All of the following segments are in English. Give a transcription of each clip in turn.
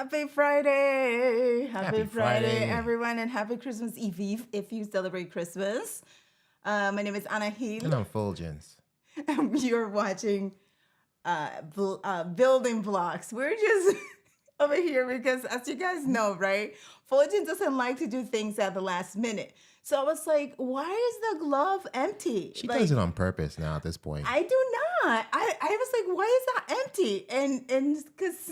Happy Friday. Happy Happy Friday, Friday. everyone, and happy Christmas Eve if you celebrate Christmas. My name is Anna And Healy. I'm Fuljens. You're watching Building Blocks. We're just over here because, as you guys know, right? Fulton doesn't like to do things at the last minute. So I was like, why is the glove empty? She like, does it on purpose now at this point. I do not. I was like, why is that empty? And because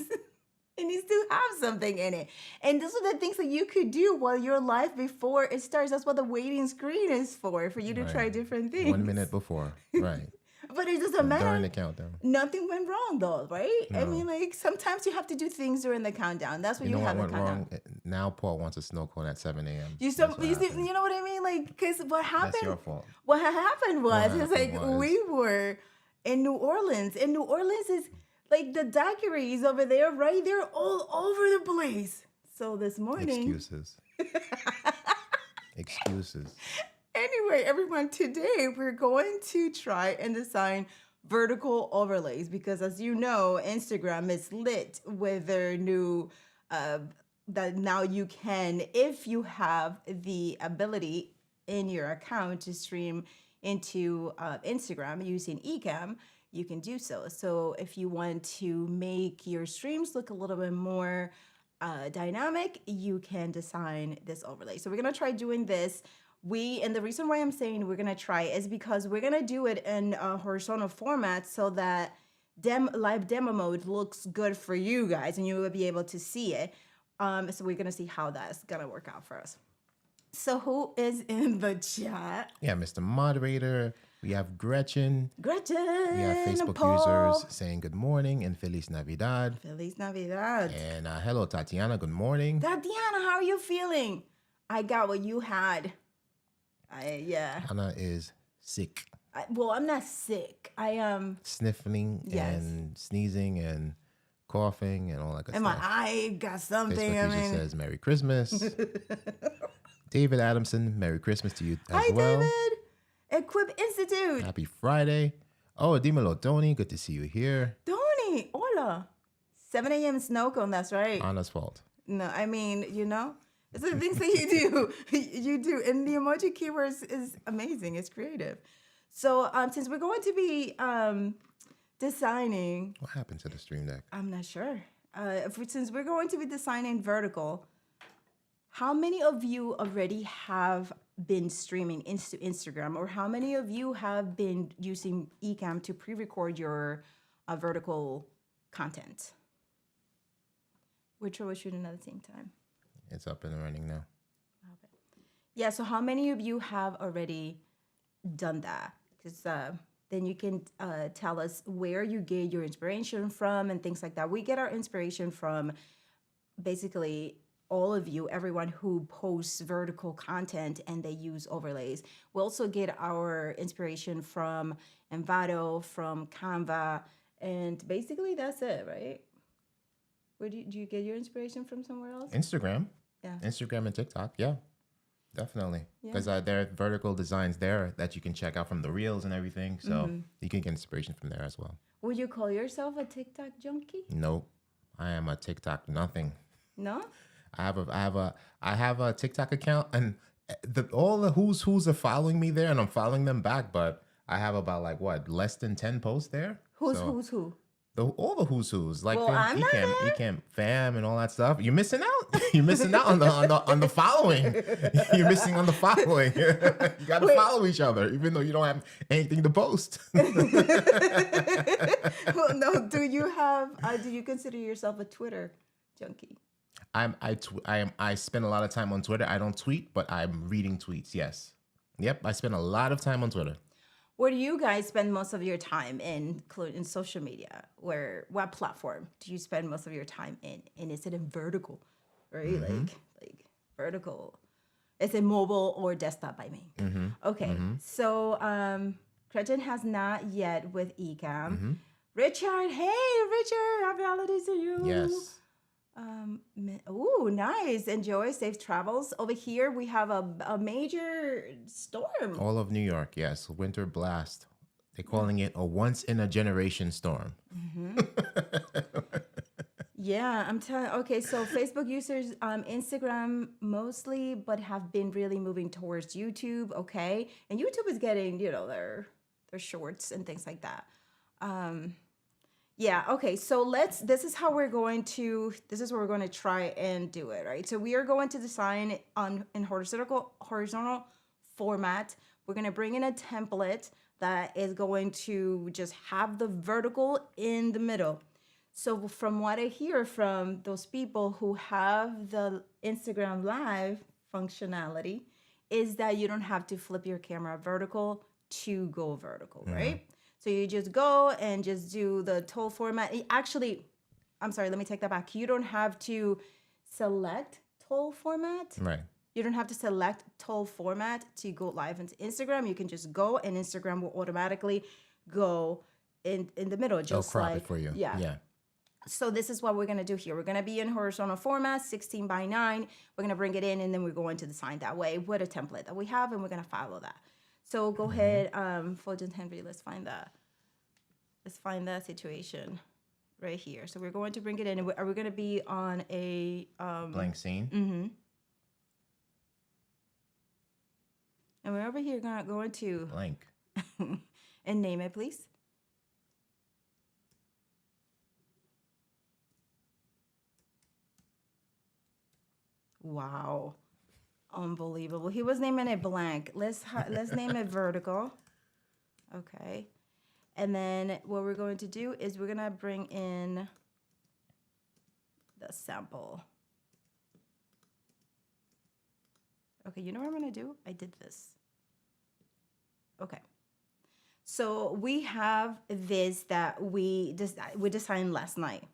it needs to have something in it. And those are the things that you could do while you're live before it starts. That's what the waiting screen is for you to try different things. 1 minute before, right. But it doesn't matter. During the countdown. Nothing went wrong though, right? I No. mean, like sometimes you have to do things during the countdown. That's what You you, know have what the went countdown. wrong? Now Paul wants a snow cone at 7 a.m. You know what I mean? Like, because what happened? That's your fault. What happened was, What it's like happened was- we were in New Orleans, and New Orleans is like the daiquiris over there, right? They're all over the place. So this morning, Excuses. Anyway, everyone, today we're going to try and design vertical overlays because, as you know, Instagram is lit with their new that now you can, if you have the ability in your account to stream into Instagram using Ecamm, you can do so. So if you want to make your streams look a little bit more dynamic, you can design this overlay. So we're gonna try doing this. And the reason why I'm saying we're gonna try is because we're gonna do it in a horizontal format so that live demo mode looks good for you guys and you will be able to see it. So we're gonna see how that's gonna work out for us. So who is in the chat? Yeah, Mr. Moderator. We have Gretchen. We have Facebook Paul. users saying good morning and Feliz Navidad. Feliz Navidad. And hello, Tatiana. Good morning. Tatiana, how are you feeling? I got what you had. Yeah. Anna is sick. Well, I'm not sick. I am Sniffling and sneezing and coughing and all that good and stuff. my eye got something. Facebook user says Merry Christmas. David Adamson, Merry Christmas to you as Hi, well. David. Equip Institute. Happy Friday. Oh, Dimelo Tony, good to see you here. Tony, hola. 7 a.m. snow cone, that's right. Anna's fault. No, I mean, it's the things that you do. You do. And the emoji keywords is amazing. It's creative. So since we're going to be designing. What happened to the stream deck? I'm not sure. Since we're going to be designing vertical, how many of you already have been streaming into Instagram, or how many of you have been using Ecamm to pre-record your vertical content? We're troubleshooting at the same time. It's up and running now. Okay. Yeah, so how many of you have already done that? Because then you can tell us where you get your inspiration from and things like that. We get our inspiration from basically all of you, everyone who posts vertical content and they use overlays. We also get our inspiration from Envato, from Canva, and basically that's it, right? Where do you get your inspiration from somewhere else? Instagram. Yeah. Instagram and TikTok. Yeah, definitely. Because there are vertical designs there that you can check out from the reels and everything. So you can get inspiration from there as well. Would you call yourself a TikTok junkie? Nope. I am a TikTok nothing. No? I have a TikTok account, and all the who's are following me there, and I'm following them back. But I have about less than 10 posts there. Who's who? All the who's like I'm not there. Ecamm fam and all that stuff. You're missing out. You're missing out on the following. You're missing on the following. You gotta follow each other, even though you don't have anything to post. Well, no. Do you consider yourself a Twitter junkie? I spend a lot of time on Twitter. I don't tweet, but I'm reading tweets. Yes. Yep. I spend a lot of time on Twitter. Where do you guys spend most of your time in social media? What platform do you spend most of your time in? And is it in vertical, right? Like vertical. Is it mobile or desktop by me? Okay. So Gretchen has not yet with Ecamm. Richard, hey Richard, happy holidays to you. Yes. Oh, nice. Enjoy safe travels. Over here, we have a major storm. All of New York, yes. Winter blast. They're calling it a once-in-a-generation storm. Yeah, I'm telling. Okay, so Facebook users, Instagram mostly, but have been really moving towards YouTube. Okay, and YouTube is getting, their shorts and things like that. Um, yeah. Okay. So This is how we're going to. This is where we're going to try and do it. Right. So we are going to design on in horizontal format. We're going to bring in a template that is going to just have the vertical in the middle. So from what I hear from those people who have the Instagram Live functionality, is that you don't have to flip your camera vertical to go vertical, right? So you just go and just do the tool format. Actually, I'm sorry, let me take that back. You don't have to select tool format. Right. You don't have to select tool format to go live into Instagram. You can just go and Instagram will automatically go in the middle. They'll Just crop like, it for you. yeah. Yeah. So this is what we're going to do here. We're going to be in horizontal format, 16 by 9. We're going to bring it in, and then we're going to design that way with a template that we have, and we're going to follow that. So go ahead, Fuljens Henry, let's find that situation right here. So we're going to bring it in. And are we going to be on a... Blank scene. Mm-hmm. And we're over here going to... Blank. and name it, please. Wow. Unbelievable. He was naming it blank. Let's name it vertical. Okay. And then what we're going to do is we're going to bring in the sample. Okay, you know what I'm going to do? I did this. Okay. So we have this that we designed last night,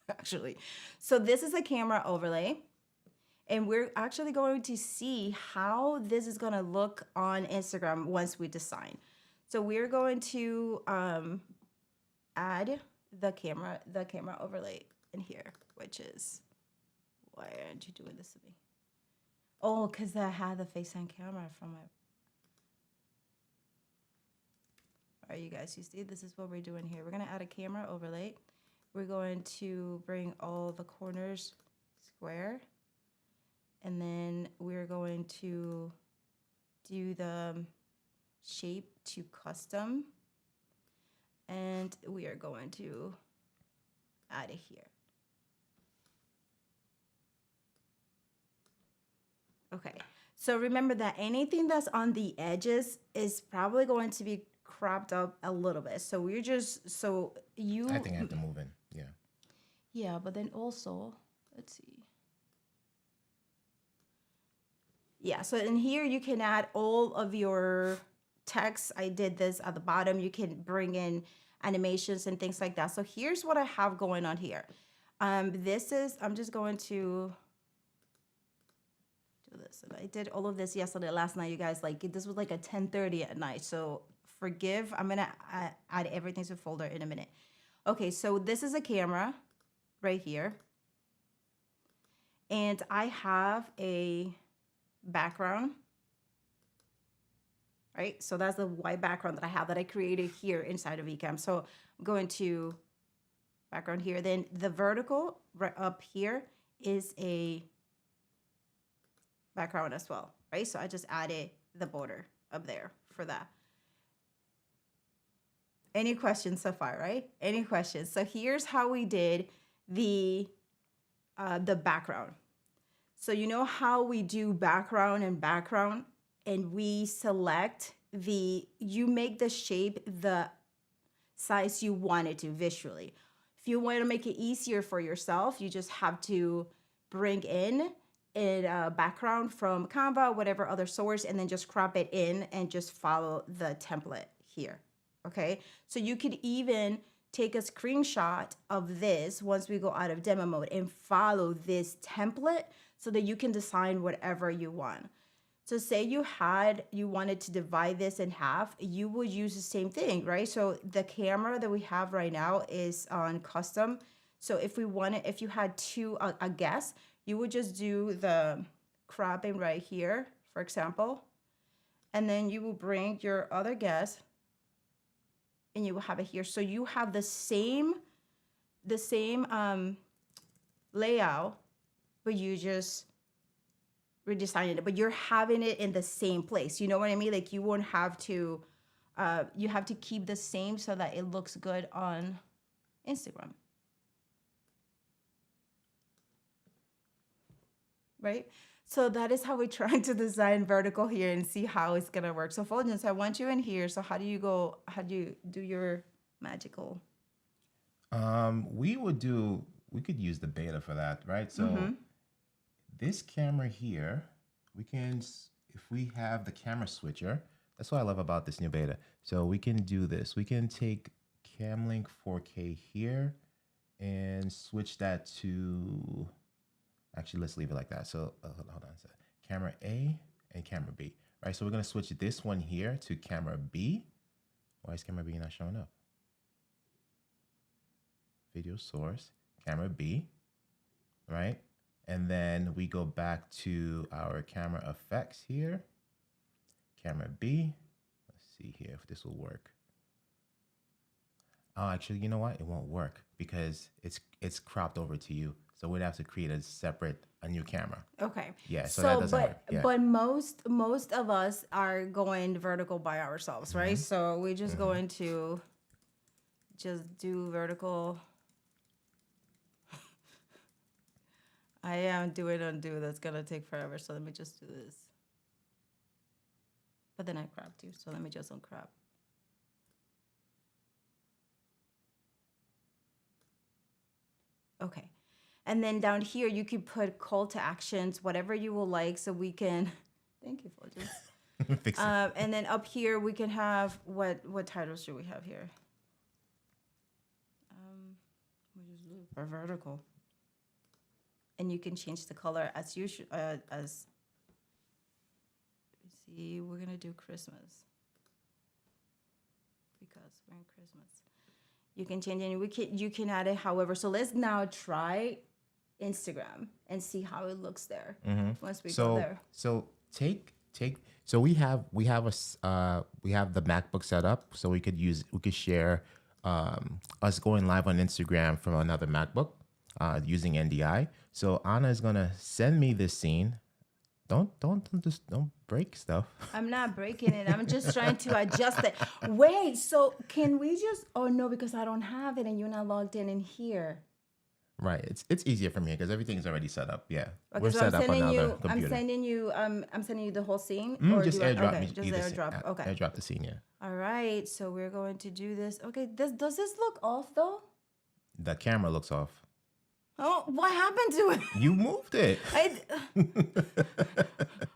actually. So this is a camera overlay. And we're actually going to see how this is going to look on Instagram once we design. So we're going to add the camera overlay in here, which is, why aren't you doing this to me? Oh, because I had the FaceTime camera from my... All right, you guys, you see, this is what we're doing here. We're going to add a camera overlay. We're going to bring all the corners square. And then we're going to do the shape to custom. And we are going to add it here. Okay, so remember that anything that's on the edges is probably going to be cropped up a little bit. So we're just, I think I have to move in. Yeah. Yeah, but then also, let's see. Yeah, so in here you can add all of your text. I did this at the bottom. You can bring in animations and things like that. So here's what I have going on here. I'm just going to do this. And I did all of this last night, you guys. Like, this was like at 10:30 at night. So forgive, I'm gonna add everything to folder in a minute. Okay, so this is a camera right here. And I have a background, right? So that's the white background that I have that I created here inside of Ecamm. So I'm going to background here. Then the vertical right up here is a background as well, right? So I just added the border up there for that. Any questions so far, right? Any questions? So here's how we did the background. So you know how we do background, and we select you make the shape the size you want it to visually. If you want to make it easier for yourself, you just have to bring in a background from Canva, whatever other source, and then just crop it in and just follow the template here, okay? So you could even take a screenshot of this once we go out of demo mode and follow this template so that you can design whatever you want. So say you wanted to divide this in half, you would use the same thing, right? So the camera that we have right now is on custom. So if you had a guest, you would just do the cropping right here, for example, and then you will bring your other guest and you will have it here. So you have the same the same layout, but you just redesigning it, but you're having it in the same place. You know what I mean? Like you won't have to, you have to keep the same so that it looks good on Instagram. Right? So that is how we're trying to design vertical here and see how it's gonna work. So Fuljens, I want you in here. So how do you do your magical? We could use the beta for that, right? So this camera here, if we have the camera switcher, that's what I love about this new beta. So we can do this. We can take Camlink 4K here and switch that to, actually, let's leave it like that. So hold on a second. Camera A and camera B, right? So we're gonna switch this one here to camera B. Why is camera B not showing up? Video source, camera B, right? And then we go back to our camera effects here. Camera B. Let's see here if this will work. Oh, actually, you know what? It won't work because it's cropped over to you. So we'd have to create a new camera. Okay. Yeah, so that doesn't work. Yeah. But most of us are going vertical by ourselves, right? So we're just going to just do vertical. I am doing undo. That's gonna take forever. So let me just do this. But then I cropped you, so let me just uncrop. Okay. And then down here, you could put call to actions, whatever you will like, so we can, thank you, Fuljens. Fix it. And then up here, we can have, what titles do we have here? We just do for vertical. And you can change the color as you should, let's see, we're gonna do Christmas. Because we're in Christmas. You can change it, and you can add it however. So let's now try Instagram and see how it looks there once we go there. So so we have the MacBook set up, so we could share us going live on Instagram from another MacBook using NDI. So Anna is gonna send me this scene. Don't break stuff. I'm not breaking it. I'm just trying to adjust it. Wait, so can we just? Oh no, because I don't have it, and you're not logged in here. Right. It's easier for me because everything's already set up. Yeah. Okay, We're so set up on the other computer. I'm sending you the whole scene. Just airdrop me. Just airdrop. Okay. Airdrop the scene. Yeah. All right. So we're going to do this. Okay. Does this look off though? The camera looks off. Oh, what happened to it? You moved it.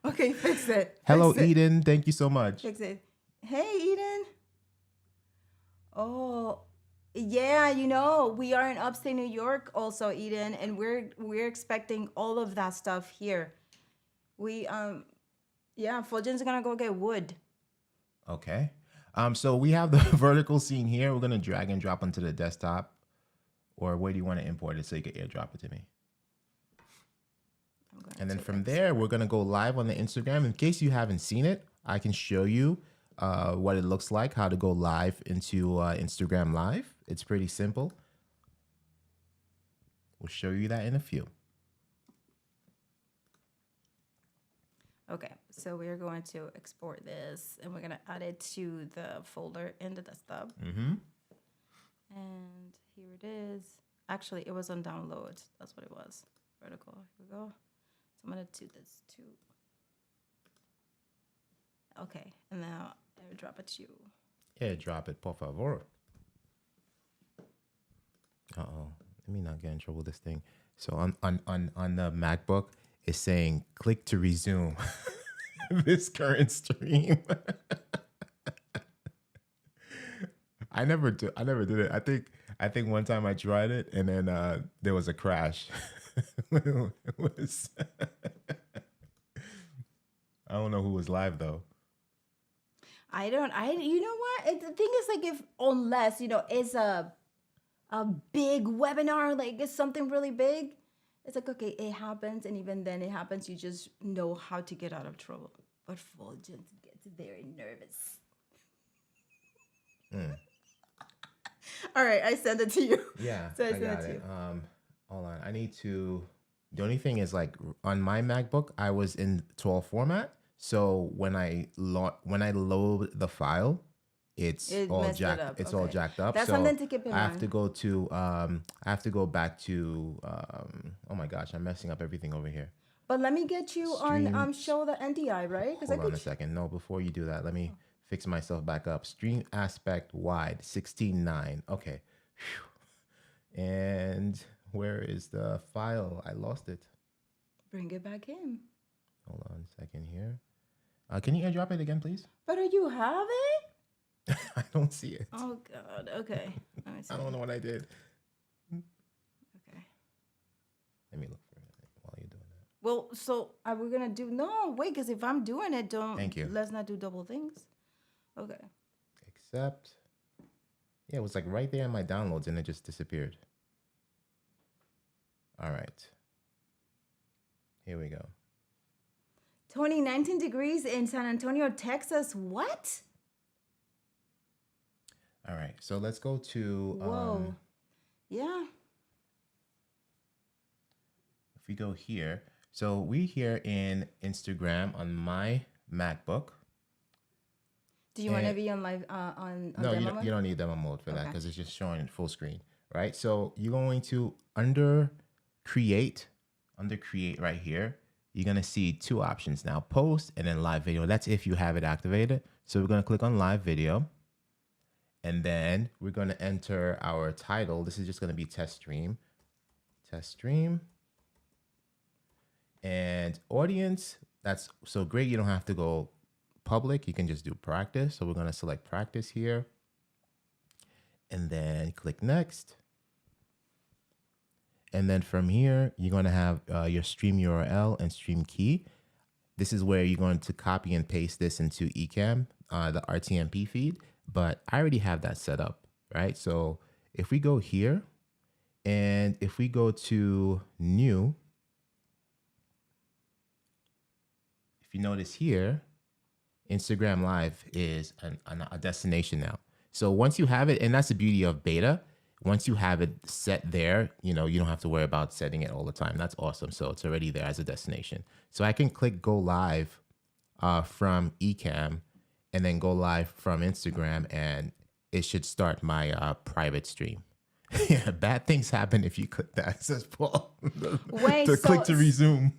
Okay, fix it. Hello, Fix it. Eden. Thank you so much. Fix it. Hey, Eden. Oh, yeah. We are in upstate New York, also, Eden, and we're expecting all of that stuff here. Fuljens gonna go get wood. Okay. So we have the vertical scene here. We're gonna drag and drop onto the desktop. Or where do you want to import it so you can airdrop it to me? And then from there, we're going to go live on the Instagram. In case you haven't seen it, I can show you what it looks like, how to go live into Instagram Live. It's pretty simple. We'll show you that in a few. Okay, so we're going to export this, and we're going to add it to the folder in the desktop. And here it is. Actually, it was on downloads. That's what it was. Vertical. Here we go. So I'm going to do this too. Okay, and now airdrop it to you. Airdrop it, por favor. Uh-oh. Let me not get in trouble with this thing. So on the MacBook, it's saying click to resume this current stream. I never did it. I think one time I tried it and then there was a crash. I don't know who was live though. You know what? The thing is, like, unless it's a big webinar, like it's something really big, it's like, okay, it happens, and even then it happens, you just know how to get out of trouble. But Fuljens gets very nervous. All right, I sent it to you. Yeah, So I I sent got it to it. you. Hold on. I need to. The only thing is, like, on my MacBook, I was in 12 format. So when I load the file, it's It all messed it jacked. up. It's all Okay. jacked up. That's So something to keep in I have to mind. go to I have to go back to oh my gosh, I'm messing up everything over here. But let me get you on Stream. show the NDI, right? Because I Hold on a could. second. No, before you do that, let me fix myself back up. Stream aspect wide 16:9. Okay. Phew. And where is the file? I lost it. Bring it back in. Hold on a second here. Can you airdrop it again, please? But you have it? I don't see it. Oh God. Okay. Let me see. I don't know what I did. Okay. Let me look for it while you're doing that. Well, so are we gonna do? No, wait. Because if I'm doing it, don't. Thank you. Let's not do double things. Okay. Accept. Yeah, it was like right there in my downloads and it just disappeared. All right. Here we go. 19 degrees in San Antonio, Texas. What? All right. So let's go to. Whoa. Yeah. If we go here, so we here in Instagram on my MacBook. Do you want to be on live on No, demo mode? you don't need demo mode for that Okay. because it's just showing it full screen, right? So you're going to under create right here. You're gonna see two options now: post and then live video. That's if you have it activated. So we're gonna click on live video, and then we're gonna enter our title. This is just gonna be test stream, and audience. That's so great. You don't have to go public. You can just do practice. So we're gonna select practice here, and then click next. And then from here, you're going to have your stream URL and stream key. This is where you're going to copy and paste this into Ecamm, the RTMP feed. But I already have that set up, right? So if we go here and if we go to new, if you notice here, Instagram Live is a destination now. So once you have it, and that's the beauty of beta, once you have it set there, you don't have to worry about setting it all the time. That's awesome. So it's already there as a destination. So I can click go live from Ecamm and then go live from Instagram, and it should start my private stream. Yeah, bad things happen if you click that, says Paul. Wait, click to resume.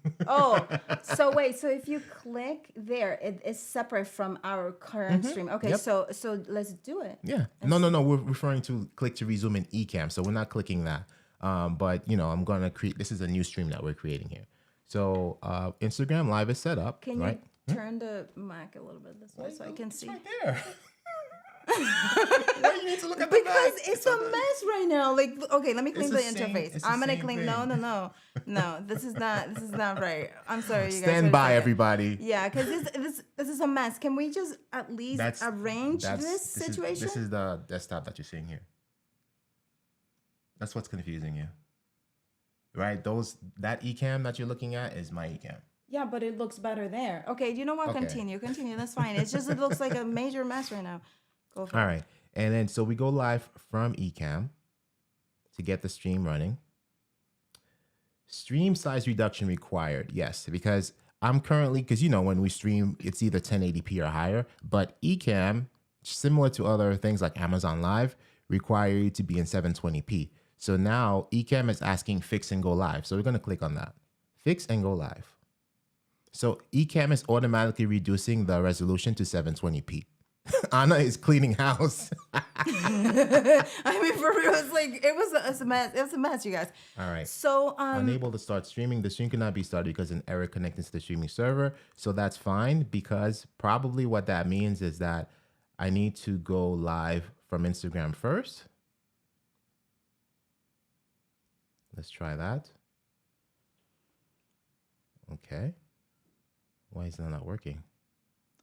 So if you click there, it is separate from our current stream. Okay, Yep. so let's do it. Yeah. No. We're referring to click to resume in Ecamm. So we're not clicking that. But I'm going to create, this is a new stream that we're creating here. So Instagram Live is set up, Can right? you turn the mic a little bit this way so I can see? Right there. Why you need to look at the Because back? it's a mess right now. Like, okay, let me clean It's the the same- interface. it's the I'm gonna same clean. thing. No. This is not right. I'm sorry, you guys. Stand Wait a by, second. everybody. Yeah, because this is a mess. Can we just at least arrange this situation? This is the desktop that you're seeing here. That's what's confusing you, right? That Ecamm that you're looking at is my Ecamm. Yeah, but it looks better there. Okay, you know what? Okay. Continue. That's fine. It's just it looks like a major mess right now. Go for All it. right. And then so we go live from Ecamm to get the stream running. Stream size reduction required. Yes, because I'm currently, because when we stream, it's either 1080p or higher, but Ecamm, similar to other things like Amazon Live, require you to be in 720p. So now Ecamm is asking fix and go live. So we're going to click on that. Fix and go live. So Ecamm is automatically reducing the resolution to 720p. Anna is cleaning house. I mean, for real, it's a mess. It's a mess, you guys. All right. So Unable to start streaming. The stream cannot be started because an error connecting to the streaming server. So that's fine, because probably what that means is that I need to go live from Instagram first. Let's try that. Okay. Why is that not working?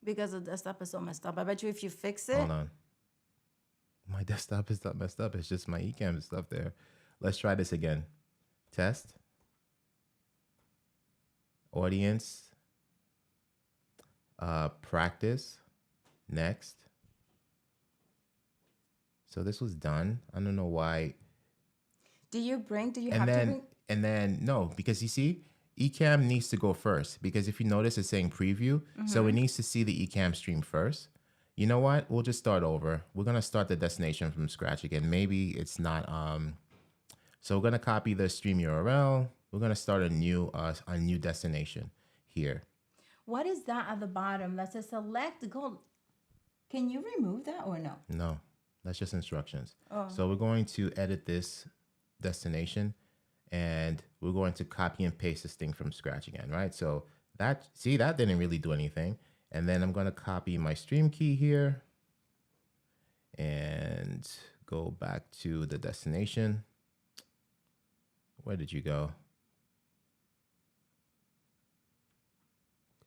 because the desktop is so messed up. I bet you if you fix it, Hold on. My desktop is not messed up. It's just my Ecamm stuff there. Let's try this again. Test. Audience. Practice. Next. So this was done. I don't know why. Do you have And to then bring? no, because you see, Ecamm needs to go first because if you notice, it's saying preview, so it needs to see the Ecamm stream first. You know what? We'll just start over. We're gonna start the destination from scratch again. Maybe it's not. So we're gonna copy the stream URL. We're gonna start a new destination here. What is that at the bottom? That says select goal. Can you remove that or no? No, that's just instructions. Oh. So we're going to edit this destination and we're going to copy and paste this thing from scratch again, right? So that didn't really do anything. And then I'm going to copy my stream key here and go back to the destination. Where did you go?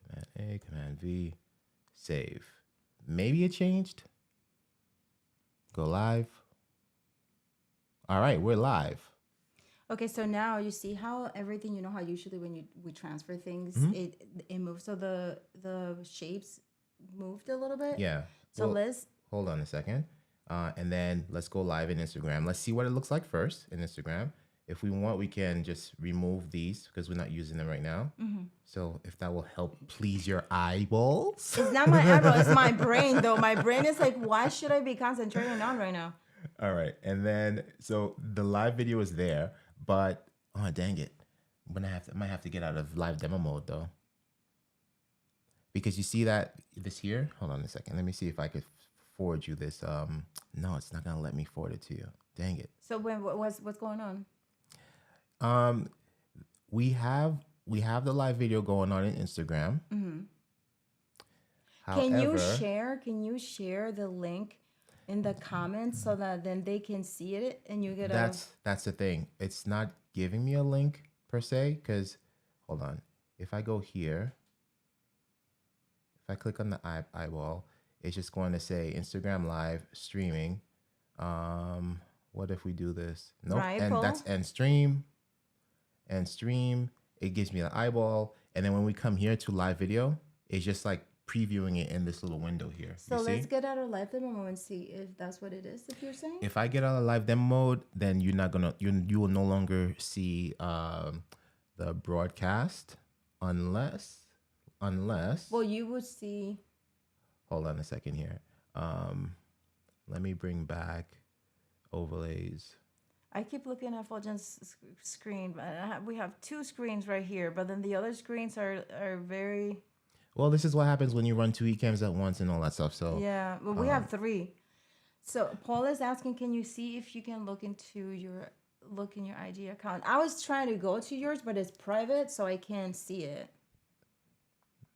Command A, Command V, save. Maybe it changed. Go live. All right, we're live. Okay, so now you see how everything, you know how usually when we transfer things, it moves. So the shapes moved a little bit. Yeah. So let's hold on a second. And then let's go live in Instagram. Let's see what it looks like first in Instagram. If we want, we can just remove these because we're not using them right now. So if that will help please your eyeballs. It's not my eyeball, it's my brain though. My brain is like, why should I be concentrating on right now? All right. And then, so the live video is there, but, oh, dang it. I might have to get out of live demo mode though. Because you see that this here? Hold on a second. Let me see if I could forward you this. No, it's not going to let me forward it to you. Dang it. So what's going on? We have the live video going on in Instagram. However, Can you share the link in the comments so that then they can see it and you get that's the thing. It's not giving me a link per se because hold on. If I go here, if I click on the eyeball, it's just going to say Instagram live streaming. What if we do this? Nope. And that's end stream. And stream, it gives me the eyeball. And then when we come here to live video, it's just like previewing it in this little window here. So let's get out of live demo and see if that's what it is, if you're saying. If I get out of live demo mode, then you're not gonna you will no longer see the broadcast unless well, you would see. Hold on a second here. Let me bring back overlays. I keep looking at Fuljens' screen, but we have two screens right here, but then the other screens are very... Well, this is what happens when you run two Ecamms at once and all that stuff. So yeah, well, we have three. So Paul is asking, can you see if you can look in your IG account? I was trying to go to yours, but it's private, so I can't see it.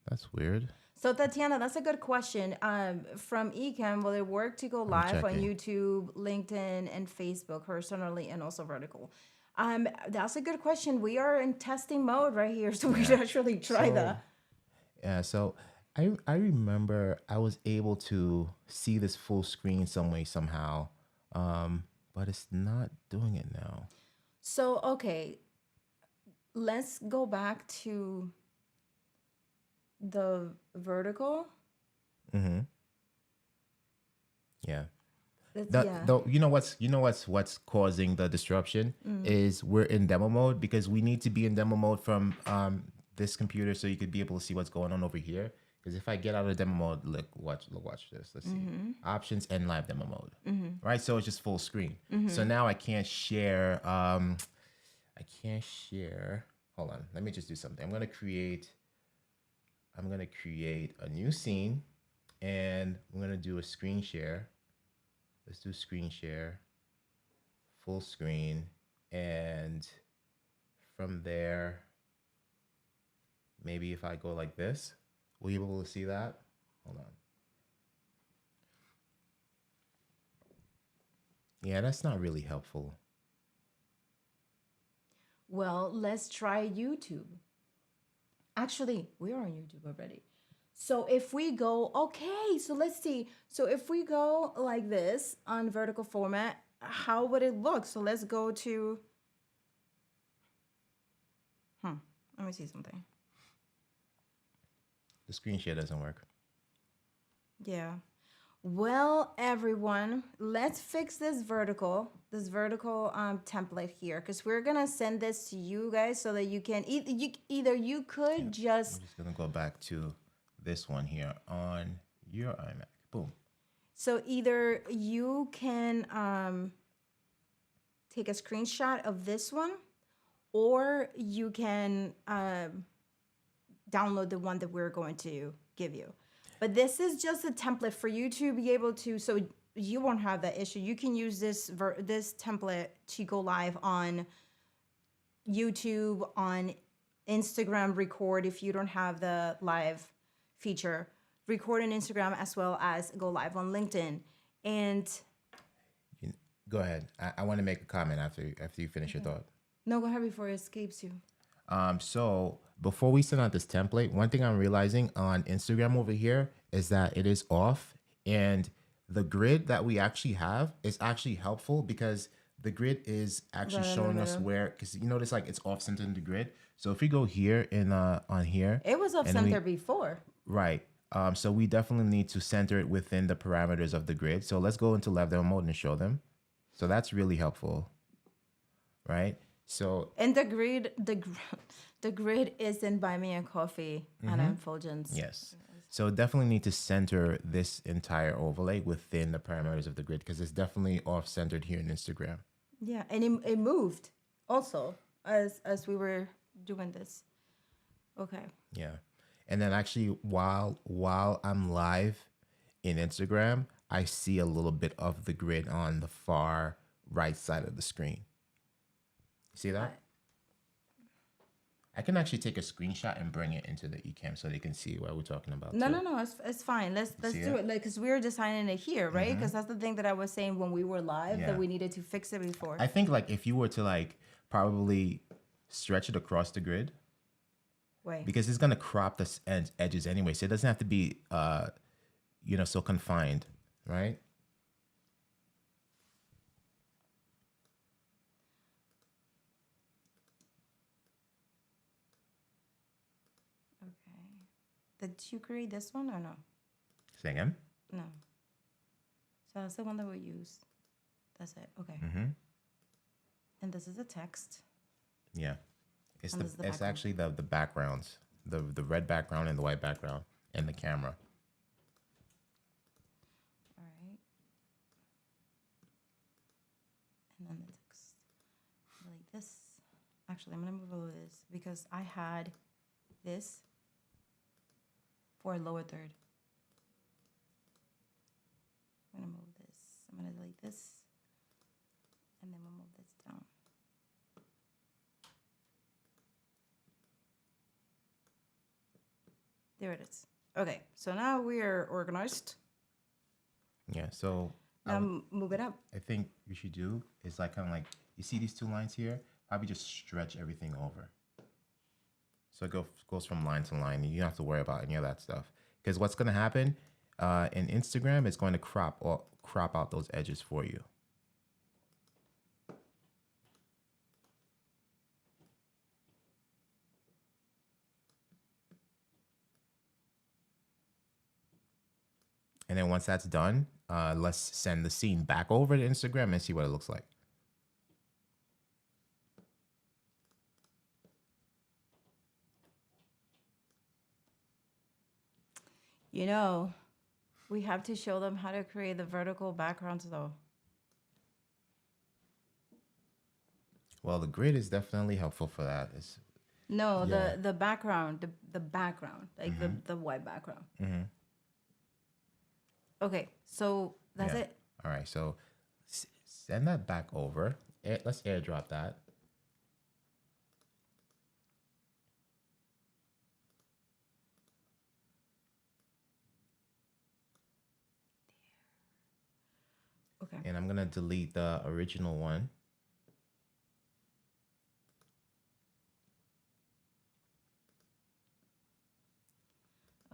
That's weird. So Tatiana, that's a good question. From Ecamm, will it work to go live on YouTube, LinkedIn, and Facebook horizontally and also vertical? That's a good question. We are in testing mode right here, so we should actually try that. Yeah, so I remember I was able to see this full screen some way, somehow, but it's not doing it now. So, okay, let's go back to the vertical. Yeah. Though you know what's causing the disruption is we're in demo mode because we need to be in demo mode from this computer so you could be able to see what's going on over here. Because if I get out of demo mode, look, watch this. Let's see. Options and live demo mode. Right? So it's just full screen. So now I can't share. Hold on. Let me just do something. I'm gonna create a new scene and I'm gonna do a screen share. Let's do screen share, full screen, and from there, maybe if I go like this, will you be able to see that? Hold on. Yeah, that's not really helpful. Well, let's try YouTube. Actually, we are on YouTube already. So if we go, okay, so let's see. So if we go like this on vertical format, how would it look? So let's go to, let me see something. The screen share doesn't work. Yeah. Well, everyone, let's fix this vertical template here, because we're gonna send this to you guys so that you can either you could I'm just just gonna go back to this one here on your iMac. Boom. so either you can take a screenshot of this one, or you can download the one that we're going to give you. But this is just a template for you to be able to, so you won't have that issue. You can use this template to go live on YouTube, on Instagram, record if you don't have the live feature, record on Instagram as well as go live on LinkedIn. And Go ahead. I want to make a comment after you finish your thought. no, go ahead before it escapes you. So before we send out this template, one thing I'm realizing on Instagram over here is that it is off, and the grid that we actually have is actually helpful because the grid is actually showing us where, because you notice like it's off center in the grid. So if we go here in on here, It was off center before. right. So we definitely need to center it within the parameters of the grid. So let's go into left-hand mode and show them. So that's really helpful, right? So And the grid is in Buy Me a Coffee and Fuljens. yes. So definitely need to center this entire overlay within the parameters of the grid because it's definitely off-centered here in Instagram. Yeah, and it moved also as we were doing this. Okay. Yeah. And then actually while I'm live in Instagram, I see a little bit of the grid on the far right side of the screen. See that? I can actually take a screenshot and bring it into the Ecamm so they can see what we're talking about. No, it's fine. Let's do it. Like, because we're designing it here, right? Because that's the thing that I was saying when we were live that we needed to fix it before. I think like if you were to like probably stretch it across the grid, because it's gonna crop the edges anyway, so it doesn't have to be so confined, right? Okay. Did you create this one or no? Say again? No. So that's the one that we use. That's it. Okay. And this is the text. Yeah. It's actually the backgrounds, the red background and the white background and the camera. All right. And then the text. Like this. Actually, I'm going to move over this because I had this for a lower third. I'm going to move this. I'm going to delete this. And then we'll move this down. There it is. Okay, so now we are organized. Yeah, so Now move it up. I think you should do is like kind of like, you see these two lines here? Probably just stretch everything over. So it goes from line to line. You don't have to worry about any of that stuff. Because what's going to happen in Instagram is going to crop out those edges for you. And then once that's done, let's send the scene back over to Instagram and see what it looks like. You know, we have to show them how to create the vertical backgrounds though. Well, the grid is definitely helpful for that. No, the background, the background, like the white background. Okay, so that's it. All right, so send that back over. Let's airdrop that. Okay. And I'm gonna delete the original one.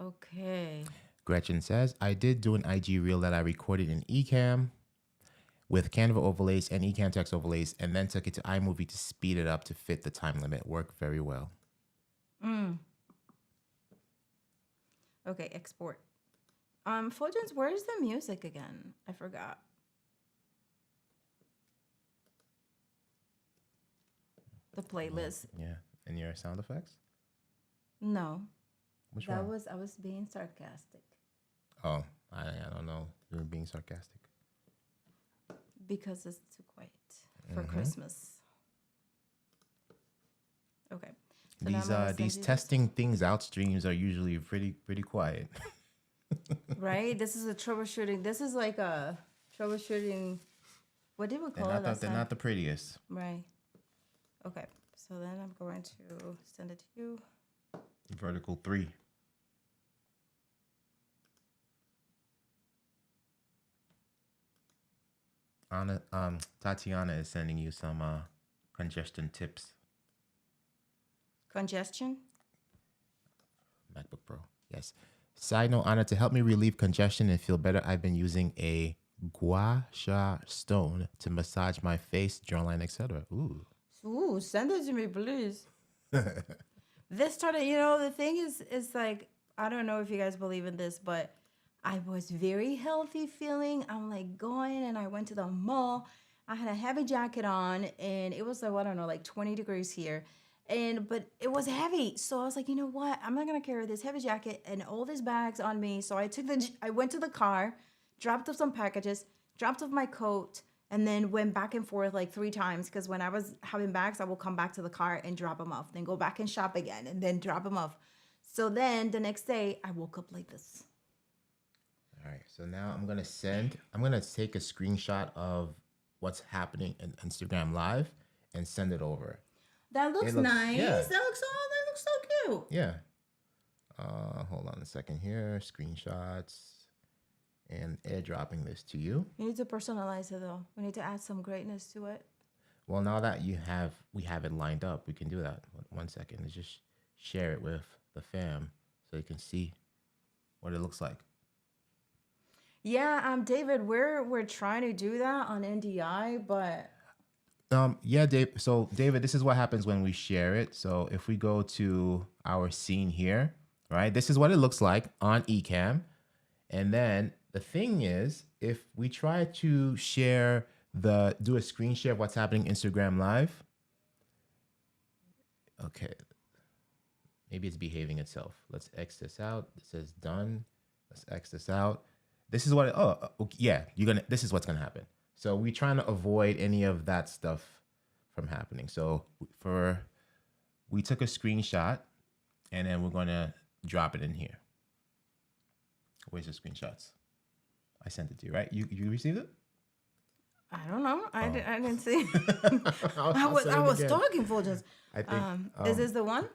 Okay. Gretchen says, I did do an IG reel that I recorded in Ecamm with Canva overlays and Ecamm text overlays, and then took it to iMovie to speed it up to fit the time limit. Worked very well. Okay, export. Fuljens, where's the music again? I forgot. The playlist. Yeah. And your sound effects? No. Which That one? was I was being sarcastic. Oh, I don't know. You were being sarcastic. Because it's too quiet for Christmas. Okay. So now I'm gonna These send you testing things out streams are usually pretty quiet. right? This is a troubleshooting. This is like a troubleshooting. What did we call it last They're time? not the prettiest. Right. Okay. So then I'm going to send it to you. Vertical 3. Anna, Tatiana is sending you some congestion tips. Congestion. MacBook Pro. Yes. Side note, Anna, to help me relieve congestion and feel better, I've been using a gua sha stone to massage my face, jawline, etc. Ooh. Ooh, send it to me, please. This started, the thing is like, I don't know if you guys believe in this, but I was very healthy feeling. I'm like going and I went to the mall. I had a heavy jacket on and it was like, I don't know, like 20 degrees here. But it was heavy. So I was like, you know what? I'm not going to carry this heavy jacket and all these bags on me. So I went to the car, dropped off some packages, dropped off my coat, and then went back and forth like 3 times. Because when I was having bags, I will come back to the car and drop them off, then go back and shop again and then drop them off. So then the next day I woke up like this. All right. So now I'm going to take a screenshot of what's happening in Instagram Live and send it over. That looks nice. Yeah. That looks so cute. Yeah. Hold on a second here. Screenshots and airdropping this to you. You need to personalize it though. We need to add some greatness to it. Well, now that we have it lined up, we can do that. 1 second. Let's just share it with the fam so you can see what it looks like. Yeah, David, we're trying to do that on NDI, but Yeah, Dave. So, David, this is what happens when we share it. So, if we go to our scene here, right, this is what it looks like on Ecamm. And then the thing is, if we try to do a screen share of what's happening Instagram Live, okay, maybe it's behaving itself. Let's X this out. It says done. Let's X this out. This is what. This is what's gonna happen. So we're trying to avoid any of that stuff from happening. So we took a screenshot and then we're gonna drop it in here. Where's the screenshots? I sent it to you, right? You received it? I don't know. I didn't see. I was talking for just. I think. Is this the one?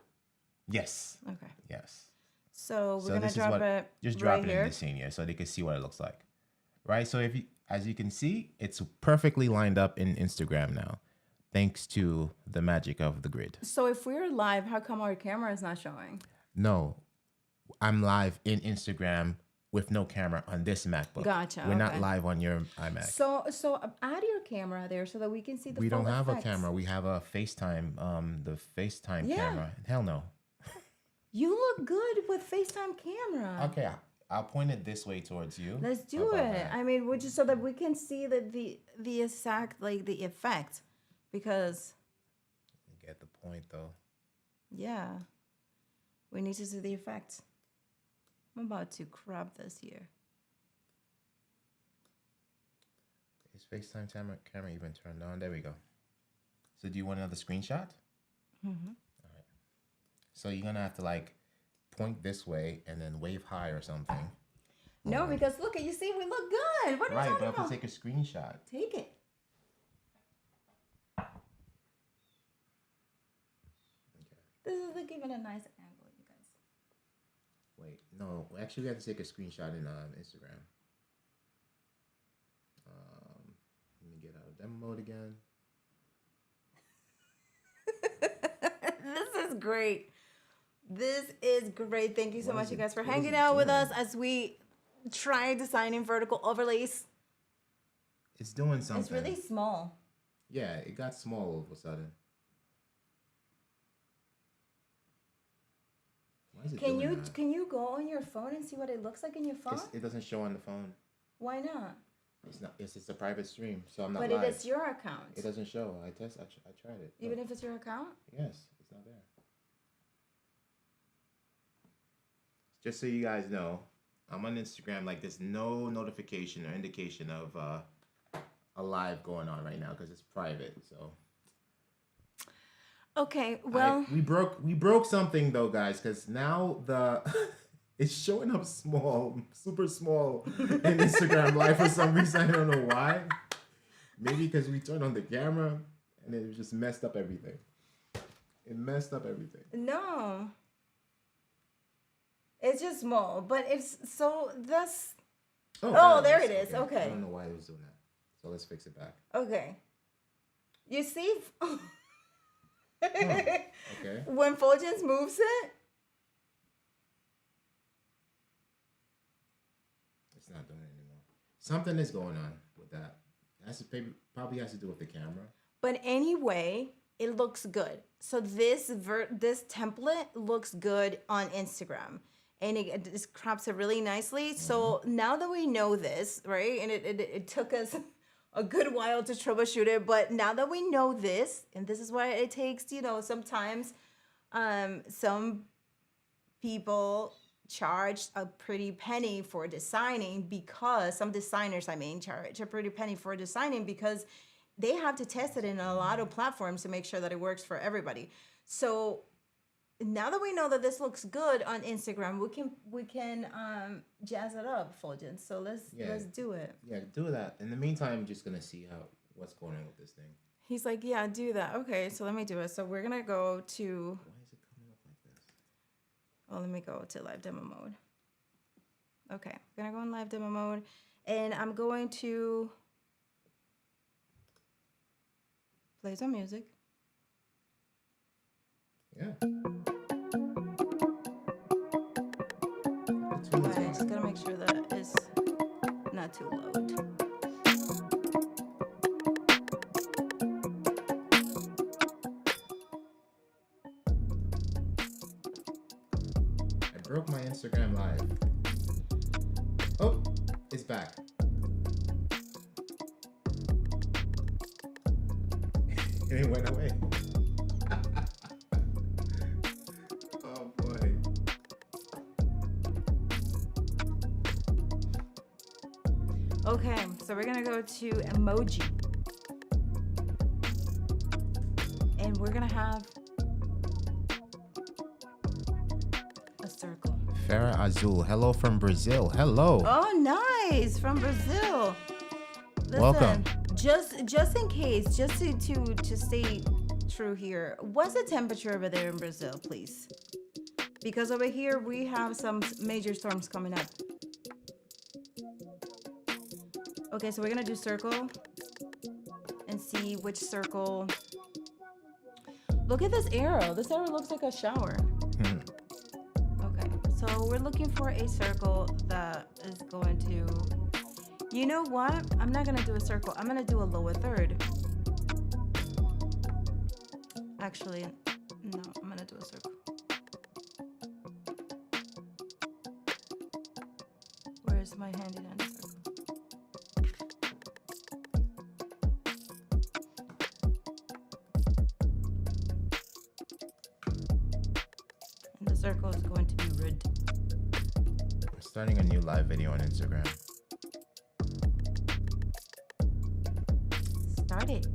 Yes. Okay. Yes. So we're gonna drop it just right drop it here. in the scene here so they can see what it looks like, right? So as you can see, it's perfectly lined up in Instagram now, thanks to the magic of the grid. So if we're live, how come our camera is not showing? No, I'm live in Instagram with no camera on this MacBook. Gotcha. We're not live on your iMac. So add your camera there so that we can see the. We full don't have effects. a camera. We have a FaceTime. The FaceTime camera. Hell no. You look good with FaceTime camera. Okay, I'll point it this way towards you. Let's do it. I mean, so that we can see the exact the effect, because. You get the point though. Yeah, we need to see the effect. I'm about to crop this here. Is FaceTime camera even turned on? There we go. So do you want another screenshot? Mm-hmm. All right. So you're gonna have to point this way and then wave high or something. No, because look, you see, we look good. What are you Right, talking but I have about? to take a screenshot. Take it. Okay. This is like even a nice angle, you guys. Wait, no. Actually, we have to take a screenshot in Instagram. Let me get out of demo mode again. This is great. This is great. Thank you so much, you guys, for what is hanging it out with doing? us as we try designing vertical overlays. It's doing something. It's really small. Yeah, it got small all of a sudden. What? Why is it Can doing you that? can you go on your phone and see what it looks like in your phone? It doesn't show on the phone. Why not? It's not. It's a private stream, so I'm not But live. it is your account. It doesn't show. I tried it. Even if it's your account? Yes, it's not there. Just so you guys know, I'm on Instagram. Like, there's no notification or indication of a live going on right now because it's private. So. Okay. Well, we broke something though, guys, because now the it's showing up small, super small in Instagram Live for some reason. I don't know why. Maybe because we turned on the camera and it just messed up everything. It messed up everything. no. It's just small, but it's so that's. Oh, there it is. Okay. I don't know why it was doing that. So let's fix it back. Okay. You see, Okay. when Fuljens moves it, It's not doing it anymore. Something is going on with that. Probably has to do with the camera. but anyway, it looks good. So this template looks good on Instagram. And it just crops it really nicely. So now that we know this, right? And it took us a good while to troubleshoot it, but now that we know this, and this is why it takes, sometimes some people charge a pretty penny for designing because some designers, charge a pretty penny for designing because they have to test it in a lot of platforms to make sure that it works for everybody. So now that we know that this looks good on Instagram, we can jazz it up, Fuljens. So let's do it. Yeah, do that. In the meantime, I'm just gonna see what's going on with this thing. He's like, yeah, do that. Okay, so let me do it. So we're gonna go to. Why is it coming up like this? Oh, let me go to live demo mode. Okay, I'm gonna go in live demo mode, and I'm going to play some music. Yeah. But I just gotta make sure that it's not too loud. I broke my Instagram Live. Oh, it's back. And it went away. Oh boy. Okay, so we're gonna go to emoji. And we're gonna have a circle. Farah Azul, hello from Brazil. Hello. Oh, nice, from Brazil. Listen, Welcome. Just in case, just to stay true here, what's the temperature over there in Brazil, please? Because over here we have some major storms coming up. Okay, so we're gonna do circle and see which circle. Look at this arrow. This arrow looks like a shower. Okay, so we're looking for a circle that is going to. You know what? I'm not gonna do a circle. I'm gonna do a lower third. Actually, no, I'm gonna do a circle. Where's my handy dandy circle? And the circle is going to be red. I'm starting a new live video on Instagram. Start it.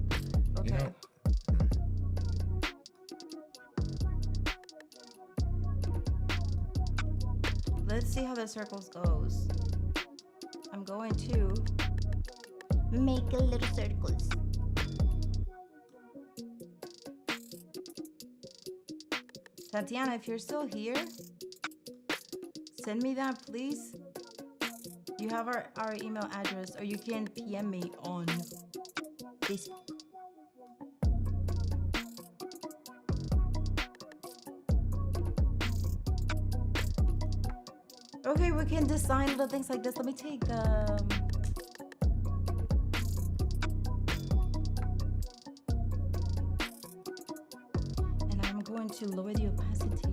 Okay. You know, Let's see how the circles goes. I'm going to make a little circles. Tatiana, if you're still here, send me that, please. You have our email address, or you can PM me on Facebook. Okay, we can design little things like this. Let me take the... and I'm going to lower the opacity.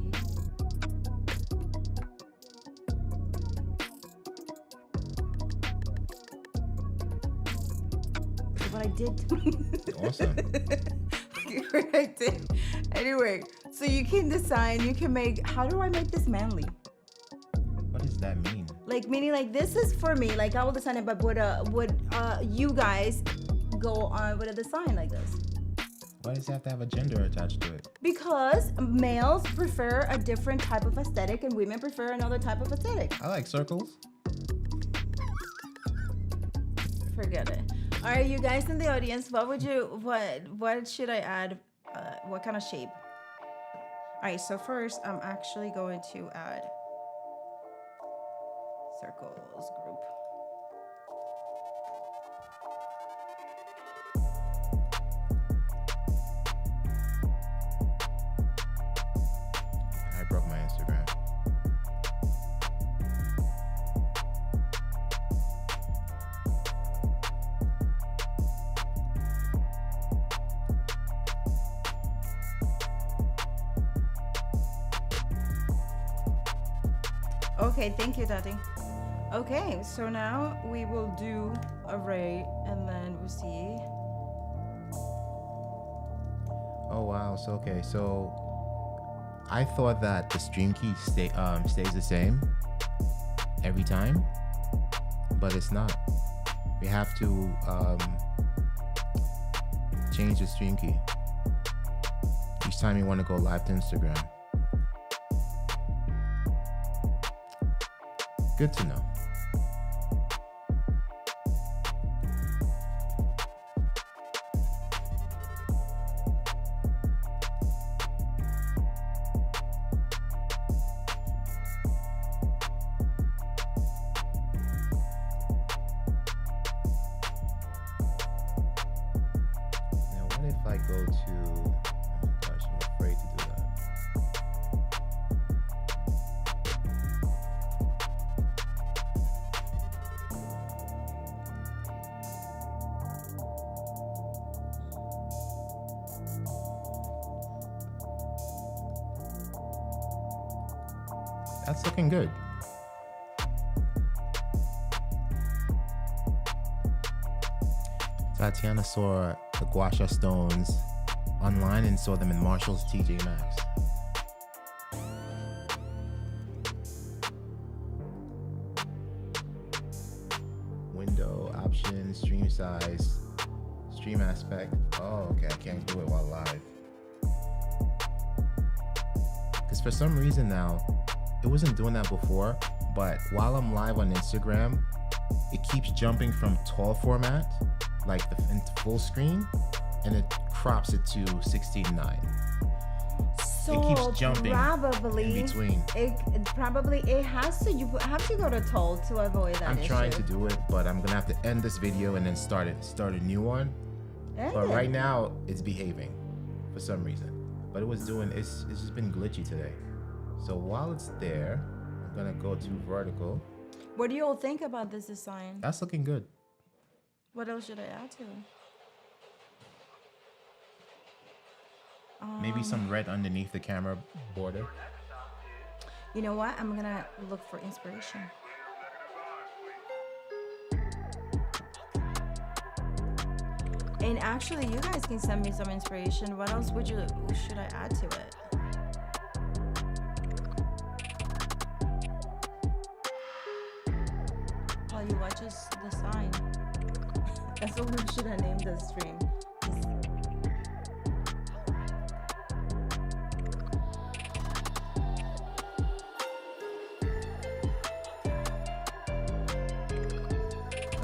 did. Awesome. I did. Anyway, so you can design, you can make, how do I make this manly? What does that mean? Like, meaning like this is for me, like I will design it, but would you guys go on with a design like this? Why does it have to have a gender attached to it? Because males prefer a different type of aesthetic and women prefer another type of aesthetic. I like circles. Forget it. All right, you guys in the audience, what should I add? What kind of shape? All right, so first I'm actually going to add circles group. I broke my Instagram. Okay, thank you, Daddy. Okay, so now we will do array and then we'll see. Oh wow. So okay. So I thought that the stream key stays the same every time, but it's not. We have to change the stream key each time you want to go live to Instagram. Good to know. Now, what if I go to, oh my gosh, I'm afraid to do that. That's looking good. Tatiana saw the gua sha stones online and saw them in Marshall's TJ Maxx. Window, options, stream size, stream aspect. Oh, okay, I can't do it while live. Because for some reason now, it wasn't doing that before, but while I'm live on Instagram, it keeps jumping from tall format, like in full screen, and it crops it to 16:9. So it keeps jumping probably in between. It has to. You have to go to tall to avoid that. I'm trying to do it, but I'm gonna have to end this video and then start a new one. But right now it's behaving for some reason. But it was doing it's just been glitchy today. So while it's there, I'm gonna go to vertical. What do you all think about this design? That's looking good. What else should I add to it? Maybe some red underneath the camera border. You know what? I'm gonna look for inspiration. And actually, you guys can send me some inspiration. What else should I add to it? While you watch us design. That's what we should have named the stream.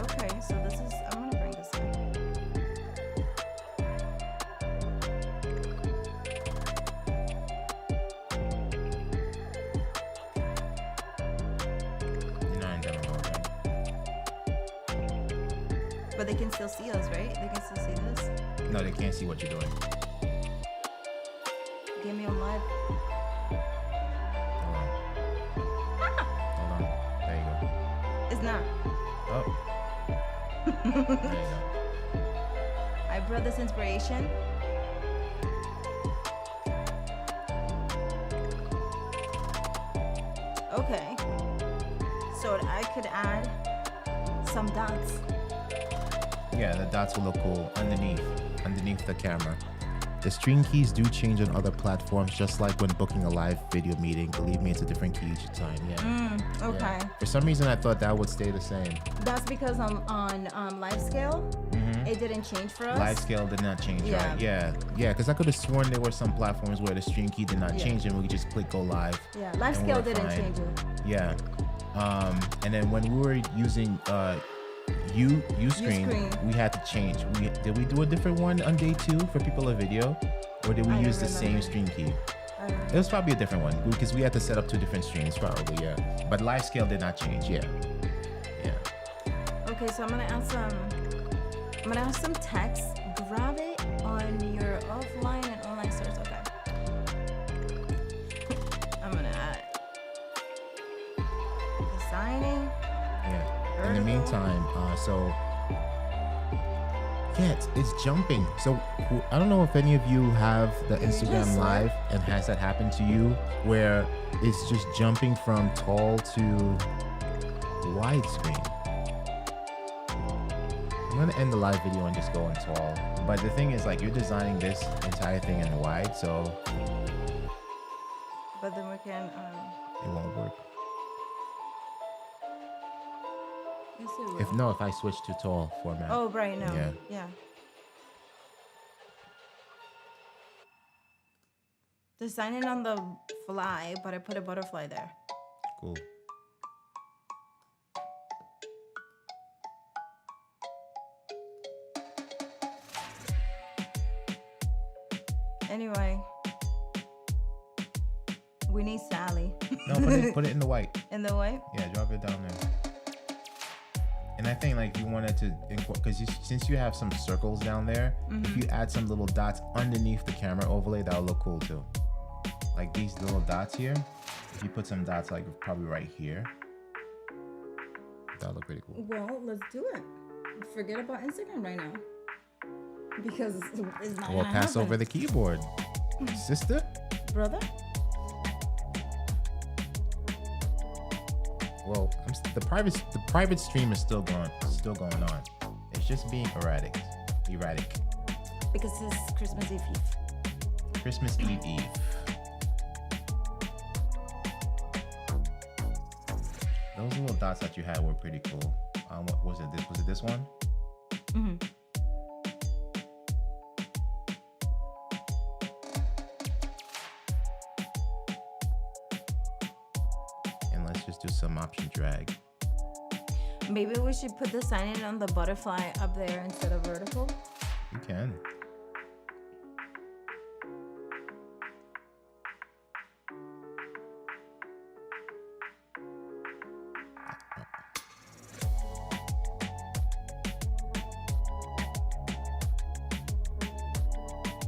Okay, so this is, I'm gonna bring this in. You're not in demo mode, right? But they can still see us, right? They can still see this. No, they can't see what you're doing. Get me on live. Hold on. Hold on. There you go. It's not. Oh. There you go. I brought this inspiration. Okay. So I could add some dots. Yeah, the dots will look cool underneath the camera. The stream keys do change on other platforms, just like when booking a live video meeting. Believe me, it's a different key each time. Yeah. Okay. Yeah. For some reason, I thought that would stay the same. That's because on live scale, it didn't change for us. Live scale did not change, right? Yeah. Because I could have sworn there were some platforms where the stream key did not change and we could just click go live. Yeah, live scale didn't change it. Yeah. And then when we were using Uscreen, we had to change. Did we do a different one on day 2 for people of video, or did we use the same stream key? It was probably a different one because we had to set up 2 different streams, probably. Yeah, but live scale did not change. Yeah. Okay, so I'm gonna add some text. Grab it on your offline and online source. Okay. I'm gonna add designing. Yeah. In the meantime, it's jumping. So I don't know if any of you have the Instagram Live and has that happened to you, where it's just jumping from tall to widescreen. I'm gonna end the live video and just go in tall. But the thing is, like, you're designing this entire thing in wide, so. But then we can. It won't work. Yes, it will. If I switch to tall format. Oh, right now. Yeah. Designing on the fly, but I put a butterfly there. Cool. Anyway, we need Sally. No, put it in the white. In the white? Yeah, drop it down there. And I think, like, you wanted to, because since you have some circles down there, if you add some little dots underneath the camera overlay, that'll look cool too. Like these little dots here. If you put some dots, like probably right here, that'll look pretty cool. Well, let's do it. Forget about Instagram right now, because it's not. We'll pass over the keyboard, sister, brother. Well, the private stream is still going on. It's just being erratic. Because it's Christmas Eve. Christmas Eve. Those little dots that you had were pretty cool. What was it? Was it this one? And let's just do some option drag. Maybe we should put the sign-in on the butterfly up there instead of vertical. You can.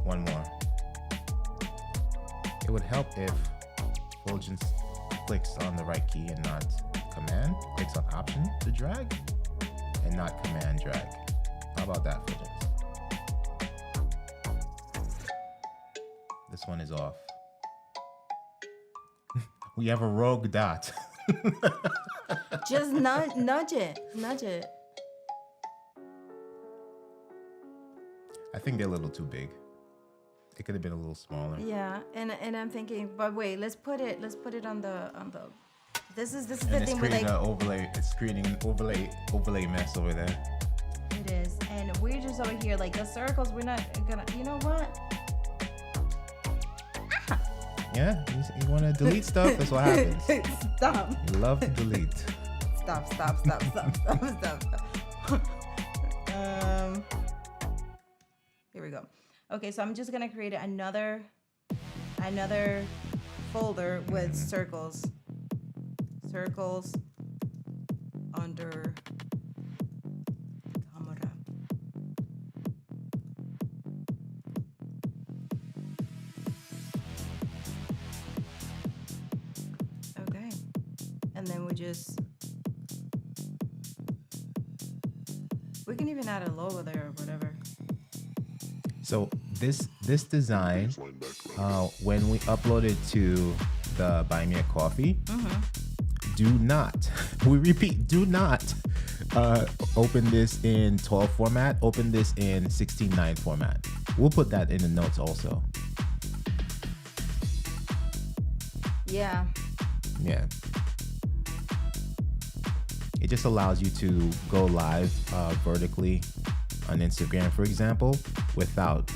One more. It would help if Fuljens clicks on the right key and not command, clicks on option to drag and not command drag. How about that, Fuljens? This one is off. We have a rogue dot. Just nudge it. I think they're a little too big. It could have been a little smaller. Yeah, and I'm thinking, but wait, let's put it on the. This is the and thing with like. It's creating an overlay mess over there. It is, and we're just over here like the circles. We're not gonna. You know what? Yeah, you want to delete stuff. That's what happens. Stop. You love to delete. Stop. Here we go. Okay, so I'm just gonna create another folder with circles under camera. Okay, and then we can even add a logo there or whatever. So this design, when we upload it to the Buy Me a Coffee, do not, we repeat, do not open this in 12 format, open this in 16:9 format. We'll put that in the notes also. Yeah. Yeah. It just allows you to go live vertically on Instagram, for example, without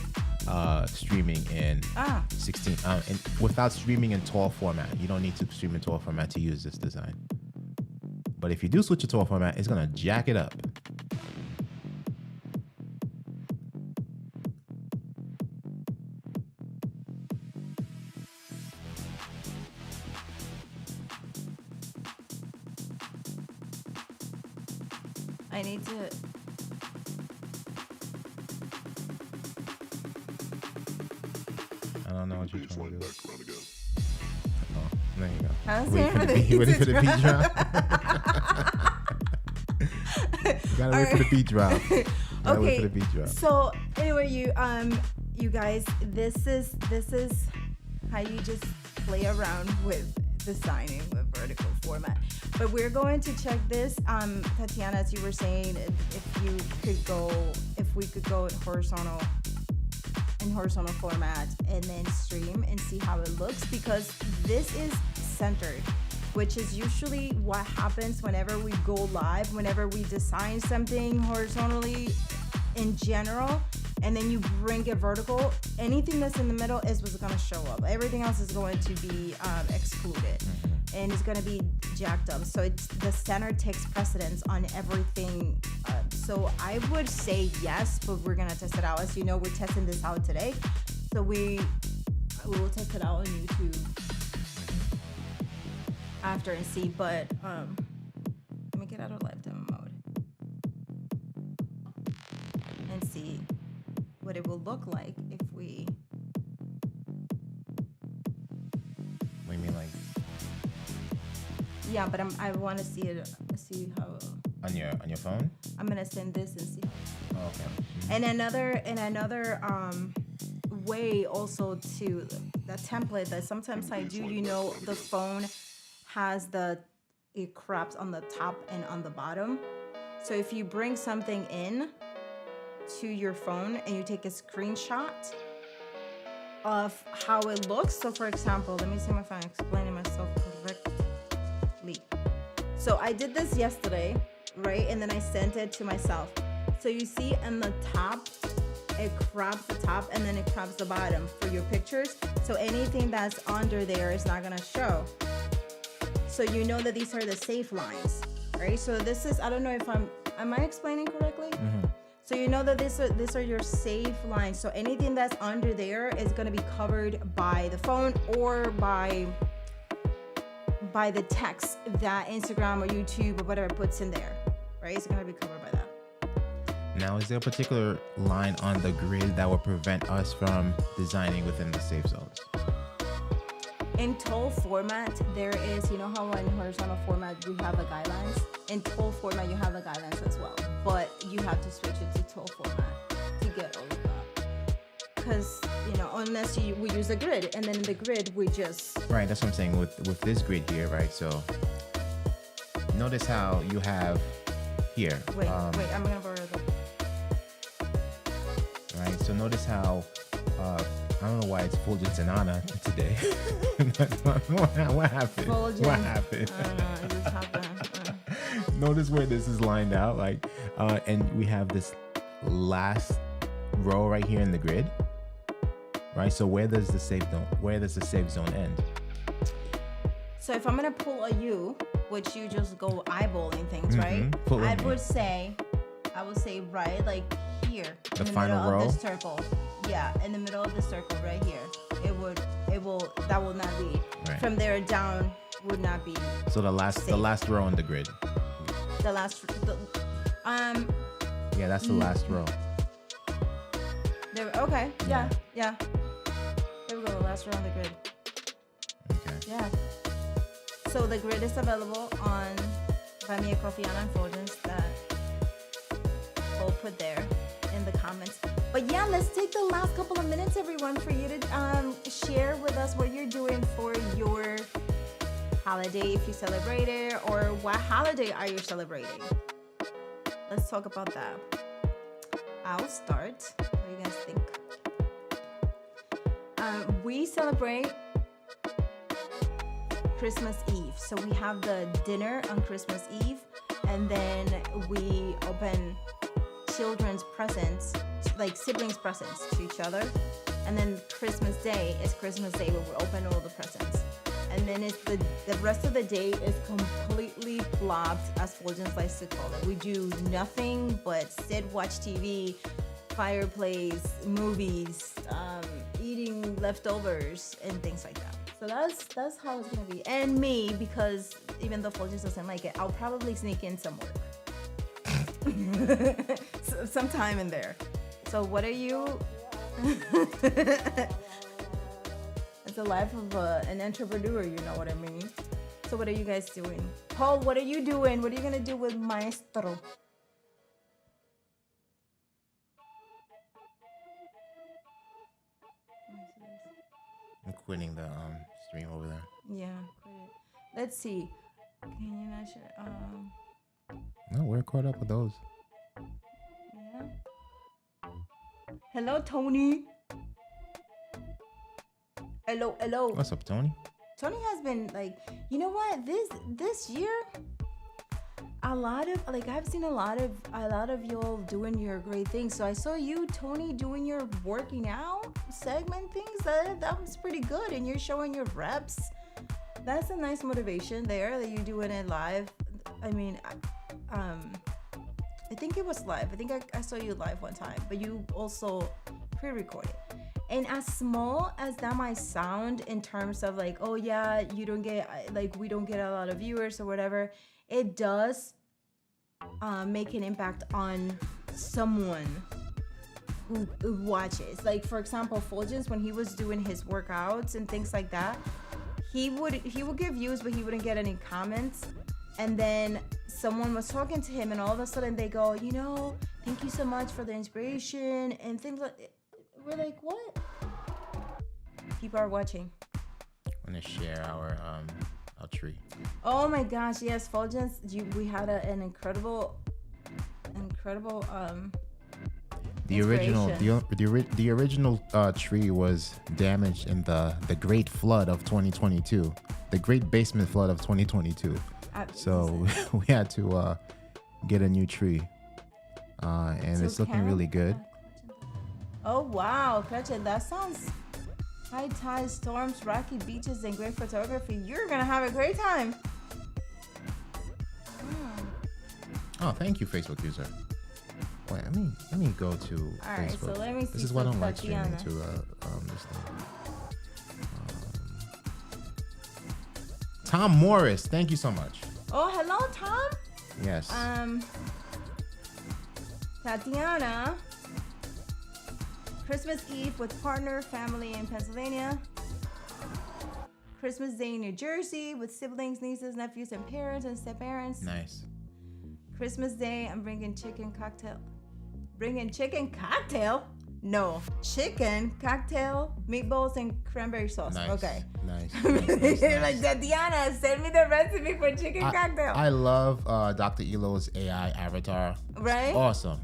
streaming in 16 and without streaming in 12 format. You don't need to stream in 12 format to use this design. But if you do switch to 12 format, it's gonna jack it up. I need to. I don't know what you're trying to do. Oh, there you go. I was Ready saying for the beat, ready for the beat drop? Gotta wait for the beat drop. Gotta wait for the beat drop. So anyway, you guys, this is how you just play around with designing with vertical format. But we're going to check this. Tatiana, as you were saying, if we could go in horizontal format and then stream and see how it looks, because this is centered, which is usually what happens whenever we go live, whenever we design something horizontally in general, and then you bring it vertical, anything that's in the middle is what's going to show up. Everything else is going to be excluded, and it's going to be jacked up. So it's the center takes precedence on everything. So I would say yes, but we're going to test it out. As you know, we're testing this out today. So we will test it out on YouTube after and see. But let me get out of live demo mode and see what it will look like if we. What do you mean, like? Yeah, but I want to see it. See how. On your phone? I'm gonna send this and see. Oh, okay. And another way also to the template that sometimes I do. You know, the phone has it crops on the top and on the bottom. So if you bring something in to your phone and you take a screenshot of how it looks. So for example, let me see if I'm explaining myself correctly. So I did this yesterday, right? And then I sent it to myself. So you see in the top, it crops the top and then it crops the bottom for your pictures. So anything that's under there is not gonna show. So you know that these are the safe lines, right? So this is, I don't know if am I explaining correctly? Mm-hmm. So you know that these are your safe lines. So anything that's under there is gonna be covered by the phone or by the text that Instagram or YouTube or whatever puts in there, right? It's gonna be covered by that. Now, is there a particular line on the grid that will prevent us from designing within the safe zones? In tool format, there is, you know how in horizontal format we have the guidelines? In tool format, you have the guidelines as well, but you have to switch it to tool format to get all of that. Because, you know, unless we use a grid, and then in the grid, we just... Right, that's what I'm saying with this grid here, right? So notice how you have here. Wait, I'm going to borrow the... Right, so notice how... I don't know why it's Fuljens and Anna today. What happened? Fuljens. What happened? I don't know, it just happened. Notice where this is lined out, like, and we have this last row right here in the grid, right? So where does the safe zone end? So if I'm gonna pull a U, which you just go eyeballing things, right? I would say right, like here, the in the final middle row of the circle. Yeah, in the middle of the circle right here. That will not be. Right. From there down would not be. So the last row in the grid. Yeah, that's the last row. There. Okay. Yeah. There we go. The last row on the grid. Okay. Yeah. So the grid is available on Buy Me a Coffee and Fuljens that we'll put there in the comments. But yeah, let's take the last couple of minutes, everyone, for you to share with us what you're doing for your holiday, if you celebrate it, or what holiday are you celebrating? let's talk about that. I'll start. What do you guys think? We celebrate Christmas Eve. So we have the dinner on Christmas Eve, and then we open children's presents, like siblings' presents to each other. And then Christmas Day is Christmas Day where we open all the presents. And then it's the rest of the day is completely blocked, as Fuljens likes to call it. We do nothing but sit, watch TV, fireplace, movies, eating leftovers, and things like that. So that's how it's gonna be. And me, because even though Fuljens doesn't like it, I'll probably sneak in some work. Sometime in there. So what are you? It's the life of an entrepreneur, you know what I mean? So what are you guys doing? Paul, what are you doing? What are you gonna do with Maestro? I'm quitting the stream over there. Yeah, quit it. Let's see. Can you not share? No, we're caught up with those. Yeah. Hello, Tony. Hello. What's up, Tony? Tony has been like, you know what? This year, a lot of I've seen a lot of y'all doing your great things. So I saw you, Tony, doing your working out segment things. That was pretty good, and you're showing your reps. That's a nice motivation there that you're doing it live. I mean, I think it was live. I think I saw you live one time, but you also pre-recorded. And as small as that might sound in terms of like, oh yeah, you don't get we don't get a lot of viewers or whatever, it does make an impact on someone who watches. Like for example, Fuljens, when he was doing his workouts and things like that, he would get views, but he wouldn't get any comments. And then someone was talking to him, and all of a sudden they go, you know, thank you so much for the inspiration and things like. We're like, what? People are watching. I'm gonna share our tree. Oh my gosh, yes, Fuljens, we had an incredible The original tree was damaged in the Great Flood of 2022, the Great Basement Flood of 2022. So we had to get a new tree, and it's looking really good. Oh wow, Gretchen, that sounds high tide, storms, rocky beaches, and great photography. You're gonna have a great time. Oh, thank you, Facebook user. Wait, let me go to Facebook. All right, so let me see. This is why I don't like streaming to this thing. Tom Morris, thank you so much. Oh, hello, Tom. Yes. Tatiana. Christmas Eve with partner, family in Pennsylvania. Christmas Day in New Jersey with siblings, nieces, nephews, and parents and step-parents. Nice. Christmas Day, I'm bringing chicken cocktail. Bringing chicken cocktail? No, chicken cocktail, meatballs, and cranberry sauce. Nice. Okay. Nice. Like Tatiana, send me the recipe for chicken cocktail. I love Dr. Elo's AI avatar. Right? Awesome.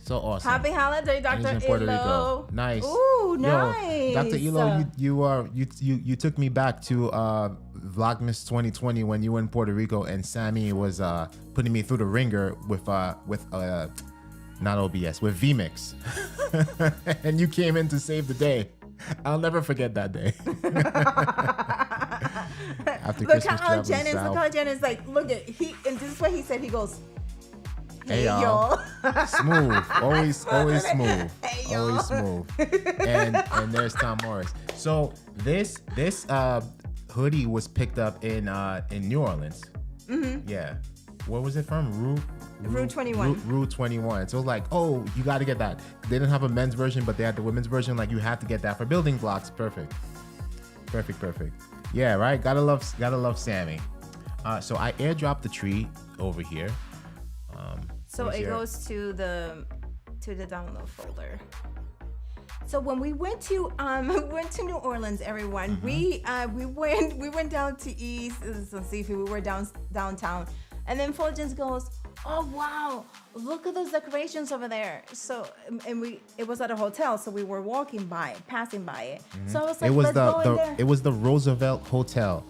So awesome. Happy holiday, Dr. And he's in Puerto Elo. Rico. Nice. Ooh, nice. Dr. Elo, you took me back to Vlogmas 2020 when you were in Puerto Rico and Sammy was putting me through the ringer with not OBS, with vMix. And you came in to save the day. I'll never forget that day. After look Christmas how traveling south. Look how Jennings look at and this is what he said. He goes, Hey y'all. Smooth. Always smooth. Hey, y'all. Always smooth. And there's Tom Morris. So this hoodie was picked up in New Orleans. Mm-hmm. Yeah. Where was it from? Rue 21. Rue 21. So it was like, oh, you got to get that. They didn't have a men's version, but they had the women's version. Like, you have to get that for BuildingBlocks. Perfect. Yeah, right. Gotta love Sammy. So I airdropped the tree over here. So it goes to the download folder. So when we went to New Orleans, everyone, mm-hmm. we went down to East Seafood. We were downtown, and then Fuljens goes, oh wow, look at those decorations over there. So it was at a hotel, so we were passing by it. So I was like, let's go in there. It was the Roosevelt Hotel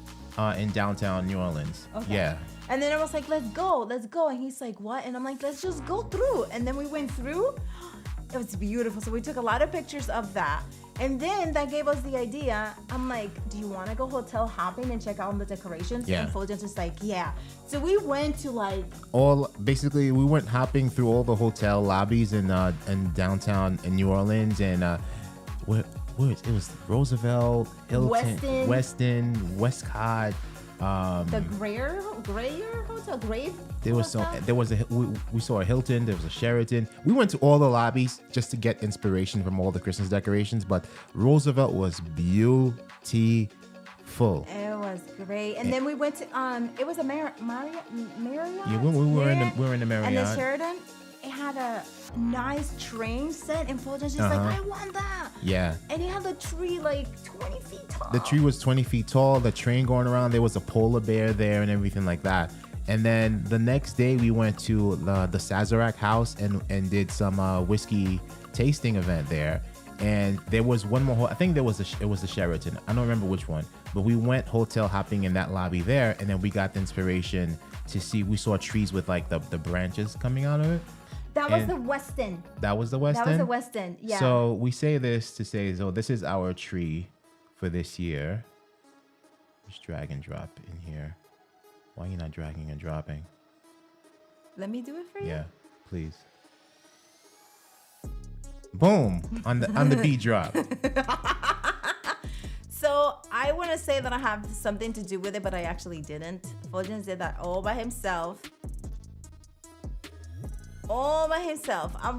in downtown New Orleans. Okay. Yeah. And then I was like, let's go. And he's like, what? And I'm like, let's just go through. And then we went through. It was beautiful. So we took a lot of pictures of that. And then that gave us the idea. I'm like, do you want to go hotel hopping and check out the decorations? Yeah. And Fuljens is like, yeah. So we went to like Basically we went hopping through all the hotel lobbies in downtown in New Orleans, and it was Roosevelt, Hilton, Westin, Westcott. The Grayer Hotel, Grave. We saw a Hilton, there was a Sheraton. We went to all the lobbies just to get inspiration from all the Christmas decorations, but Roosevelt was beautiful. It was great. And then we went to it was a Marriott. Yeah, we were in the Marriott. And the Sheraton, it had a nice train set, and Fuljens just like, I want that. Yeah. And it had the tree like 20 feet tall. The tree was 20 feet tall, the train going around, there was a polar bear there and everything like that. And then the next day we went to the Sazerac house and did some whiskey tasting event there. And there was one more, I think it was the Sheraton. I don't remember which one, but we went hotel hopping in that lobby there. And then we got the inspiration to see, we saw trees with like the branches coming out of it. That was the Westin. That was the Westin? That was the Westin, yeah. So we say this to say, so this is our tree for this year. Just drag and drop in here. Why are you not dragging and dropping? Let me do it for you. Yeah, please. Boom, on the beat drop. So I want to say that I have something to do with it, but I actually didn't. Fuljens did that all by himself. I'll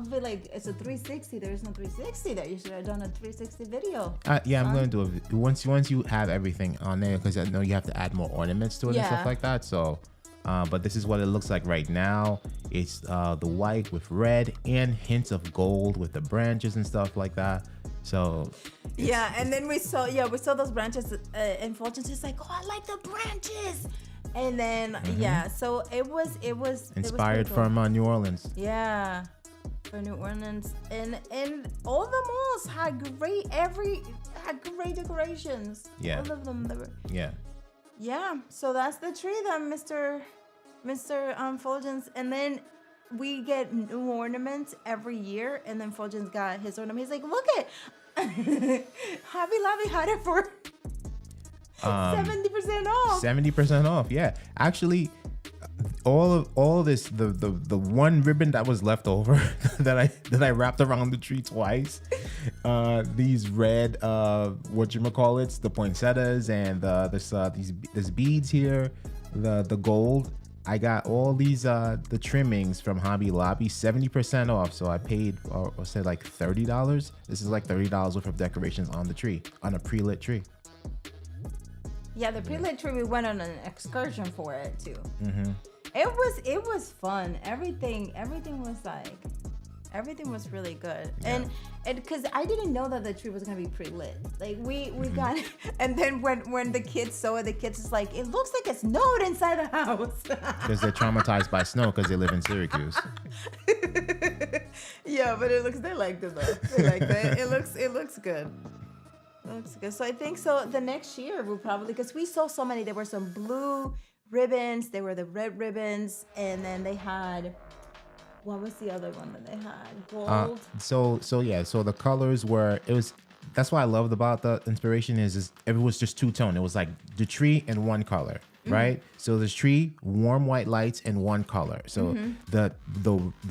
be like, it's a 360. There's no 360 there. You should have done a 360 video. Yeah, I'm gonna do it once you have everything on there, because I know you have to add more ornaments to it and stuff like that. So, but this is what it looks like right now. It's the white with red and hints of gold with the branches and stuff like that. So yeah, and then we saw those branches, and Fuljens is like, oh, I like the branches. And then so it was inspired from New Orleans. Yeah, for New Orleans, and all the malls had great decorations. Yeah, all of them. Yeah. So that's the tree that Mr. Fuljens, and then we get new ornaments every year, and then Fuljens got his ornament. He's like, look at Hobby Lobby had it for 70% off. 70% off. Yeah, actually, all this the one ribbon that was left over that I wrapped around the tree twice. These red the poinsettias and these beads here, the gold. I got all these the trimmings from Hobby Lobby 70% off. So I paid or said like $30. This is like $30 worth of decorations on the tree, on a pre-lit tree. Yeah, the pre-lit tree, we went on an excursion for it too. Mm-hmm. It was fun. Everything was really good. Yeah. And because I didn't know that the tree was gonna be pre-lit. Like we got it, and then when the kids saw it, the kids was like, it looks like it snowed inside the house. Because they're traumatized by snow because they live in Syracuse. Yeah, but they liked it though. They liked it. It looks good. Looks good. So I think the next year we'll probably, because we saw so many, there were some blue ribbons, there were the red ribbons, and then they had, what was the other one that they had? Gold. So the colors were, that's what I loved about the inspiration is it was just two-tone. It was like the tree and one color, right? So the tree, warm white lights and one color. So the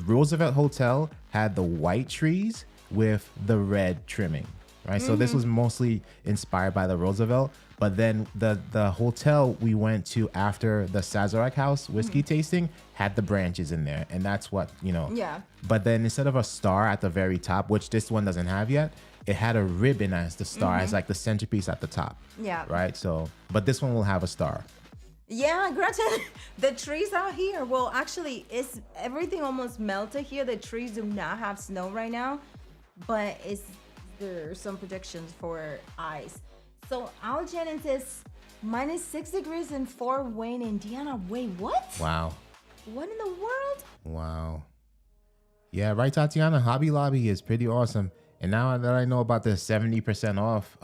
Roosevelt Hotel had the white trees with the red trimming. Right, so this was mostly inspired by the Roosevelt, but then the hotel we went to after the Sazerac house whiskey tasting had the branches in there, and that's what Yeah. But then instead of a star at the very top, which this one doesn't have yet, it had a ribbon as the star, as like the centerpiece at the top. Yeah. Right. So, but this one will have a star. Yeah, granted, the trees out here. Well, actually, everything almost melted here. The trees do not have snow right now, but there are some predictions for ice. So Al Janin says -6 degrees in Fort Wayne, Indiana. Wait, what? Wow. what in the world? Wow. Yeah, right, Tatiana. Hobby Lobby is pretty awesome. And now that I know about the 70% off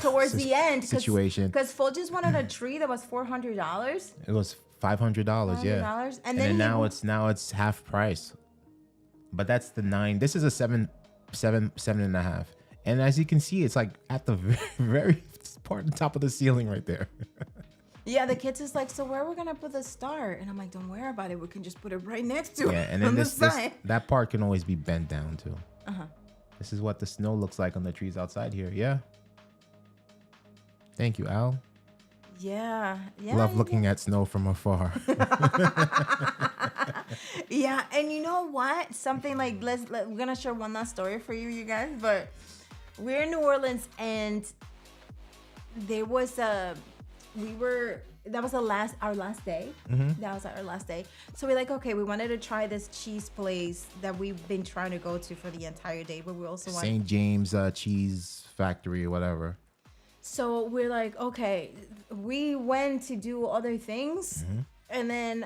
Towards the end, situation, because Fuljens wanted a tree that was $400. it was $500. Yeah, $500, and then now it's half price. But that's the 9. This is a 7.5. And as you can see, it's like at the very part, the top of the ceiling right there. Yeah, the kids is like, so where are we gonna put the star? And I'm like, don't worry about it. We can just put it right next to it. Yeah, and then that part can always be bent down too. This is what the snow looks like on the trees outside here. Yeah. Thank you, Al. Yeah. Love looking at snow from afar. Yeah, and you know what? Something like we're gonna share one last story for you guys. But we're in New Orleans, and there was that was our last day. That was our last day. So we're like, okay, we wanted to try this cheese place that we've been trying to go to for the entire day, but we also want St. James Cheese Factory or whatever. So we're like, okay, we went to do other things, and then,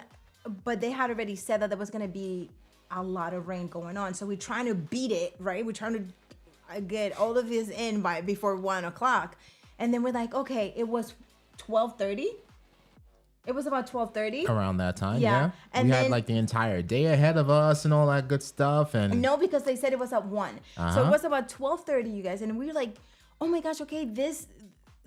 but they had already said that there was gonna be a lot of rain going on. So we're trying to beat it, right? We're trying to get all of this in before 1 o'clock, and then we're like, okay, it was 12:30. It was about 12:30 around that time. Yeah. And we then, had like the entire day ahead of us and all that good stuff. And no, because they said it was at 1. So it was about 12:30, you guys, and we were like, oh my gosh, okay, this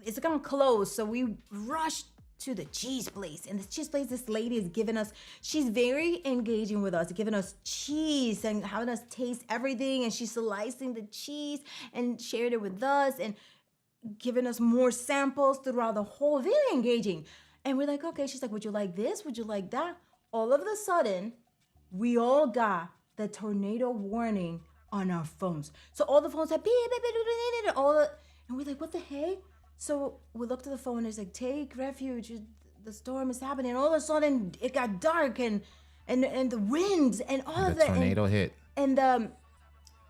it's gonna close. So we rushed to the cheese place, and the cheese place, this lady is giving us, she's very engaging with us, giving us cheese and having us taste everything, and she's slicing the cheese and shared it with us and giving us more samples throughout the whole, very engaging. And we're like, okay, she's like, would you like this? Would you like that? All of a sudden, we all got the tornado warning on our phones. So all the phones had beep, beep, beep, beep, beep, and we're like, what the heck? So we looked at the phone and it's like, take refuge, the storm is happening. And all of a sudden it got dark and the winds and all of that. The tornado hit. And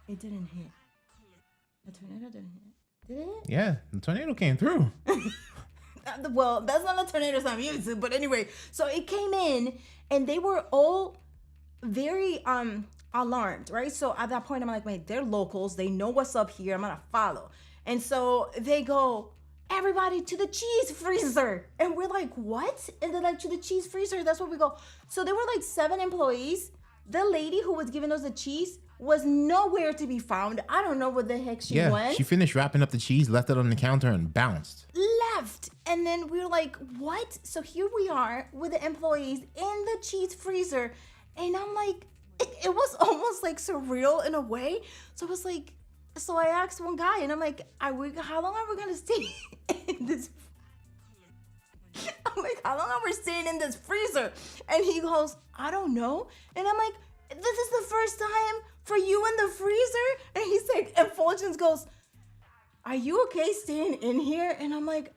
it didn't hit. The tornado didn't hit. Did it hit? Yeah, the tornado came through. Well, that's not the tornadoes I'm used to, but anyway, so it came in and they were all very alarmed, right? So at that point I'm like, wait, they're locals, they know what's up here, I'm gonna follow. And so they go, everybody to the cheese freezer. And we're like, what? And they're like, to the cheese freezer, that's where we go. So there were like 7 employees. The lady who was giving us the cheese was nowhere to be found. I don't know where the heck she went. She finished wrapping up the cheese, left it on the counter, and bounced. Left. And then we were like, what? So here we are with the employees in the cheese freezer. And I'm like, it was almost like surreal in a way. So I was like, so I asked one guy, and I'm like, how long are we gonna stay in this? I'm like, how long are we staying in this freezer? And he goes, I don't know. And I'm like, this is the first time for you in the freezer? And he's like, and Fuljens goes, are you okay staying in here? And I'm like,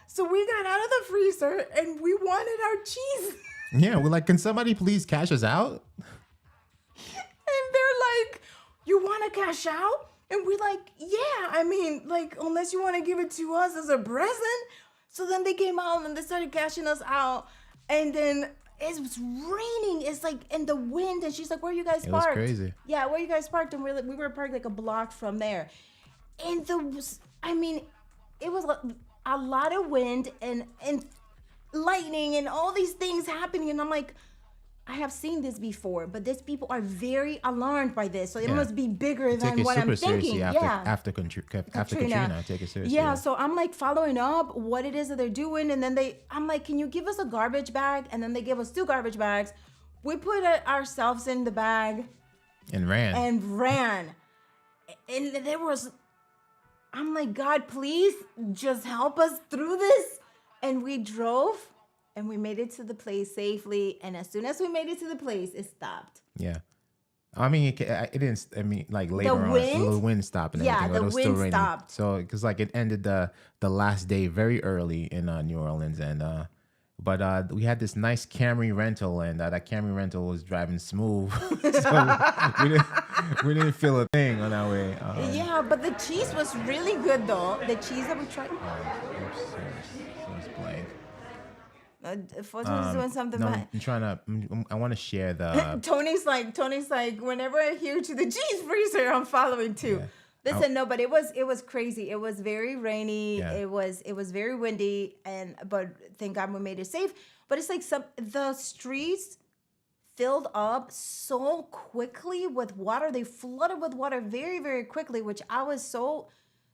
so we got out of the freezer and we wanted our cheese. Yeah, we're like, can somebody please cash us out? And they're like, you want to cash out? And we're like, yeah, I mean, like, unless you want to give it to us as a present. So then they came out and they started cashing us out. And then it was raining. It's like, in the wind. And she's like, where are you guys parked? It was crazy. Yeah, where you guys parked? And we were parked like a block from there. And it was a lot of wind and lightning and all these things happening. And I'm like, I have seen this before, but these people are very alarmed by this. So it must be bigger than what I'm thinking. After Katrina, take it seriously. Yeah, so I'm like following up what it is that they're doing. And then I'm like, can you give us a garbage bag? And then they give us 2 garbage bags. We put ourselves in the bag. And ran. And I'm like, God, please just help us through this. And we drove. And we made it to the place safely. And as soon as we made it to the place, it stopped. Yeah. I mean, it didn't, I mean, like later on, the wind stopped and everything. Yeah, the wind stopped. So, because like it ended the last day very early in New Orleans. And, but we had this nice Camry rental, and that Camry rental was driving smooth. So we didn't feel a thing on our way. Yeah, but the cheese was really good though. The cheese that we tried. Oops, so it's blank. Fulgens is doing something No, behind. I'm trying to. I want to share the. Tony's like, whenever I hear to the cheese freezer, I'm following too. Yeah. Listen, no, but it was crazy. It was very rainy. Yeah. It was very windy, but thank God we made it safe. But it's like the streets filled up so quickly with water. They flooded with water very, very quickly, which I was so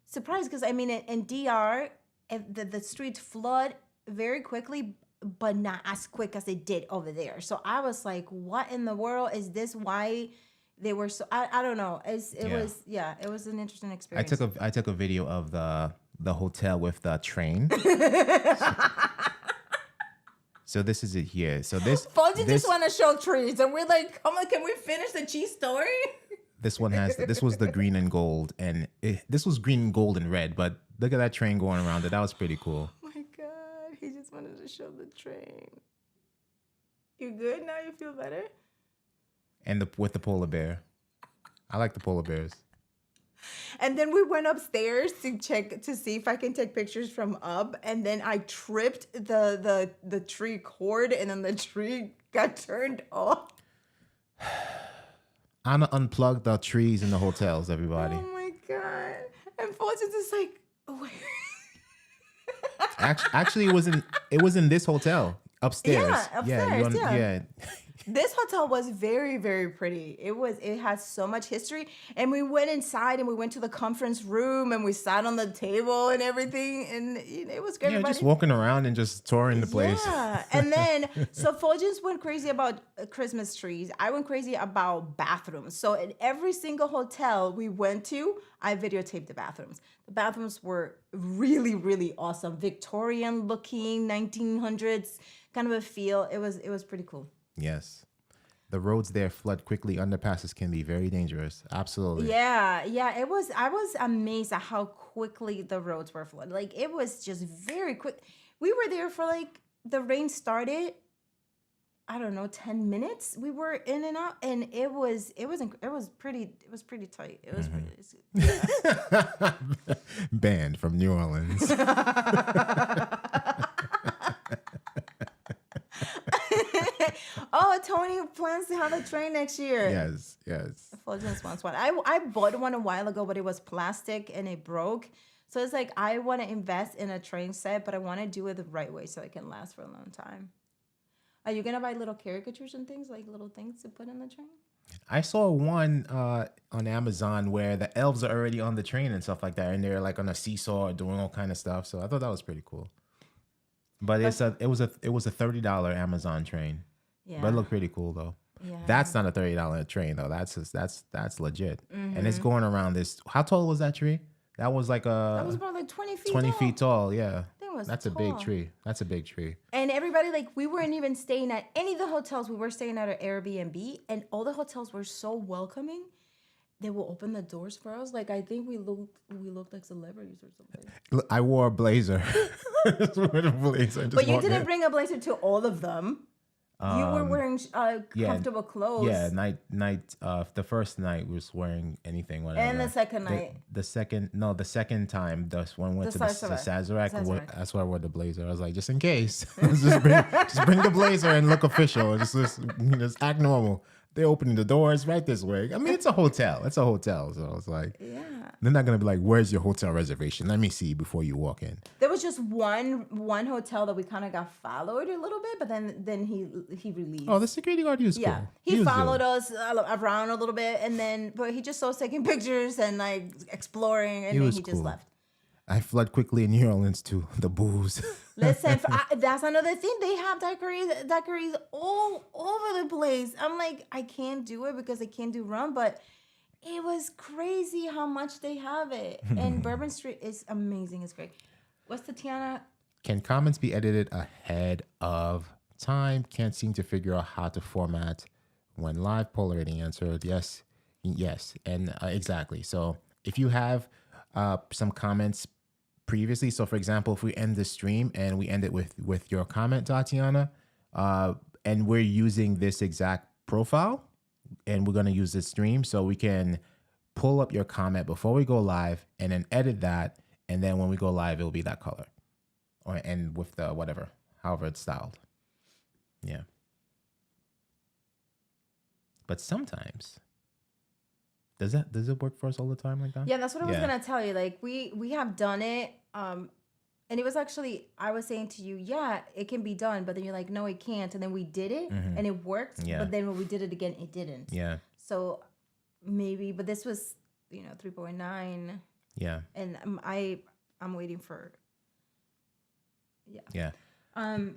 surprised because I mean in DR, the streets flood very quickly, but not as quick as they did over there. So I was like, what in the world is this? Why they were so I don't know. It was an interesting experience. I took a video of the hotel with the train. So this is it here. So Fuljens just want to show trees, and we're like, come on, can we finish the cheese story? This one this was the green and gold, and this was green and gold and red. But look at that train going around it. That was pretty cool. Oh my God, he just wanted to show the train. You good now? You feel better? And with the polar bear, I like the polar bears. And then we went upstairs to check to see if I can take pictures from up. And then I tripped the tree cord, and then the tree got turned off. I'm gonna unplug the trees in the hotels, everybody. Oh my God! And Fuljens is like, oh, wait. Actually, it was in this hotel upstairs. Yeah, upstairs. Yeah. This hotel was very, very pretty. It has so much history. And we went inside and we went to the conference room and we sat on the table and everything. And it was great. Yeah, just walking around and just touring the place. Yeah. And then, so Fuljens went crazy about Christmas trees. I went crazy about bathrooms. So in every single hotel we went to, I videotaped the bathrooms. The bathrooms were really, really awesome. Victorian looking, 1900s kind of a feel. It was pretty cool. Yes. The roads there flood quickly. Underpasses can be very dangerous. Absolutely. Yeah. I was amazed at how quickly the roads were flooded. Like, it was just very quick. We were there for like, the rain started, I don't know, 10 minutes. We were in and out, and it was pretty tight. It was pretty, yeah. Banned from New Orleans. Oh, Tony plans to have a train next year. Yes. Fuljens wants one. I bought one a while ago, but it was plastic and it broke. So it's like, I want to invest in a train set, but I want to do it the right way so it can last for a long time. Are you going to buy little caricatures and things, like little things to put in the train? I saw one on Amazon where the elves are already on the train and stuff like that, and they're like on a seesaw doing all kind of stuff. So I thought that was pretty cool. But it was a $30 Amazon train. Yeah. But it looked pretty cool though. Yeah. That's not a $30 train though. That's legit. And it's going around this. How tall was that tree? That was like that was about like 20 feet 20 tall. feet tall. Yeah. That's a big tree. That's a big tree. And everybody, like, we weren't even staying at any of the hotels. We were staying at an Airbnb, and all the hotels were so welcoming. They will open the doors for us. Like, I think we looked like celebrities or something. Look, I wore a blazer. But you didn't bring a blazer to all of them. You were wearing comfortable clothes. Yeah, night. The first night was wearing anything. Whatever. And the second night. The second time, the one went to the Sazerac. That's why I wore the blazer. I was like, just in case, just bring the blazer and look official. Just act normal. They're opening the doors right this way. I mean, it's a hotel. So I was like, yeah. They're not gonna be like, "Where's your hotel reservation? Let me see before you walk in." There was just one hotel that we kind of got followed a little bit, but then he released. Oh, the security guard was cool. Yeah, he followed us around a little bit, but he just saw us taking pictures and like exploring, and then he just left. I flood quickly in New Orleans too. The booze. Listen, that's another thing. They have daiquiris all over the place. I'm like, I can't do it because I can't do rum, but it was crazy how much they have it. And Bourbon Street is amazing. It's great. What's Tatiana? Can comments be edited ahead of time? Can't seem to figure out how to format when live. Polar rating answered yes, and exactly. So if you have some comments previously, so for example, if we end the stream and we end it with your comment, Tatiana, and we're using this exact profile, and we're going to use this stream, so we can pull up your comment before we go live and then edit that, and then when we go live, it'll be that color, and with the whatever however it's styled. Yeah. But sometimes, does it work for us all the time like that? Yeah, that's what I was gonna tell you. Like we have done it. And it was actually, I was saying to you, yeah, it can be done, but then you're like, no, it can't. And then we did it and it worked. Yeah. But then when we did it again, it didn't. Yeah. So maybe, but this was, 3.9. Yeah. And I'm waiting for, Yeah.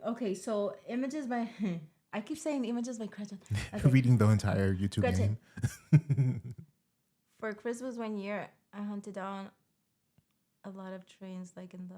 Okay, so images by, I keep saying images by Gretchen. Okay. Reading the entire YouTube Gretchen. name. For Christmas one year, I hunted down a lot of trains, like in the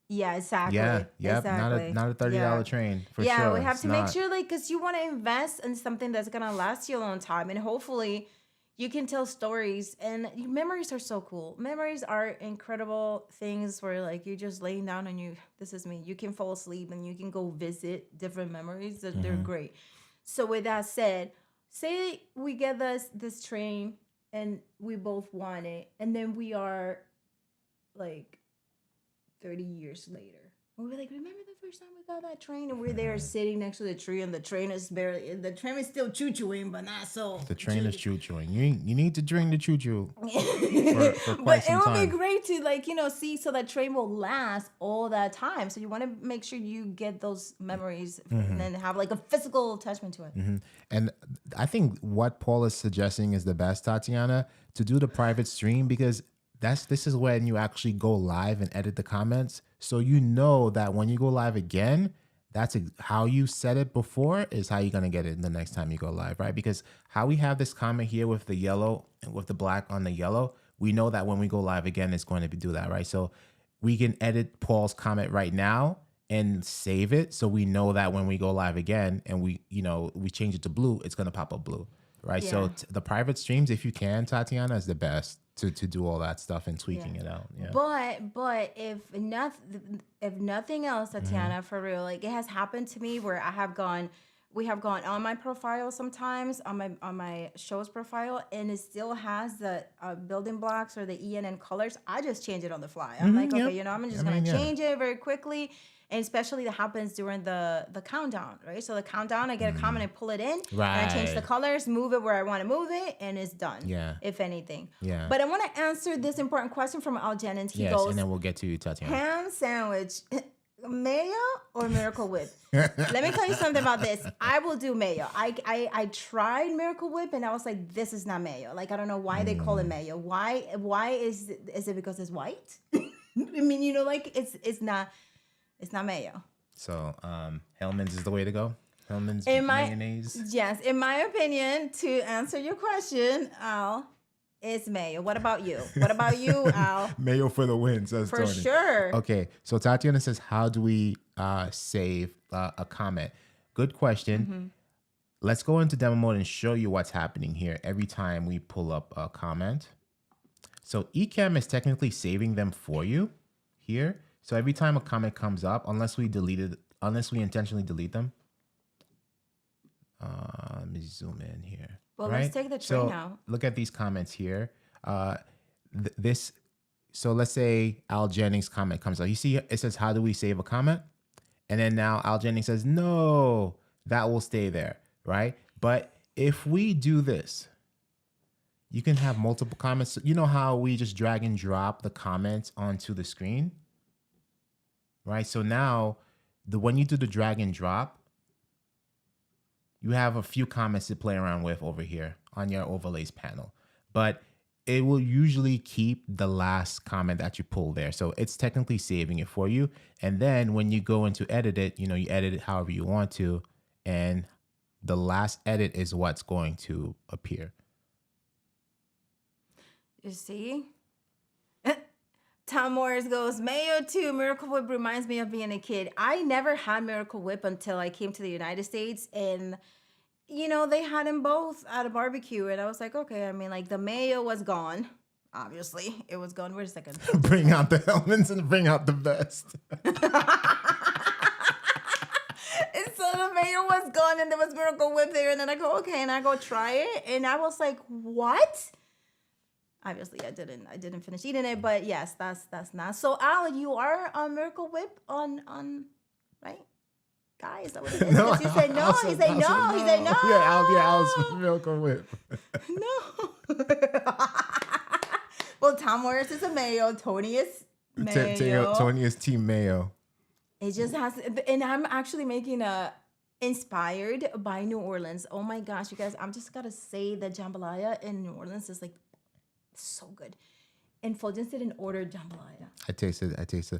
yeah, exactly. Yeah, yep. Exactly. Not a $30 train for sure. Yeah, we have to make sure, like, because you want to invest in something that's gonna last you a long time, and hopefully you can tell stories. And memories are so cool. Memories are incredible things where, like, you're just laying down and this is me, you can fall asleep and you can go visit different memories. They're great. So with that said, say we get this train and we both want it, and then we are like 30 years later. And we're like, remember the first time we got that train? And we're there sitting next to the tree, and the train is still choo-chooing, but not so. The train is choo-chooing. You need to drink the choo-choo for quite but some it would time. be great to, like, see, so that train will last all that time. So you want to make sure you get those memories and then have like a physical attachment to it. And I think what Paul is suggesting is the best, Tatiana, to do the private stream, because this is when you actually go live and edit the comments. So you know that when you go live again, that's how you set it before is how you're going to get it the next time you go live, right? Because how we have this comment here with the yellow and with the black on the yellow, we know that when we go live again, it's going to do that, right? So we can edit Paul's comment right now and save it. So we know that when we go live again and we change it to blue, it's going to pop up blue, right? Yeah. So the private streams, if you can, Tatiana, is the best to do all that stuff and tweaking it out. Yeah. But if nothing else, Tatiana, for real, like, it has happened to me where we have gone on my profile sometimes, on my show's profile, and it still has the building blocks or the ENN colors. I just change it on the fly. I'm like, okay, I'm just gonna change it very quickly. And especially that happens during the countdown, right? So the countdown, I get a comment and pull it in, right, and I change the colors, move it where I want to move it, and it's done. Yeah. If anything. Yeah. But I want to answer this important question from Al Jennings. He goes, and then we'll get to you, Tatiana. ham sandwich, mayo or Miracle Whip? Let me tell you something about this. I will do mayo. I tried Miracle Whip and I was like, this is not mayo. Like, I don't know why they call it mayo. Why is it because it's white? I mean, like, it's not mayo. So Hellman's is the way to go. Hellman's mayonnaise. Yes, in my opinion, to answer your question, Al, it's mayo. What about you? What about you, Al? Mayo for the win, says For Tony. sure. Okay, so Tatiana says, how do we save a comment? Good question. Let's go into demo mode and show you what's happening here every time we pull up a comment. So Ecamm is technically saving them for you here. So every time a comment comes up, unless we intentionally delete them. Let me zoom in here. Well, right? let's take the train now. Look at these comments here. So let's say Al Jennings' comment comes up. You see, it says, how do we save a comment? And then now Al Jennings says, no, that will stay there, right? But if we do this, you can have multiple comments. You know how we just drag and drop the comments onto the screen? Right? So now, when you do the drag and drop, you have a few comments to play around with over here on your overlays panel. But it will usually keep the last comment that you pull there. So it's technically saving it for you. And then when you go into edit it, you edit it however you want to. And the last edit is what's going to appear. You see? Tom Morris goes, mayo too. Miracle Whip reminds me of being a kid. I never had Miracle Whip until I came to the United States. And, they had them both at a barbecue. And I was like, okay, I mean, like, the mayo was gone. Obviously, it was gone. Wait a second. Bring out the elements and bring out the best. And so the mayo was gone and there was Miracle Whip there. And then I go, okay. And I go try it. And I was like, what? Obviously, I didn't finish eating it, but yes, that's not. So Al, you are on Miracle Whip on right? Guy, is that what it is? No, Because you said no. He said no. He said no. Yeah, Al's Miracle Whip. No. Well, Tom Morris is a mayo. Tony is mayo. Tony is Team Mayo. It just has, and I'm actually making a inspired by New Orleans. Oh my gosh, you guys! I'm just gotta say that jambalaya in New Orleans is like so good. And Fuljens didn't order jambalaya. I tasted.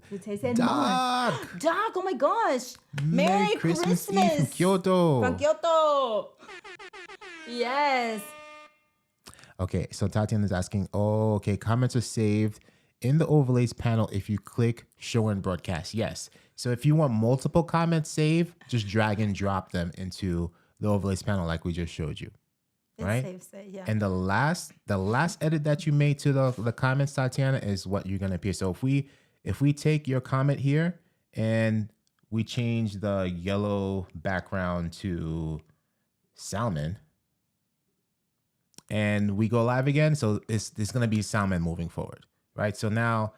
You tasted Doc! more. Doc, oh my gosh! Merry Christmas Eve from Kyoto. From Kyoto. Yes. Okay, so Tatiana's asking, oh, okay, comments are saved in the overlays panel if you click show and broadcast. Yes. So if you want multiple comments saved, just drag and drop them into the overlays panel like we just showed you. It right? saves it, yeah. And the last edit that you made to the comments, Tatiana, is what you're gonna appear. So if we take your comment here and we change the yellow background to salmon, and we go live again, so it's gonna be salmon moving forward, right? So now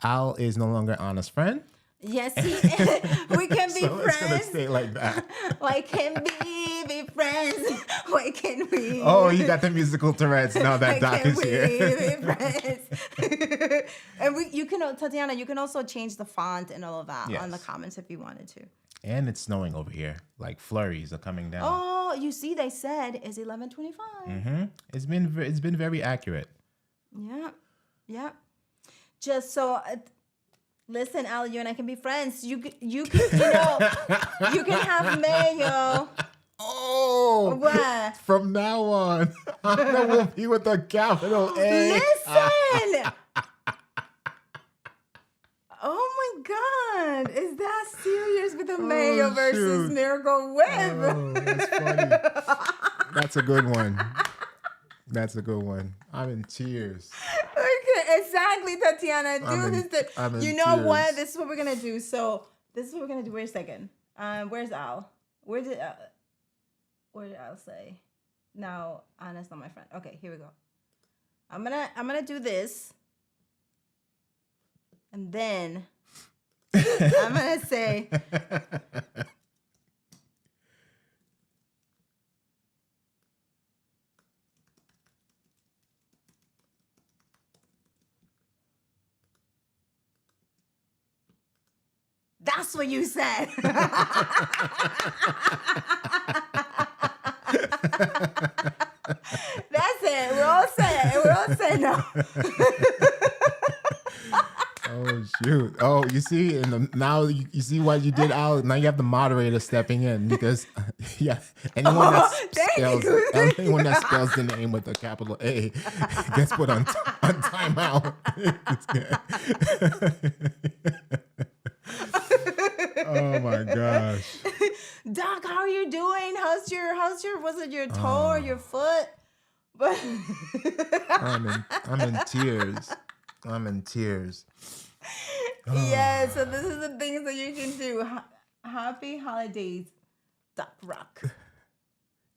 Al is no longer Anna's friend. Yes, we can be so friends. It's gonna stay like that. Why can we be friends? Why can we? Oh, you got the musical Tourette's now that Doc is here. Be friends? And you can, Tatiana, you can also change the font and all of that on the comments if you wanted to. And it's snowing over here. Like flurries are coming down. Oh, you see, they said it's 11:25. Mm-hmm. It's been very accurate. Yeah, yeah. Just so. Listen, Al, you and I can be friends. You can you can have mayo. Oh, what? From now on, Anna will be with a capital A. Listen. Oh my God, is that serious with the mayo versus Miracle Whip? Oh, that's funny. That's a good one. That's a good one. I'm in tears. Okay, exactly, Tatiana. You know tears. what? This is what we're gonna do. So this is what we're gonna do. Wait a second. Where's Al? Where did Al say? No, Anna's not my friend. Okay, here we go. I'm gonna do this, and then I'm gonna say. That's what you said. That's it. We're all set now. Oh shoot! Oh, you see, now you see what you did, Al. Now you have the moderator stepping in because, anyone that spells the name with a capital A gets put on timeout. Oh my gosh. Doc, how are you doing? How's your was it your toe or your foot? But I'm in tears. I'm in tears. Yeah, so this is the things that you can do. Happy holidays, Doc Rock.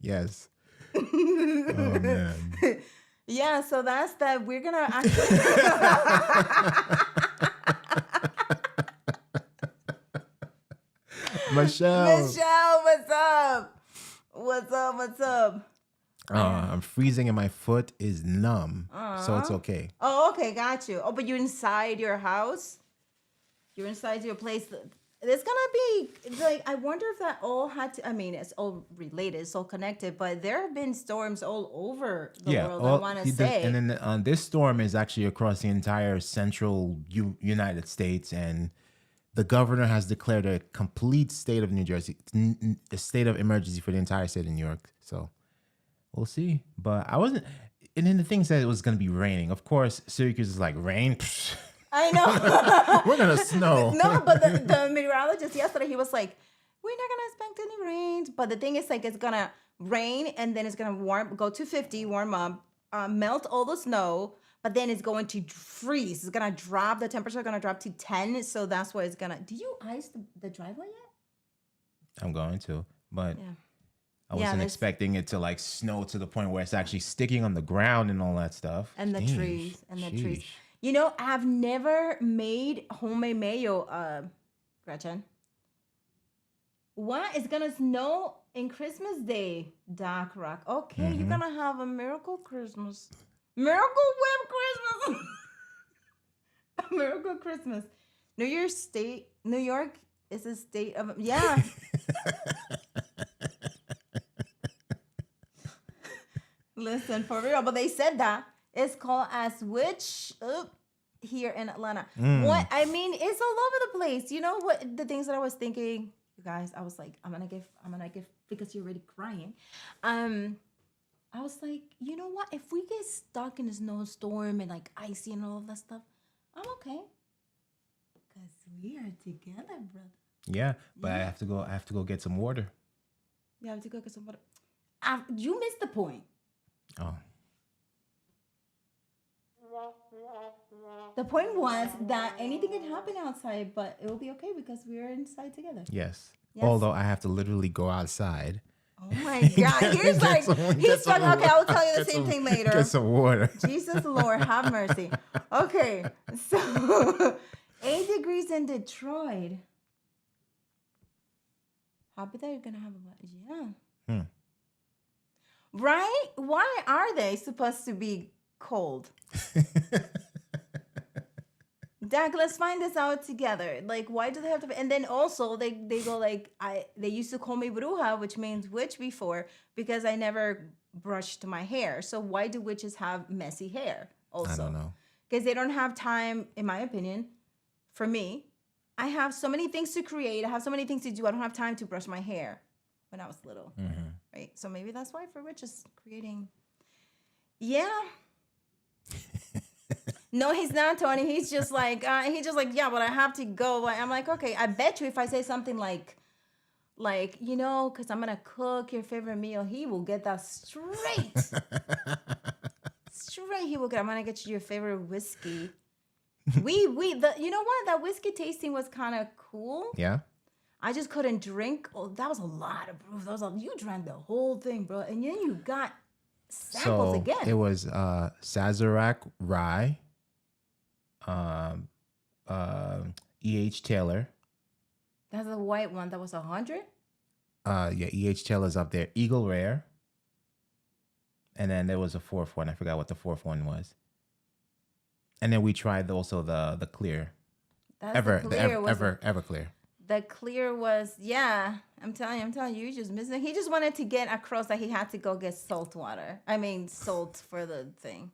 Yes. Oh man. Yeah, so that's that. We're gonna actually Michelle, what's up? What's up? I'm freezing and my foot is numb, so it's okay. Oh, okay, got you. Oh, but you're inside your house? You're inside your place. There's gonna be, like, I wonder if that all had to, I mean, it's all related, it's all connected, but there have been storms all over the world, I want to say. And then this storm is actually across the entire central United States, and the governor has declared a complete state of New Jersey, a state of emergency for the entire state of New York. So we'll see. But I wasn't, and then the thing said it was going to be raining. Of course, Syracuse is like, rain? Psh. I know. We're going to snow. No, but the meteorologist yesterday, he was like, we're not going to expect any rain. But the thing is, like, it's going to rain and then it's going to go to 50, warm up, melt all the snow. But then it's going to freeze. It's going to drop. The temperature is going to drop to 10. So that's what it's going to. Do you ice the driveway yet? I'm going to. But I wasn't expecting it to like snow to the point where it's actually sticking on the ground and all that stuff. And the Sheesh. trees. And the trees. Sheesh. You know, I've never made homemade mayo, Gretchen. What? It's gonna snow in Christmas Day, Dark Rock. Okay, you're gonna have a miracle Christmas. Miracle whip Christmas. A miracle Christmas. New York is a state of, yeah. Listen, for real, but they said that it's called as witch here in Atlanta. What I mean, it's all over the place. You know what? The things that I was thinking, you guys. I was like, I'm gonna give because you're already crying. I was like, you know what? If we get stuck in a snowstorm and like icy and all of that stuff, I'm okay. Because we are together, brother. Yeah, but I have to go. I have to go get some water. You have to go get some water. You missed the point. Oh. The point was that anything can happen outside, but it will be okay because we're inside together. Yes. Although I have to literally go outside. Oh my God. He's like, he's like, okay, I'll tell you the same thing later. Get some water. Jesus, Lord, have mercy. Okay. So 8 degrees in Detroit. Happy that you're going to have a, yeah. Right? Why are they supposed to be cold? Dak, let's find this out together. Like, why do they have to be? And then also they go like, they used to call me bruja, which means witch before, because I never brushed my hair. So why do witches have messy hair also? I don't know. Because they don't have time, in my opinion. For me, I have so many things to create. I have so many things to do. I don't have time to brush my hair when I was little. Right? So maybe that's why for witches creating. Yeah. No, he's not, Tony. He's just like, yeah, but I have to go. I'm like, okay, I bet you if I say something like, you know, because I'm going to cook your favorite meal, he will get that straight. Straight, he will get, I'm going to get you your favorite whiskey. You know what? That whiskey tasting was kind of cool. Yeah. I just couldn't drink. Oh, that was a lot of brew. You drank the whole thing, bro. And then you got samples again. It was Sazerac Rye, E.H. Taylor. That's the white one. That was 100? Yeah, E.H. Taylor's up there. Eagle Rare. And then there was a fourth one. I forgot what the fourth one was. And then we tried also the clear. Everclear. The clear was, yeah. I'm telling you, you just missing. He just wanted to get across that he had to go get salt for the thing.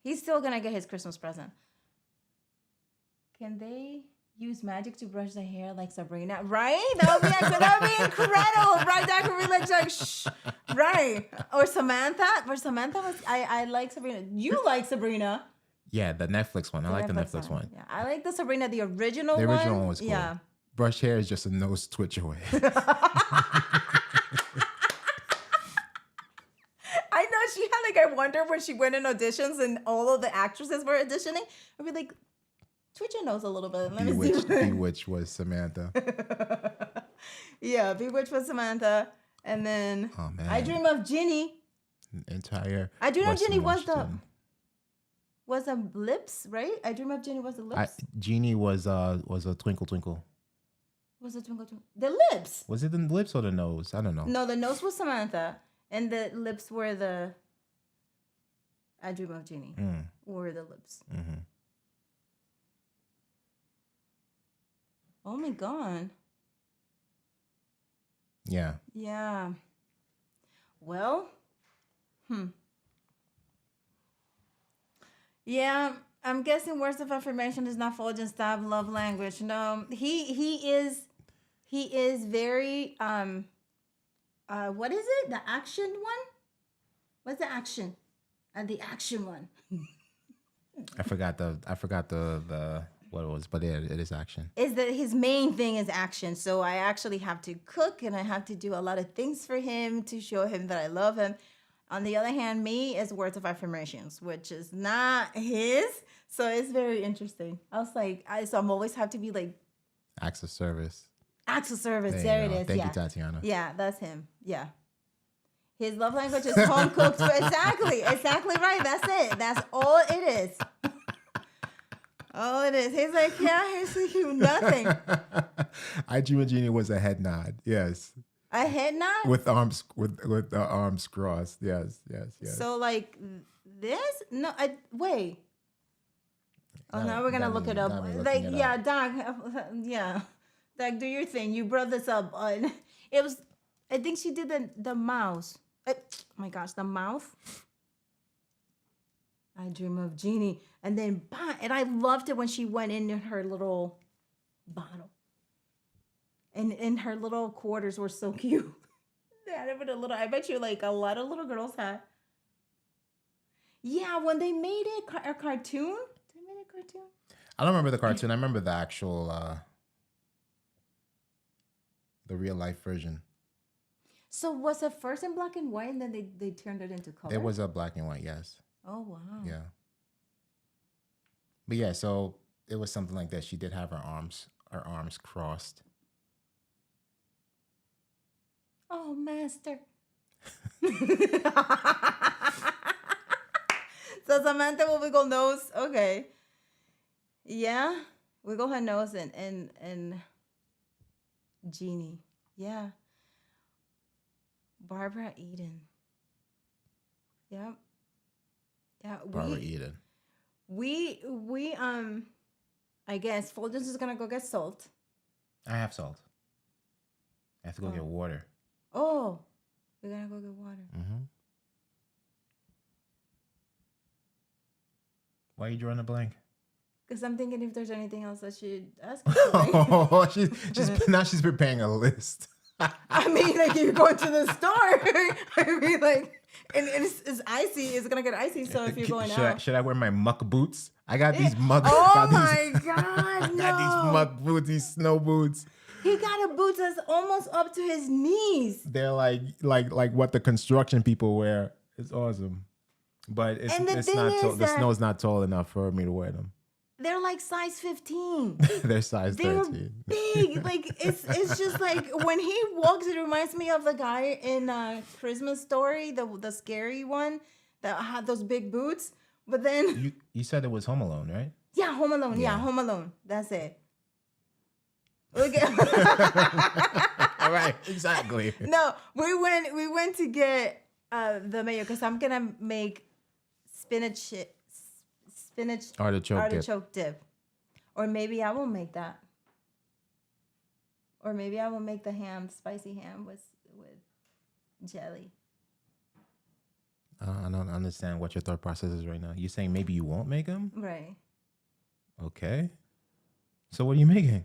He's still gonna get his Christmas present. Can they use magic to brush their hair like Sabrina? Right? That would be incredible. Right? That could be like shh. Right. Or Samantha. But Samantha was I like Sabrina. You like Sabrina. Yeah, the Netflix one. I like the Netflix one. Yeah, I like the Sabrina, the original one. The original one was cool. Yeah. Brush hair is just a nose twitch away. I know she had I wonder when she went in auditions and all of the actresses were auditioning. I'd be like, twitch your nose a little bit. Let me see. Bewitched was Samantha. Yeah, Bewitched was Samantha. And then I Dream of Ginny. I Dream of Ginny was the lips, right? I Dream of Ginny was the lips. Genie was a Twinkle Twinkle. Was it Twinkle Twinkle? The lips. Was it the lips or the nose? I don't know. No, the nose was Samantha, and the lips were the I Dream of Ginny. Or the lips. Mm-hmm. Oh my God. Yeah. Yeah. Well, Yeah, I'm guessing words of affirmation is not Fuljens' style love language. No, he is very what is it? The action one? What's the action? The action one. I forgot the what it was, but it is action. Is that his main thing is action. So I actually have to cook and I have to do a lot of things for him to show him that I love him. On the other hand, me is words of affirmations, which is not his. So it's very interesting. I was like, so I'm always have to be like acts of service. Acts of service. There There you it go. is. Thank Yeah. you, Tatiana. Yeah, that's him. Yeah. His love language is home cooked food. Exactly. Exactly right. That's it. That's all it is. All it is. He's like, yeah, here's you nothing. I Dream of Genie was a head nod. Yes. A head nod? With arms with the arms crossed. Yes. So like this? No, wait. Oh, now we're gonna look it up. Like, yeah, Doc, yeah. Doc, do your thing. You brought this up. It was, I think she did the mouse. Oh my gosh, the mouth. I Dream of Genie. And then, and I loved it when she went in her little bottle. And her little quarters were so cute. They had it with a little, I bet you like a lot of little girls had. Yeah, when they made it a cartoon. They made a cartoon. I don't remember the cartoon. I remember the actual, the real life version. So was it first in black and white and then they turned it into color? It was a black and white, yes. Oh, wow. Yeah. But yeah, so it was something like that. She did have her arms crossed. Oh, master. So Samantha will wiggle nose. Okay. Yeah. Wiggle her nose and Genie. Yeah. Barbara Eden. Yep. Yeah. Barbara Eden. We I guess Fuljens is gonna go get salt. I have salt. I have to go get water. Oh, we're gonna go get water. Mm-hmm. Why are you drawing a blank? Because I'm thinking if there's anything else I should ask. Oh, she's preparing a list. I mean, like you're going to the store. I mean, like, and it's icy. It's gonna get icy. So if you're going out, should I wear my muck boots? I got these muck. Oh my god! No. I got these muck boots, these snow boots. He got a boots that's almost up to his knees. They're like what the construction people wear. It's awesome, but it's not. The snow's not tall enough for me to wear them. They're like size 15. They're size 13. Big. Like it's just like when he walks, it reminds me of the guy in Christmas Story, the scary one that had those big boots. But then you said it was Home Alone, right? Yeah, Home Alone. Yeah, Home Alone. That's it. Okay. All right, exactly. No, we went to get the mayo because I'm gonna make spinach artichoke dip. Or maybe I will make that. Or maybe I will make the spicy ham with jelly. I don't understand what your thought process is right now. You're saying maybe you won't make them? Right. Okay. So what are you making?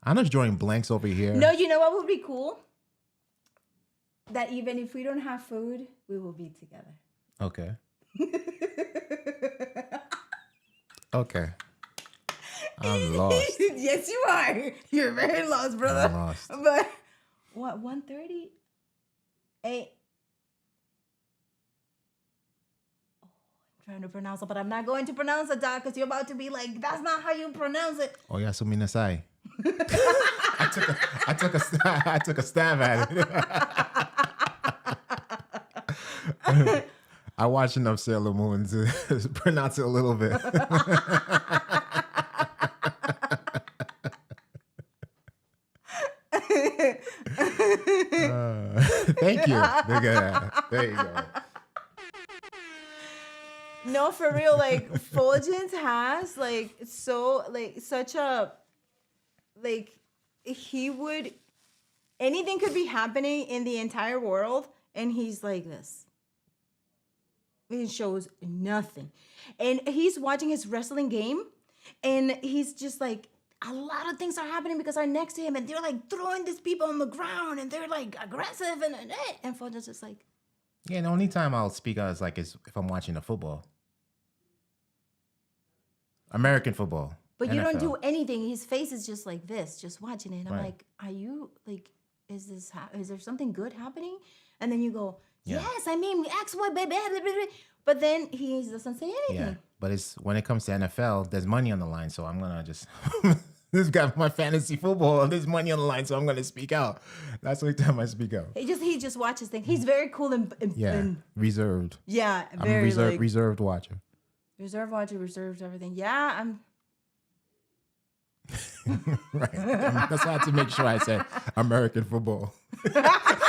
I'm just drawing blanks over here. No, you know what would be cool? That even if we don't have food, we will be together. Okay. Okay. I'm lost. Yes, you are. You're very lost, brother. I'm lost. But what, 1:30? 8. Oh, I'm trying to pronounce it, but I'm not going to pronounce it, Doc, because you're about to be like, that's not how you pronounce it. Oh yeah, so minasai. I took a stab at it. I watched enough Sailor Moon to pronounce it a little bit. Thank you. There you go. No, for real, like Fuljens has such a he would anything could be happening in the entire world and he's like this. He shows nothing. And he's watching his wrestling game and he's just like, a lot of things are happening because they're next to him and they're like throwing these people on the ground and they're like aggressive and Fuljens is like. Yeah, the only time I'll speak out is if I'm watching the football. American football. But NFL. You don't do anything. His face is just like this, just watching it. And I'm Right. like, are you like, is there something good happening? And then you go, yes, I mean, X, Y, baby. But then he doesn't say anything. Yeah, but it's when it comes to NFL, there's money on the line, so I'm gonna just. This guy, my fantasy football, there's money on the line, so I'm gonna speak out. That's the only time I speak out. He just watches things. He's very cool and Reserved. yeah, I'm very like reserved watcher. reserved watcher, reserved everything. Yeah, I'm. Right. That's why I had to make sure I said American football.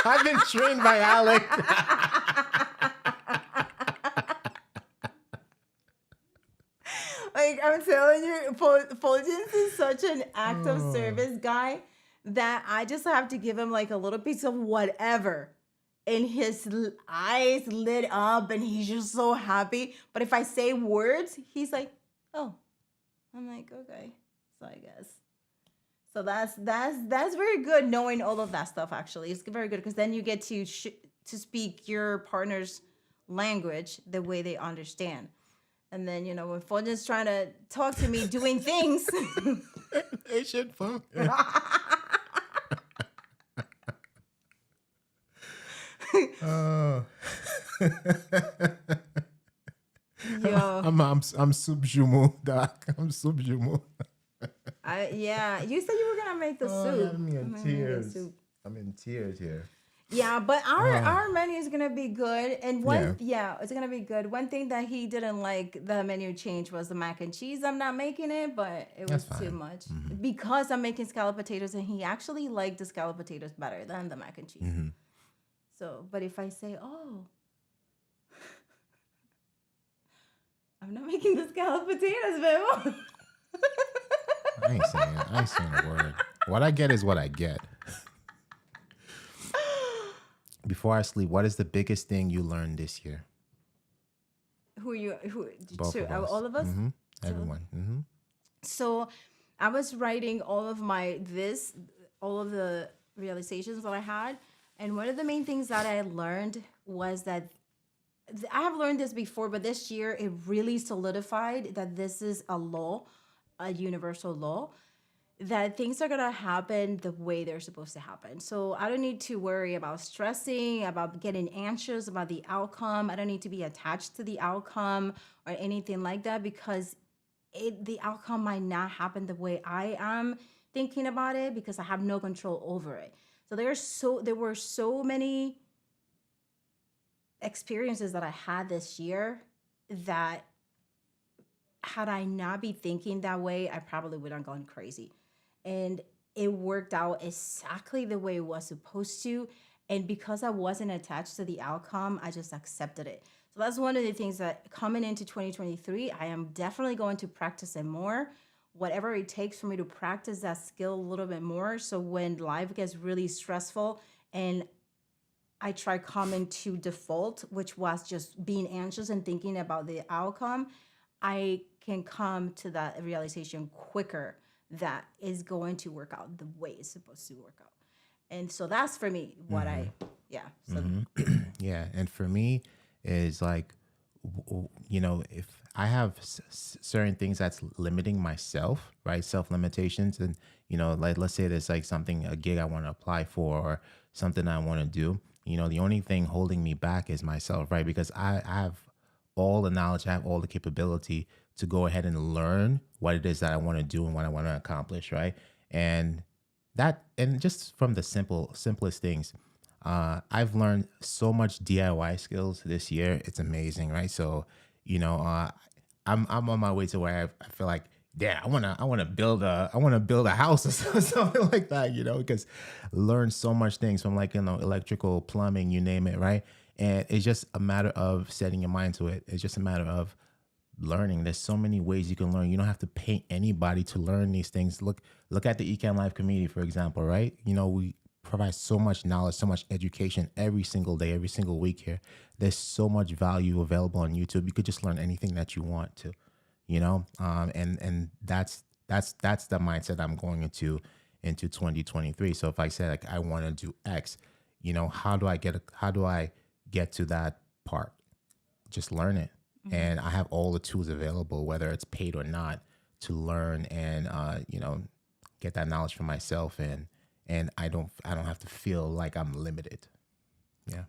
I've been trained by Alec. Like I'm telling you, Fuljens is such an active service guy that I just have to give him like a little piece of whatever. And his eyes lit up and he's just so happy. But if I say words, he's like, oh. I'm like, okay. So I guess. So that's very good knowing all of that stuff actually. It's very good because then you get to speak your partner's language the way they understand. And then, you know, when Fuljens trying to talk to me doing things. Asian funk. Yo. I'm subjumu, Doc. I'm subjumu. Yeah. You said you were gonna make the soup. I'm in tears. I'm in tears here. Yeah, but our menu is gonna be good. And it's gonna be good. One thing that he didn't like the menu change was the mac and cheese. I'm not making it, but it was too much because I'm making scalloped potatoes, and he actually liked the scalloped potatoes better than the mac and cheese. So, but if I say, oh, I'm not making the scalloped potatoes, babe. I ain't saying a word. What I get is what I get. Before I sleep, what is the biggest thing you learned this year? Who Both of us. all of us? Everyone. So I was writing all of the realizations that I had. And one of the main things that I learned was that I have learned this before, but this year it really solidified that this is a law, a universal law, that things are going to happen the way they're supposed to happen. So I don't need to worry about stressing, about getting anxious about the outcome. I don't need to be attached to the outcome or anything like that because the outcome might not happen the way I am thinking about it because I have no control over it. So there were so many experiences that I had this year that had I not be thinking that way, I probably would have gone crazy. And it worked out exactly the way it was supposed to. And because I wasn't attached to the outcome, I just accepted it. So that's one of the things that coming into 2023, I am definitely going to practice it more. Whatever it takes for me to practice that skill a little bit more. So when life gets really stressful and I try coming to default, which was just being anxious and thinking about the outcome, I can come to that realization quicker that is going to work out the way it's supposed to work out. And so that's for me what Yeah. And for me is like, you know, if I have certain things that's limiting myself, right? Self limitations. And, you know, like, let's say there's like a gig I want to apply for or something I want to do. You know, the only thing holding me back is myself, right? Because I have all the knowledge, I have all the capability to go ahead and learn what it is that I want to do and what I want to accomplish, right? And just from the simplest things, I've learned so much DIY skills this year. It's amazing, right? So, you know, I'm on my way to where I feel like, yeah, I wanna build a house or something like that, you know, because learn so much things from like, you know, electrical, plumbing, you name it, right? And it's just a matter of setting your mind to it. It's just a matter of learning. There's so many ways you can learn. You don't have to pay anybody to learn these things. Look at the Ecamm Live community, for example, right? You know, we provide so much knowledge, so much education every single day, every single week here. There's so much value available on YouTube. You could just learn anything that you want to, you know? And that's the mindset I'm going into 2023. So if I say like, I want to do X, you know, how do I get to that part? Just learn it. And I have all the tools available, whether it's paid or not, to learn and, you know, get that knowledge for myself. And I don't have to feel like I'm limited. Yeah.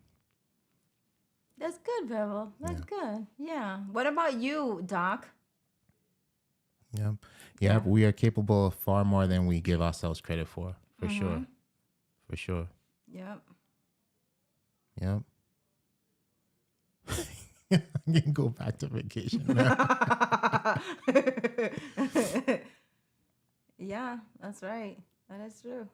That's good, Bevel. That's good. Yeah. What about you, Doc? Yeah. Yeah. Yeah. We are capable of far more than we give ourselves credit for Mm-hmm. sure. For sure. Yep. Yep. You can go back to vacation now. Yeah, that's right. That is true.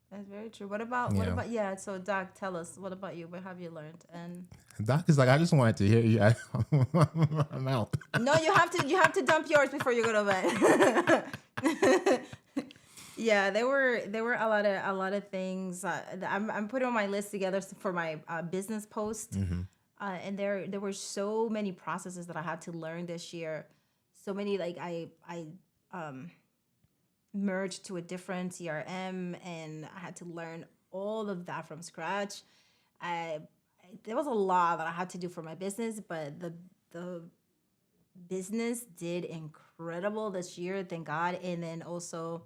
That's very true. What Yeah. about yeah, so Doc, tell us, what about you? What have you learned? And Doc is like, I just wanted to hear you. I'm out. no, you have to dump yours before you go to bed. Yeah, there were a lot of things. I'm putting on my list together for my business post, and there were so many processes that I had to learn this year. So many, like I merged to a different CRM, and I had to learn all of that from scratch. I There was a lot that I had to do for my business, but the business did incredible this year, thank God. And then also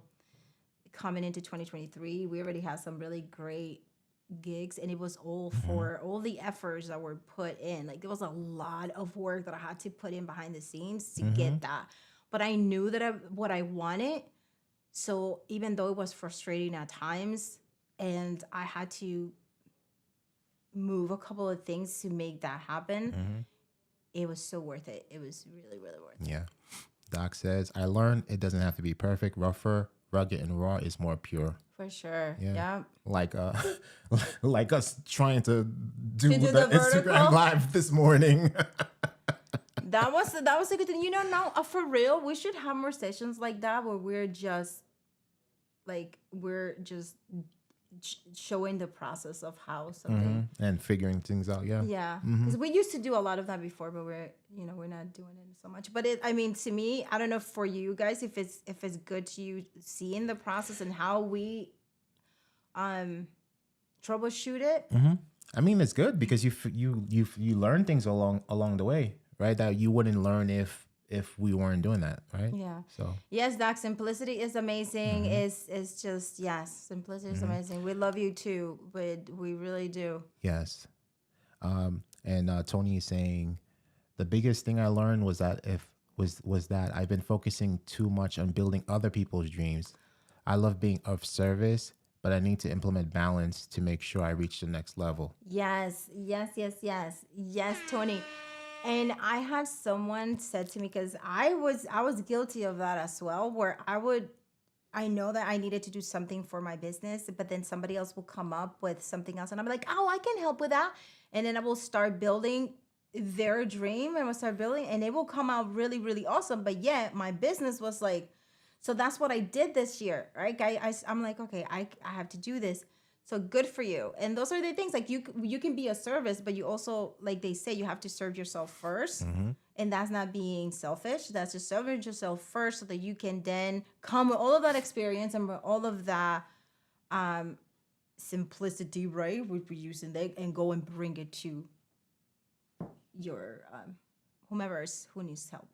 coming into 2023, we already had some really great gigs, and it was all for all the efforts that were put in. Like there was a lot of work that I had to put in behind the scenes to get that. But I knew that what I wanted. So even though it was frustrating at times, and I had to move a couple of things to make that happen, it was so worth it. It was really, really worth it. Yeah. Doc says, I learned it doesn't have to be perfect. Rougher, rugged, and raw is more pure. For sure. Yeah. Yeah. Like like us trying to do To do the the Instagram vertical? live this morning. That was a good thing. You know, now for real, we should have more sessions like that where we're just showing the process of how something. And figuring things out. Yeah. Yeah, because we used to do a lot of that before, but we're not doing it so much. But I mean, to me, I don't know for you guys if it's good to you seeing the process and how we troubleshoot it. I mean, it's good because you learn things along the way, right? That you wouldn't learn if we weren't doing that, right? Yeah. So Yes, Doc, simplicity is amazing. It's just, yes, simplicity is amazing. We love you too, but we really do. yes. And Tony is saying the biggest thing I learned was that was that I've been focusing too much on building other people's dreams. I love being of service, but I need to implement balance to make sure I reach the next level. Yes, yes, yes, yes, yes, Tony. And I had someone said to me, because I was guilty of that as well, where I know that I needed to do something for my business, but then somebody else will come up with something else, and I'm like, oh, I can help with that, and then I will start building their dream, and we'll start building, and it will come out really, really awesome. But yet my business was like, so that's what I did this year, right? I'm like, okay, I have to do this. So good for you. And those are the things, like you can be a service, but you also, like they say, you have to serve yourself first. And that's not being selfish. That's just serving yourself first so that you can then come with all of that experience and with all of that simplicity, right? We're using that, and go and bring it to your who needs help.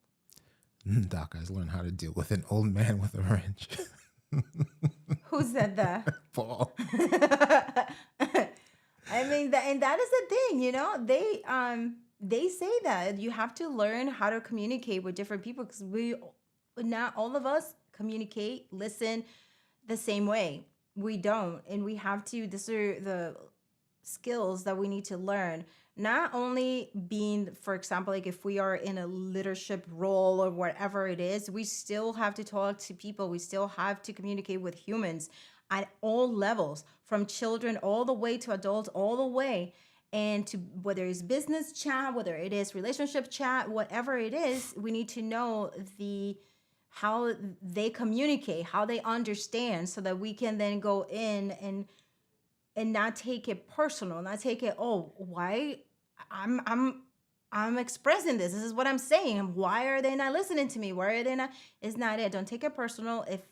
Doc has learned how to deal with an old man with a wrench. Who said that? Paul. I mean, and that is the thing, they say that you have to learn how to communicate with different people, because not all of us communicate, listen the same way. We don't, and we have to. These are the skills that we need to learn. Not only being, for example, like if we are in a leadership role or whatever it is, we still have to talk to people. We still have to communicate with humans at all levels, from children all the way to adults, all the way. And to whether it's business chat, whether it is relationship chat, whatever it is, we need to know how they communicate, how they understand, so that we can then go in and not take it personal, not take it, oh, why I'm expressing this. This is what I'm saying. Why are they not listening to me? Why are they not? It's not it. Don't take it personal. If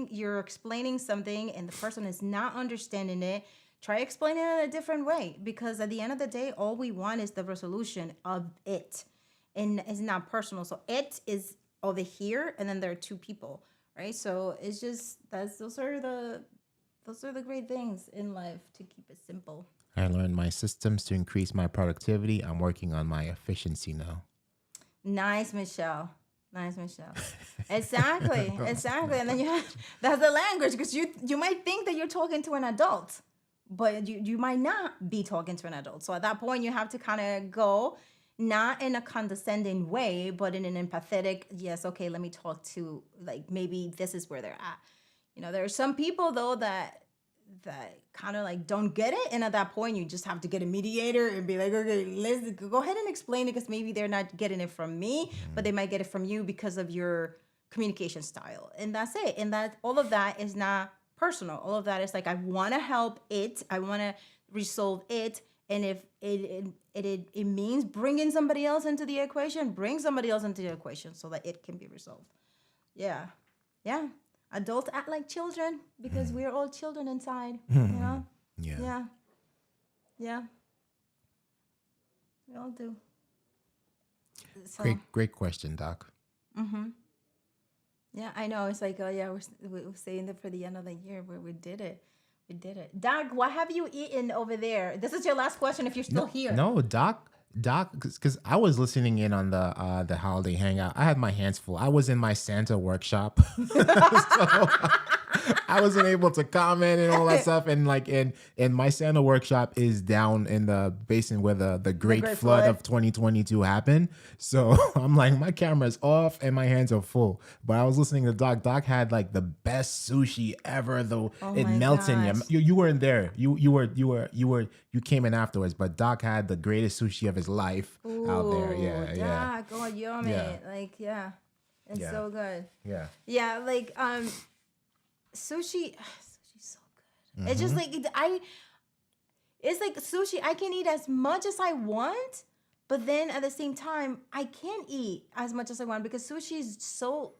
you're explaining something and the person is not understanding it, try explaining it in a different way. Because at the end of the day, all we want is the resolution of it. And it's not personal. So it is over here, and then there are two people, right? So it's just, those are the great things in life, to keep it simple. I learned my systems to increase my productivity. I'm working on my efficiency now. Nice, Michelle. Nice, Michelle. Exactly. Exactly. And then that's the language, because you might think that you're talking to an adult, but you might not be talking to an adult. So at that point, you have to kind of go not in a condescending way, but in an empathetic, yes, okay, let me talk to, like, maybe this is where they're at. There are some people though that kind of like don't get it, and at that point you just have to get a mediator and be like, okay, let's go ahead and explain it, because maybe they're not getting it from me, but they might get it from you because of your communication style, and that's it. And that all of that is not personal. All of that is like, I want to help it, I want to resolve it, and if it means bringing somebody else into the equation, bring somebody else into the equation so that it can be resolved. Yeah. Adults act like children because we're all children inside, Yeah. Yeah. We all do. So, Great question, Doc. yeah, I know. It's like, oh yeah, we're saying that for the end of the year, where we did it. Doc, what have you eaten over there? This is your last question if you're still here. No, Doc, because I was listening in on the holiday hangout. I had my hands full. I was in my Santa workshop, so I wasn't able to comment and all that stuff. And and my Santa workshop is down in the basin where the great flood of 2022 happened. So I'm like, my camera's off and my hands are full. But I was listening to Doc. Doc had like the best sushi ever, though. It melts in you. You weren't there. You came in afterwards. But Doc had the greatest sushi of his life out there. Yeah. Doc, oh, yummy. Yeah. Like, yeah. It's so good. Yeah. Yeah, like sushi, sushi's so good. It's just like it's like sushi, I can eat as much as I want, but then at the same time I can't eat as much as I want, because sushi is so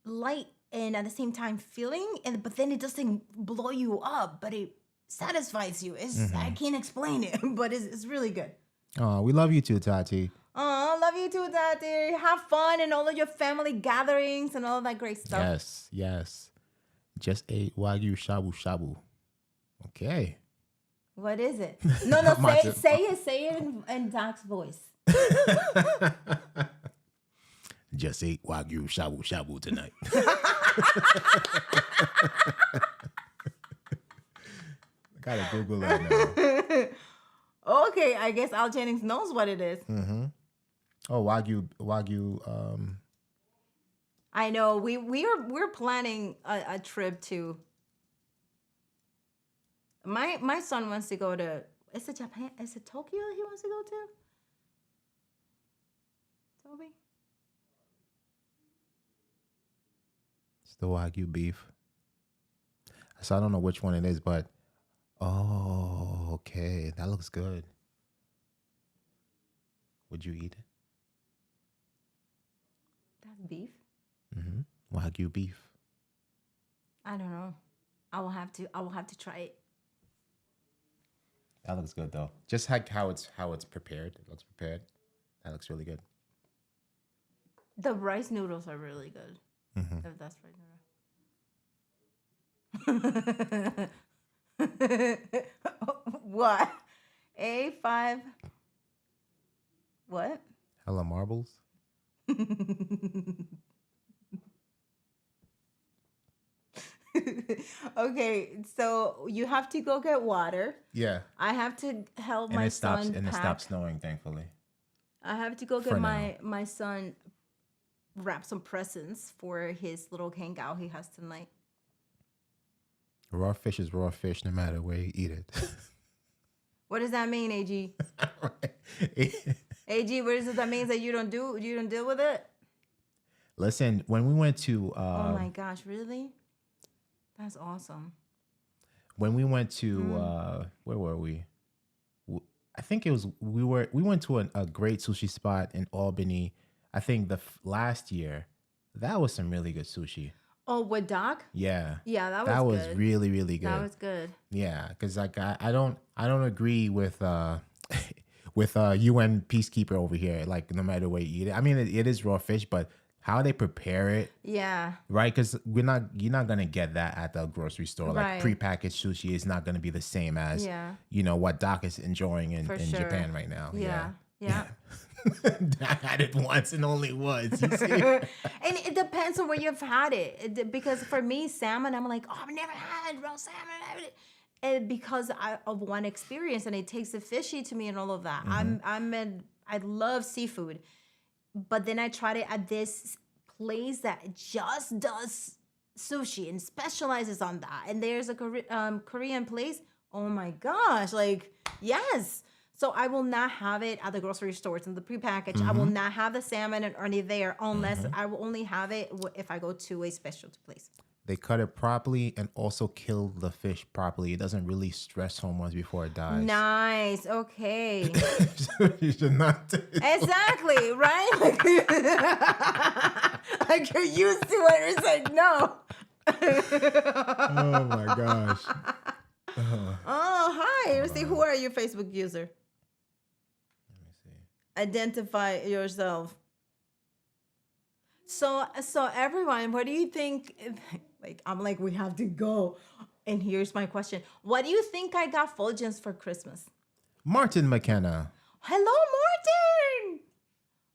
light and at the same time filling, but then it doesn't blow you up, but it satisfies you. I can't explain it, but it's really good. Oh, we love you too, Tati. Oh, love you too, Tati. Have fun in all of your family gatherings and all that great stuff. Yes. Just ate Wagyu shabu shabu. Okay. What is it? No, say it in Doc's voice. Just ate Wagyu shabu shabu tonight. Gotta Google that now. Okay, I guess Al Jennings knows what it is. Oh, Wagyu. I know. We're planning a trip to. My son wants to go to. Is it Japan? Is it Tokyo he wants to go to? Toby? It's the Wagyu beef. So I don't know which one it is, but okay, that looks good. Would you eat it? That's beef. Wagyu beef. I don't know. I will have to try it. That looks good though. Just like how it's prepared. It looks prepared. That looks really good. The rice noodles are really good. If that's right. What? A5. What? Hella marbles. Okay, so you have to go get water. Yeah. I have to help my son pack. And it stopped snowing, thankfully. I have to go get my son wrap some presents for his little hangout he has tonight. Raw fish is raw fish, no matter where you eat it. What does that mean, AG? AG, what does that mean? That you don't deal with it? Listen, when we went to oh my gosh, really? That's awesome. When we went to where were we? I think it was we went to a great sushi spot in Albany. I think last year. That was some really good sushi. Oh, with Doc? Yeah. Yeah, that was good. Really, really good. That was good. Yeah, because like I don't agree with with UN peacekeeper over here. Like no matter where you eat it, I mean it is raw fish, but how they prepare it, yeah, right? Because you're not gonna get that at the grocery store. Right. Like prepackaged sushi is not gonna be the same as what Doc is enjoying in Japan right now. Yeah. Yeah. I had it once and only once. You see? And it depends on where you've had it. Because for me, salmon, I'm like, oh, I've never had raw salmon. And because of one experience, and it tastes fishy to me and all of that. I love seafood, but then I tried it at this place that just does sushi and specializes on that. And there's a Korean place. Oh my gosh, like yes. So I will not have it at the grocery stores in the prepackaged. I will not have the salmon and only there unless I will only have it if I go to a specialty place. They cut it properly and also kill the fish properly. It doesn't really stress hormones before it dies. Nice. Okay. You should not take it. Exactly. Right? Like you're used to it. It's like, no. Oh my gosh. Oh, hi. Let's see. Who are you, Facebook user? Let me see. Identify yourself. So everyone, what do you think? Like, I'm like, we have to go. And here's my question. What do you think I got Fuljens for Christmas? Martin McKenna. Hello, Martin.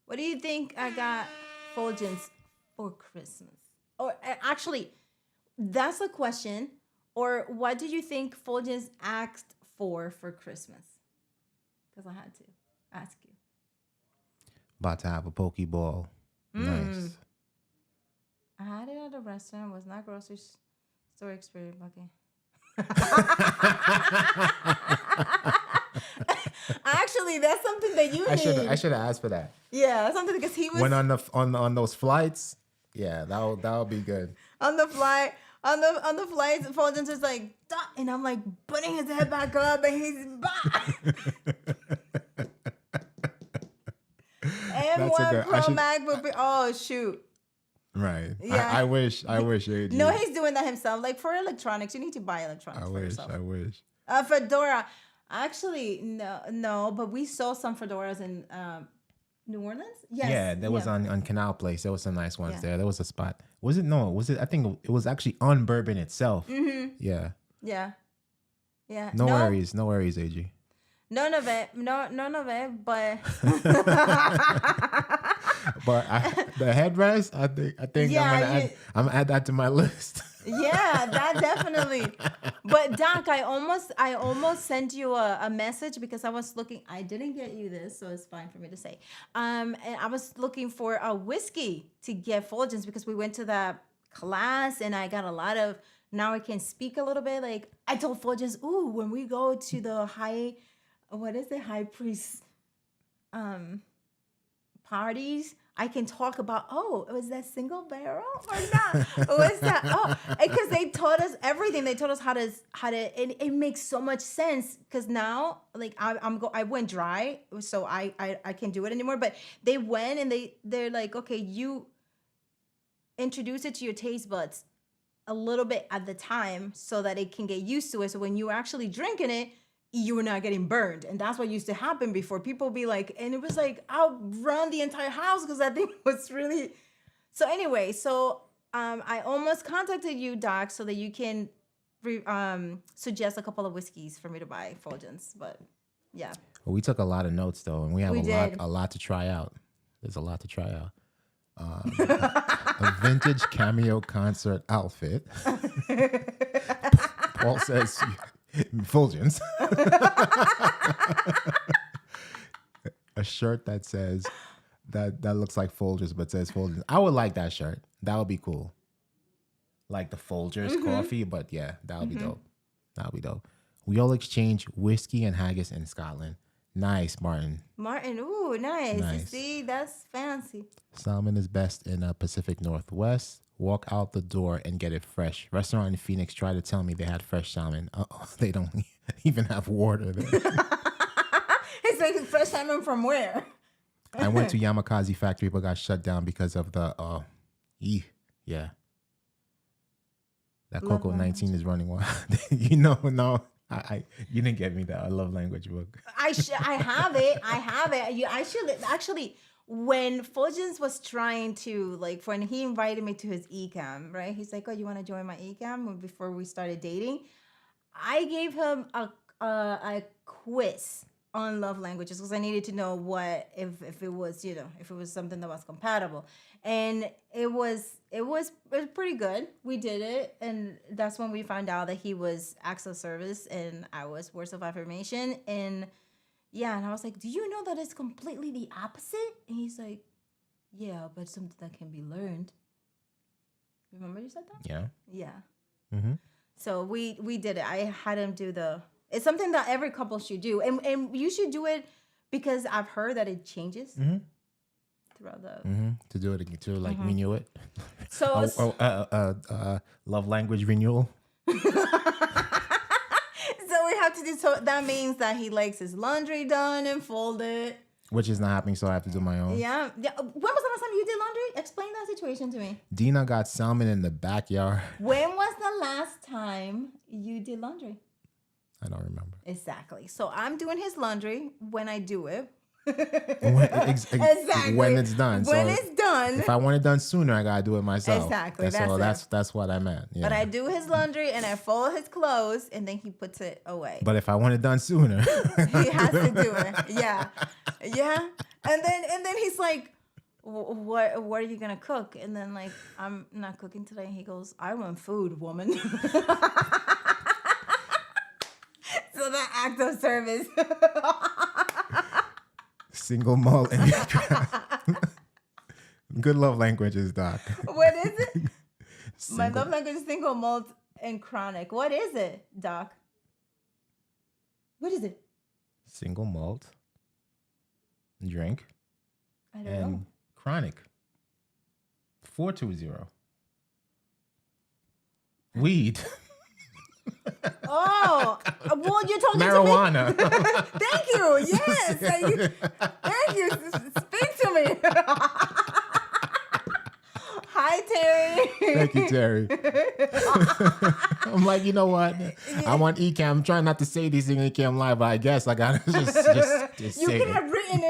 What do you think I got Fuljens for Christmas? Or actually, that's the question. Or what do you think Fuljens asked for Christmas? Because I had to ask you. About to have a Pokeball. Nice. I had it at a restaurant. Was not grocery store experience. Okay. Actually, that's something that you need. I should have asked for that. Yeah, that's something because he was When on those flights. Yeah, that'll be good. on the flight. On the flights, Fuljens is like, "Duh," and I'm like putting his head back up, and he's back. M1 Pro MacBook. Oh shoot. Right. Yeah. I wish. AG. No, he's doing that himself. Like for electronics, you need to buy electronics for yourself. I wish. Fedora. Actually, no, but we saw some fedoras in New Orleans. Yes. Yeah, there was on Canal Place. There was some nice ones there. There was a spot. Was it? No, was it? I think it was actually on Bourbon itself. Yeah. Yeah. Yeah. No worries, AG. None of it, but but the headrest, I think I'm gonna add that to my list. Yeah, that definitely. But Doc, I almost sent you a message because I was looking. I didn't get you this, so it's fine for me to say. And I was looking for a whiskey to get Fuljens because we went to that class and I got a lot of. Now I can speak a little bit. Like I told Fuljens, ooh, when we go to the high priest parties, I can talk about, oh, was that single barrel or not? Was that, oh, because they taught us everything. They taught us how to, and it makes so much sense because now, like, I went dry, so I can't do it anymore. But they went and they're like, okay, you introduce it to your taste buds a little bit at the time so that it can get used to it. So when you're actually drinking it, you were not getting burned. And that's what used to happen before. People be like, and it was like, I'll run the entire house because I think it was really... So anyway, I almost contacted you, Doc, so that you can suggest a couple of whiskeys for me to buy Fuljens. But yeah. Well, we took a lot of notes though, and we have a lot to try out. There's a lot to try out. A vintage cameo concert outfit. Paul says... Fuljens. A shirt that says that looks like Folgers but says Fuljens. I would like that shirt. That would be cool. Like the Folgers coffee, but yeah, that would be dope. That would be dope. We all exchange whiskey and haggis in Scotland. Nice, Martin. Ooh, nice. You see, that's fancy. Salmon is best in Pacific Northwest. Walk out the door and get it fresh. Restaurant in Phoenix tried to tell me they had fresh salmon. They don't even have water there. It's like fresh salmon from where? I went to Yamakasi factory but got shut down because of the yeah. That Coco 19 is running wild. No. You didn't get me that. I love language book. I have it. I should actually. When Fuljens was trying to, like, when he invited me to his Ecamm, right? He's like, oh, you want to join my Ecamm before we started dating? I gave him a quiz on love languages because I needed to know what if it was, you know, if it was something that was compatible. And it was pretty good. We did it, and that's when we found out that he was acts of service and I was words of affirmation. And yeah, and I was like, "Do you know that it's completely the opposite?" And he's like, "Yeah, but something that can be learned." Remember you said that? Yeah. Yeah. Mm-hmm. So we did it. I had him do the. It's something that every couple should do, and you should do it because I've heard that it changes throughout the. To do it again, to like renew it. So Love language renewal. so we have to do. So that means that he likes his laundry done and folded. Which is not happening, so I have to do my own. Yeah. When was the last time you did laundry? Explain that situation to me. Dina got salmon in the backyard. When was the last time you did laundry? I don't remember. Exactly. So I'm doing his laundry when I do it. Exactly. When it's done. When So it's done. if I want it done sooner, I gotta do it myself. Exactly. That's what I meant. Yeah. But I do his laundry and I fold his clothes and then he puts it away. But if I want it done sooner, He has to do it. Yeah. Yeah. And then he's like, what are you gonna cook? And then like, I'm not cooking today. And he goes, I want food, woman. So that act of service. single malt and good love languages, Doc. What is it? My love language is single malt and chronic. What is it, Doc? What is it? Single malt drink I don't and know. chronic. 420. Weed. Oh, well, you're talking Marijuana. to me. Thank you. Yes. Thank you. Speak to me. Hi, Terry. Thank you, Terry. I'm like, you know what? I'm on Ecamm. I'm trying not to say these things in Ecamm Live, but I guess I gotta just You say could it. have written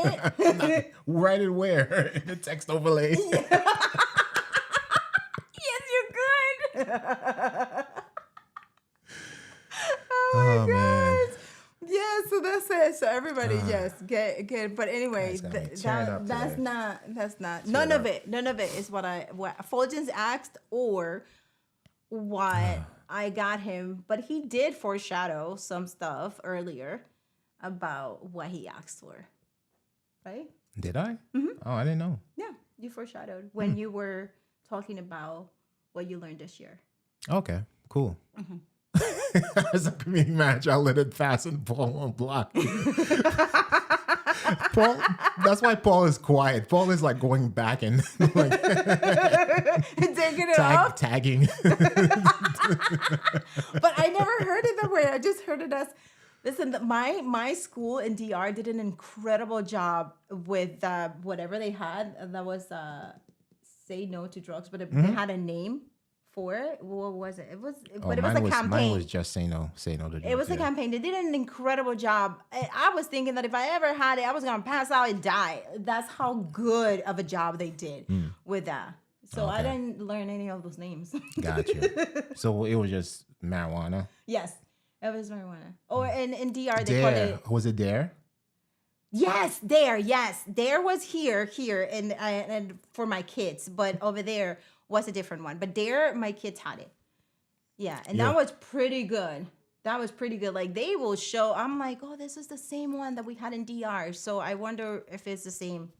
it. Write it where? In the text overlay. Yes, you could. Oh, man. Yeah, so that's it. So everybody, yes, get. But anyway, Guys got me tearing up that's today. not. None of it is what Fuljens asked or what I got him. But he did foreshadow some stuff earlier about what he asked for, right? Did I? Oh, I didn't know. Yeah, you foreshadowed when you were talking about what you learned this year. Okay, cool. As a community manager, I let it pass and Paul won't block me. Paul, that's why Paul is quiet. Paul is like going back and like Taking it off. tagging. But I never heard it that way. I just heard it as, listen, my school in DR did an incredible job with whatever they had. That was say no to drugs, but they had a name for it. What was it? It was a campaign. Mine was just say no to drugs. It was a campaign. They did an incredible job. I was thinking that if I ever had it, I was gonna pass out and die. That's how good of a job they did with that. So I didn't learn any of those names. Gotcha. So it was just marijuana. Yes, it was marijuana. Or in DR they call it. Was it there? Yes, there. Yes, there was here, and for my kids, but over there was a different one. But there, my kids had it. Yeah, and that was pretty good. That was pretty good. Like they will show. I'm like, oh, this is the same one that we had in DR. So I wonder if it's the same.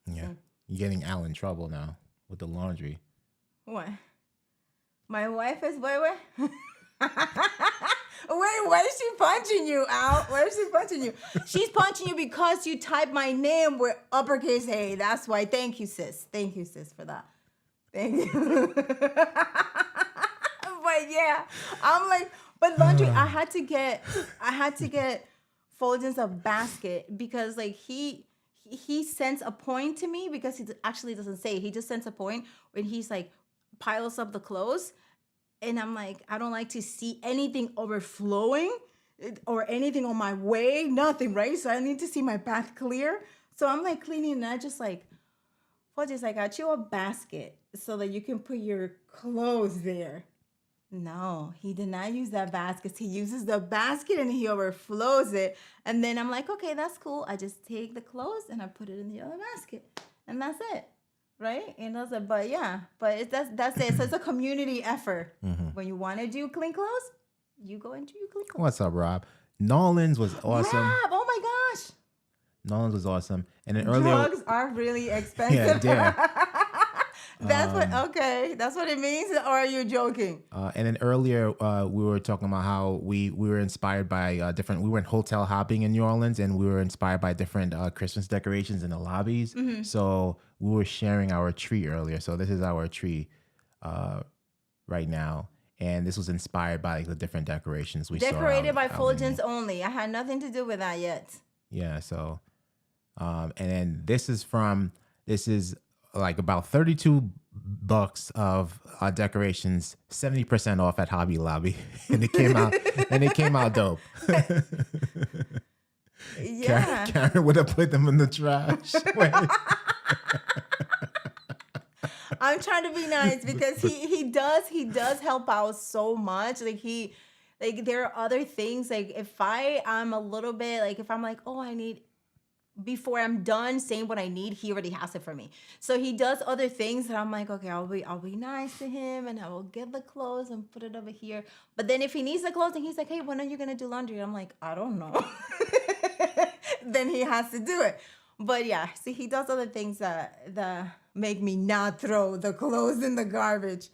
Yeah, you're getting Al in trouble now with the laundry. What? My wife is wait. Wait, why is she punching you, Al? Why is she punching you? She's punching you because you typed my name with uppercase A. That's why. Thank you, sis. Thank you, sis, for that. Thank you. But yeah, I'm like, but laundry. I had to get Fuljens a basket because like he sends a point to me because he actually doesn't say. He just sends a point when he's like piles up the clothes. And I'm like, I don't like to see anything overflowing or anything on my way, nothing, right? So I need to see my path clear. So I'm like cleaning and I just like, I got you a basket so that you can put your clothes there. No, he did not use that basket. He uses the basket and he overflows it. And then I'm like, okay, that's cool. I just take the clothes and I put it in the other basket. And that's it. Right? And I was like, but yeah, but that's it. So it's a community effort. When you want to do clean clothes, you go and do your clean clothes. What's up, Rob? Nolans was awesome. Rob, oh my gosh. Nolans was awesome. And then earlier, Drugs are really expensive. yeah. That's that's what it means, or are you joking? And then earlier, we were talking about how we were inspired by different. We went hotel hopping in New Orleans, and we were inspired by different Christmas decorations in the lobbies. So we were sharing our tree earlier. So this is our tree right now, and this was inspired by the different decorations we saw. Decorated by Fuljens only. I had nothing to do with that yet. Yeah. So, and then this is like about $32 of decorations, 70% off at Hobby Lobby, and it came out dope. Yeah, Karen would have put them in the trash. I'm trying to be nice because he does help out so much. Like there are other things, like if I'm a little bit like, if I'm like, oh, I need, before I'm done saying what I need, he already has it for me. So he does other things that I'm like, okay, I'll be nice to him and I will get the clothes and put it over here. But then if he needs the clothes and he's like, hey, when are you gonna do laundry? I'm like, I don't know. Then he has to do it. But yeah, see, he does other things that make me not throw the clothes in the garbage.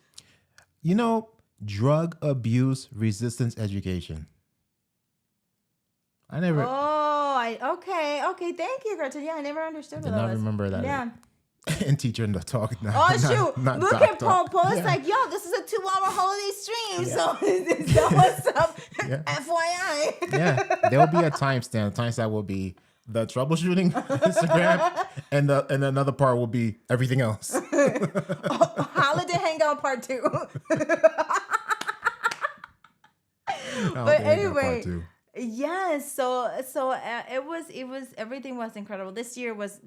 Drug abuse resistance education. I never. Okay. Thank you, Gretchen. Yeah, I never understood Did what that not was. remember that. Yeah. And teacher in the talk. Oh shoot! Look at Paul. Paul's Yeah. like, yo, this is a 2-hour holiday stream. Yeah. So is that what's up? Yeah. FYI. Yeah, there will be a timestamp. The timestamp will be the troubleshooting Instagram, and another part will be everything else. Holiday Hangout Part 2. But Holiday Hangout anyway. Part 2. Yes, so it was everything was incredible. This year was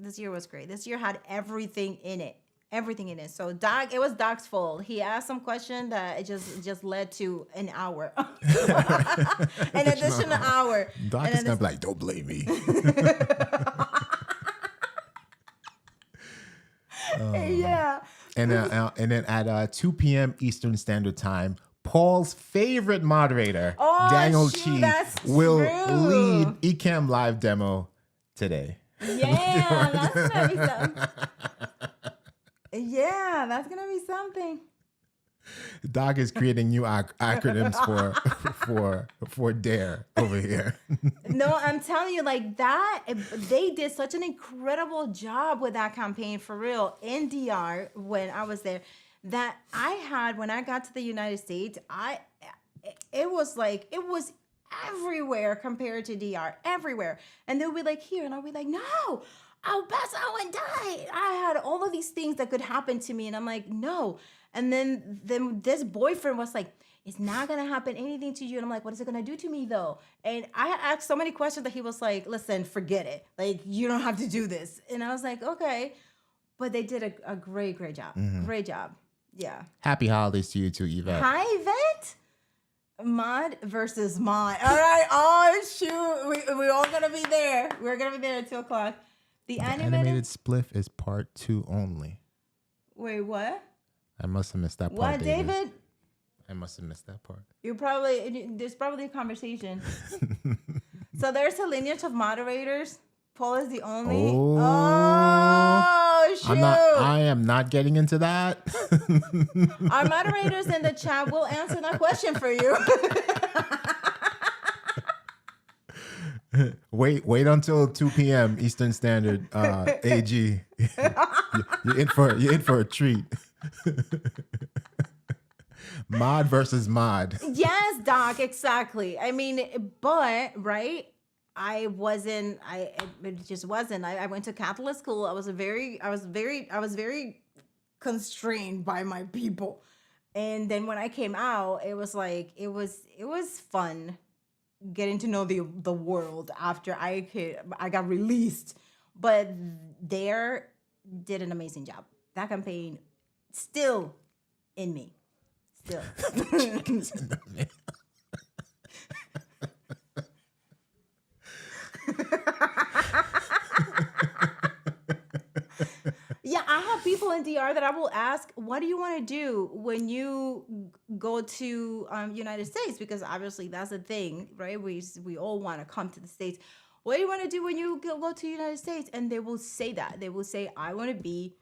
great. This year had everything in it. So it was Doc's fault. He asked some question that it just led to an hour, an additional hour. Doc is gonna be like, don't blame me. Yeah. And then at 2 p.m. Eastern Standard Time, Paul's favorite moderator, Daniel Chi, will lead Ecamm live demo today. Yeah, that's gonna be something. Yeah, that's gonna be something. Doc is creating new acronyms for Dare over here. No, I'm telling you, like that, they did such an incredible job with that campaign for real in DR when I was there. That I had when I got to the United States, it was everywhere compared to DR, everywhere. And they'll be like, here, and I'll be like, no, I'll pass out and die. I had all of these things that could happen to me, and I'm like, no. And then this boyfriend was like, it's not gonna happen anything to you. And I'm like, what is it gonna do to me though? And I asked so many questions that he was like, listen, forget it. Like, you don't have to do this. And I was like, okay. But they did a great job. Mm-hmm. Great job. Yeah. Happy holidays to you too, Yvette. Hi, Yvette. Mod versus mod. All right. Oh, shoot. We're all going to be there. We're going to be there at 2 o'clock. The animated spliff is part 2 only. Wait, what? I must have missed that part. What, David? I must have missed that part. There's probably a conversation. So there's a lineage of moderators. Paul is the only. Oh, shoot. I am not getting into that. Our moderators in the chat will answer that question for you. Wait until 2 p.m. Eastern Standard AG. You're in for a treat. Mod versus mod. Yes, Doc, exactly. I mean, but right? It just wasn't. I went to Catholic school. I was very constrained by my people. And then when I came out, it was like, it was fun getting to know the world after I got released. But did an amazing job. That campaign still in me. Yeah. Chickens in the mail. Yeah, I have people in DR that I will ask, what do you want to do when you go to United States? Because obviously that's a thing, right? We all want to come to the States. What do you want to do when you go to United States? And they will say that. They will say, I want to be,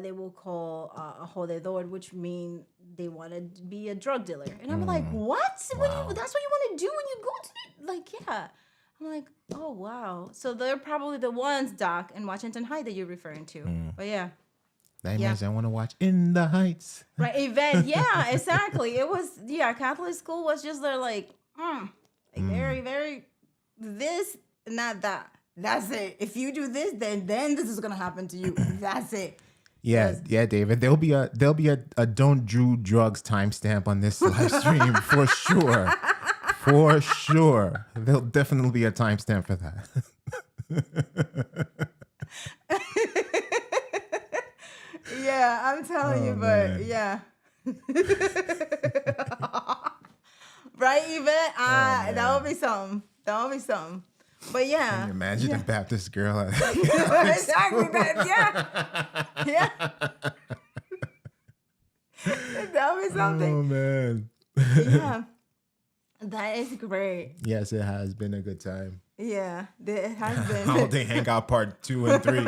they will call a jodedor, which mean they want to be a drug dealer. And I'm like, what? Wow. That's what you want to do when you go to yeah. I'm like, oh, wow. So they're probably the ones, Doc, in Washington Heights that you're referring to. But yeah. That means I want to watch In the Heights. Right, event. Yeah, exactly. It was, Catholic school was just like very, very this, not that. That's it. If you do this, then this is gonna happen to you. That's it. Yeah, David. There'll be a don't do drugs timestamp on this live stream for sure. For sure. There'll definitely be a timestamp for that. Yeah, I'm telling you, but yeah. Right, Yvette? That would be something. That would be something. But yeah. Can you imagine a Baptist girl? Exactly that. Yeah. That would be something. Oh, man. Yeah. That is great. Yes, it has been a good time. Yeah, it has been. All day hangout part 2 and 3.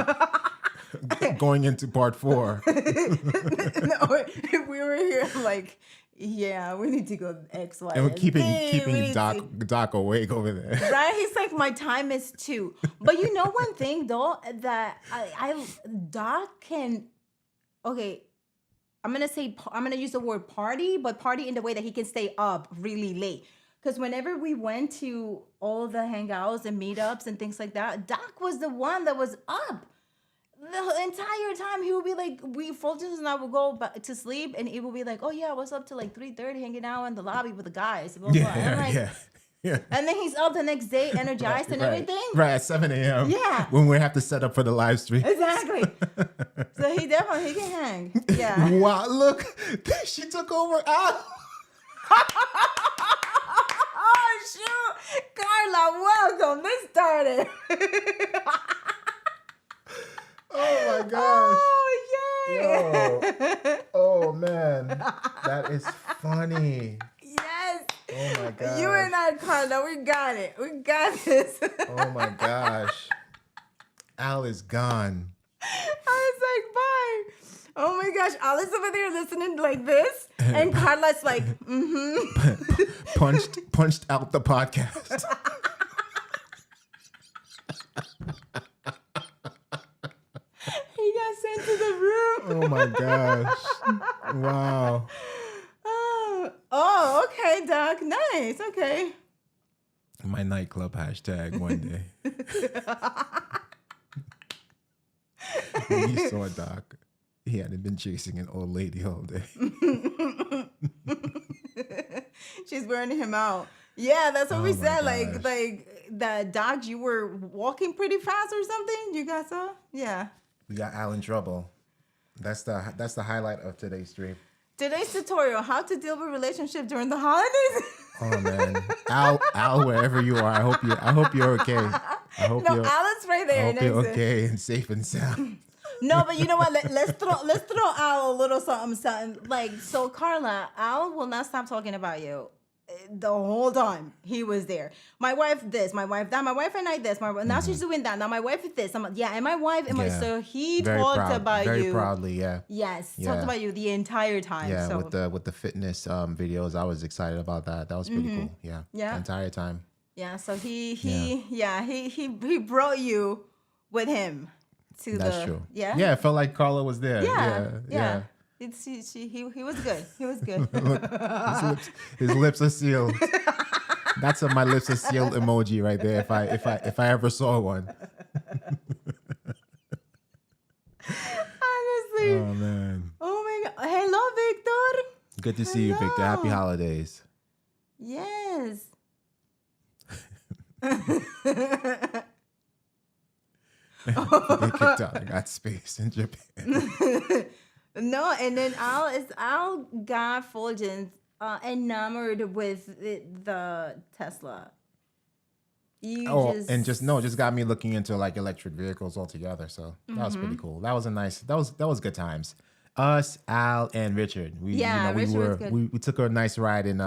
Going into part 4. No, if we were here like, yeah, we need to go X, Y, And we're and keeping Z. Doc awake over there. Right? He's like, my time is 2. But you know one thing though, that Doc can, okay, I'm going to use the word party, but party in the way that he can stay up really late. Because whenever we went to all the hangouts and meetups and things like that, Doc was the one that was up. The entire time he would be like, Fuljens and I would go back to sleep, and he would be like, oh yeah, I was up to like 3:30 hanging out in the lobby with the guys. Blah, blah, blah. And I'm like, yeah. And then he's up the next day, energized and everything. Right, at 7 a.m. Yeah. When we have to set up for the live stream. Exactly. So he can hang. Yeah. Wow, look, she took over. Oh, Oh shoot, Carla, welcome. This started. oh my gosh. Oh yay. Yo. Oh man, that is funny. Yes. Oh my gosh. You and I, Carla, we got it. We got this. Oh my gosh. Al is gone. I was like, bye. Oh my gosh, Alice over there listening like this, and Carla's like, punched out the podcast. He got sent to the room. Oh my gosh. Wow. Oh, okay, Doc. Nice. Okay. My nightclub hashtag one day. When you saw Doc, he hadn't been chasing an old lady all day. She's wearing him out. Yeah, that's what we my said. gosh. Like the Doc, you were walking pretty fast or something. You got so? Yeah. We got Al in trouble. That's the highlight of today's stream. Today's tutorial: how to deal with relationship during the holidays. Oh man, Al, wherever you are, I hope you're okay. I hope No, Alice right there. I hope you're next to- okay and safe and sound. No, but you know what? Let's throw Al a little something. Like, so Carla, Al will not stop talking about you the whole time he was there. My wife this, my wife that, my wife and I this. Now she's doing that. Now my wife is this. And my wife and my Yeah. so he Very talked proud, about very you. proudly, yeah. Yes, Yeah. talked about you the entire time. Yeah, so. with the fitness videos, I was excited about that. That was pretty cool. Yeah. Yeah. The entire time. Yeah, so he brought you with him to That's true. Yeah. Yeah, it felt like Carla was there. Yeah. He was good. He was good. His lips are sealed. That's a my lips are sealed emoji right there. If I ever saw one. Honestly. Oh man. Oh my God. Hello, Victor. Good to see you, Victor. Happy holidays. Yes. They kicked out. I got space in Japan. No, and then Al got Fulgens enamored with the Tesla. Just got me looking into like electric vehicles altogether. So that was pretty cool. That was good times. Us, Al, and Richard. We took a nice ride in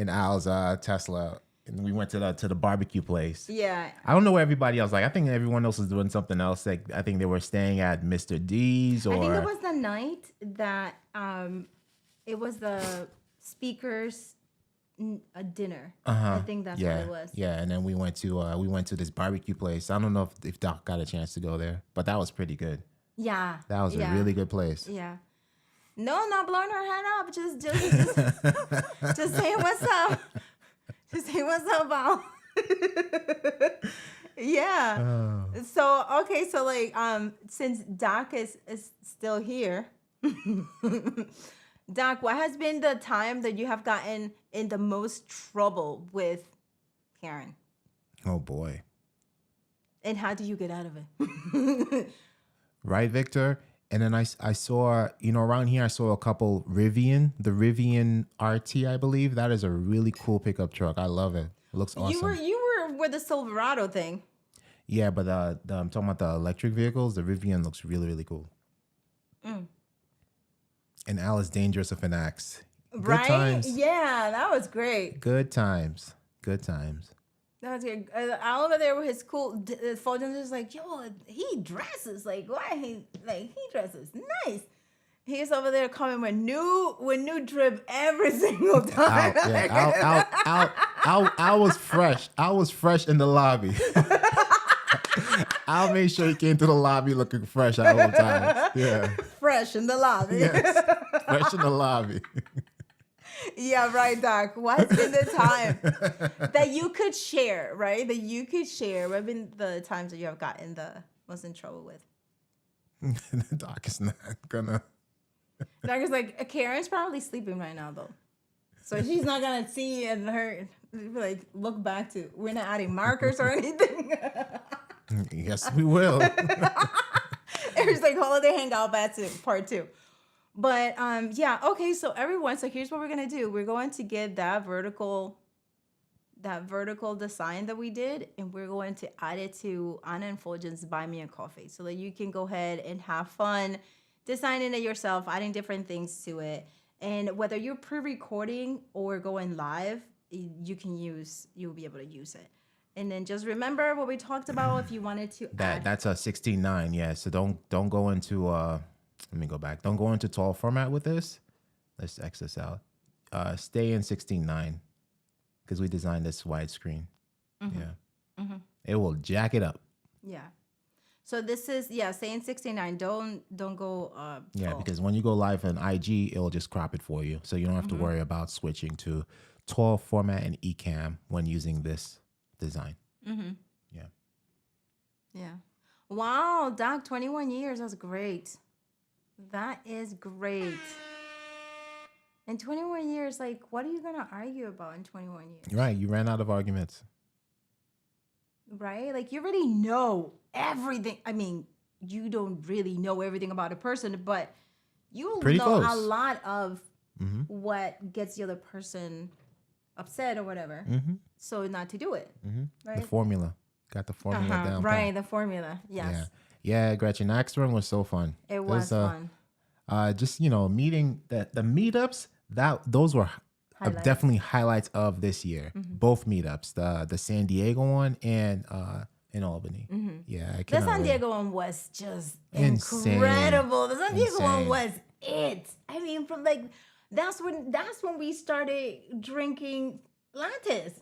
Al's Tesla, and we went to the barbecue place. Yeah. I don't know where everybody else. Like I think everyone else was doing something else. Like I think they were staying at Mr. D's or. I think it was the night that it was the speakers a dinner. I think that's what it was. Yeah, and then we went to this barbecue place. I don't know if Doc got a chance to go there, but that was pretty good. Yeah. That was a really good place. Yeah. No, not blowing her head up. Just saying what's up. Just saying what's up, Val. Yeah. Oh. So okay, so like since Doc is still here. Doc, what has been the time that you have gotten in the most trouble with Karen? Oh boy. And how do you get out of it? Right, Victor? And then I saw, around here I saw a couple the Rivian RT, I believe. That is a really cool pickup truck. I love it. It looks awesome. You were with the Silverado thing. Yeah, but I'm talking about the electric vehicles. The Rivian looks really, really cool. And Al is dangerous with an axe. Good times. Yeah, that was great. Good times. That was good. Al over there with his cool Fulgens is like, yo, he dresses like why he dresses nice. He's over there coming with new drip every single time. I was fresh. I was fresh in the lobby. I'll make sure he came to the lobby looking fresh at all times. Yeah. Fresh in the lobby. Yes. Fresh in the lobby. Yeah, right, Doc. What's been the time that you could share, right? That you could share. What have been the times that you have gotten the most in trouble with? Doc is not gonna. Doc is like, Karen's probably sleeping right now, though. So she's not gonna see and her like look back to. We're not adding markers or anything. Yes, we will. It's like holiday hangout part 2. But yeah, okay, so everyone, so here's what we're gonna do. We're going to get that vertical design that we did, and we're going to add it to Anna and Fulgens Buy Me a Coffee so that you can go ahead and have fun designing it yourself, adding different things to it. And whether you're pre-recording or going live, you'll be able to use it. And then just remember what we talked about if you wanted to add. That's a 16:9, yeah. So don't go into let me go back. Don't go into tall format with this. Let's X this out. Stay in 16:9 because we designed this widescreen. Mm-hmm. Yeah. Mm-hmm. It will jack it up. Yeah. So this is stay in 16:9. Don't go yeah, because when you go live on IG, it'll just crop it for you. So you don't have to worry about switching to tall format and Ecamm when using this design. Mm-hmm. Yeah. Yeah. Wow, Doc, 21 years. That's great. That is great. In 21 years, like, what are you going to argue about in 21 years? Right. You ran out of arguments. Right? Like, you already know everything. I mean, you don't really know everything about a person, but you know a lot of what gets the other person upset or whatever. Mm-hmm. So not to do it. Mm-hmm. Right? The formula. Got the formula down. Right, the formula. Yes. Yeah, Gretchen. Next one was so fun. It was fun. Just meeting the meetups. Those were definitely highlights of this year. Mm-hmm. Both meetups, the San Diego one and in Albany. Mm-hmm. Yeah, the San Diego one was just incredible. The San Diego one was it. I mean, from like that's when we started drinking lattes.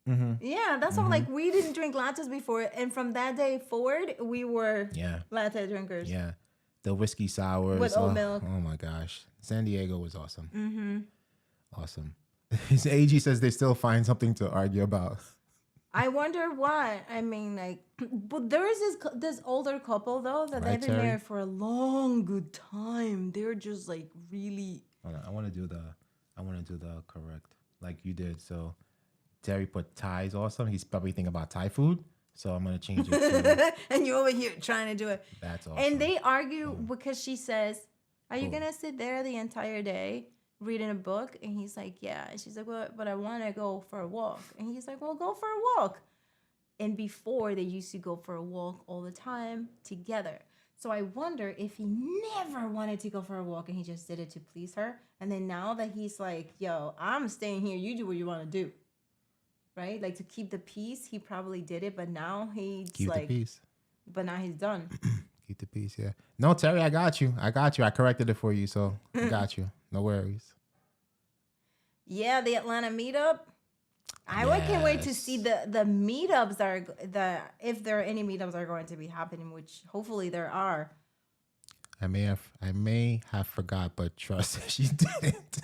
Mm-hmm. Yeah, that's when like we didn't drink lattes before, and from that day forward, we were latte drinkers. Yeah, the whiskey sours with oat milk. Oh my gosh, San Diego was awesome. Mm-hmm. Awesome. His AG says they still find something to argue about. I wonder why. I mean, like, but there is this older couple though that they've been married for a long good time. They're just like really. Hold on, I want to do the correct like you did. So Terry put Thai is awesome. He's probably thinking about Thai food. So I'm going to change it to... And you're over here trying to do it. That's awesome. And they argue because she says Are you Boom. gonna sit there the entire day reading a book? And he's like, yeah. And she's like, well, but I want to go for a walk. And he's like, well, go for a walk. And before, they used to go for a walk all the time together. So I wonder if he never wanted to go for a walk and he just did it to please her. And then now that he's like, yo, I'm staying here, you do what you want to do. Right? Like to keep the peace, he probably did it, but now he's Keep like, the peace. but now he's done. Keep the peace, yeah. No, Terry, I got you. I corrected it for you, so I got you. No worries. Yeah, the Atlanta meetup. I can't wait to see the meetups if there are any meetups are going to be happening, which hopefully there are. I may have forgot, but trust she didn't.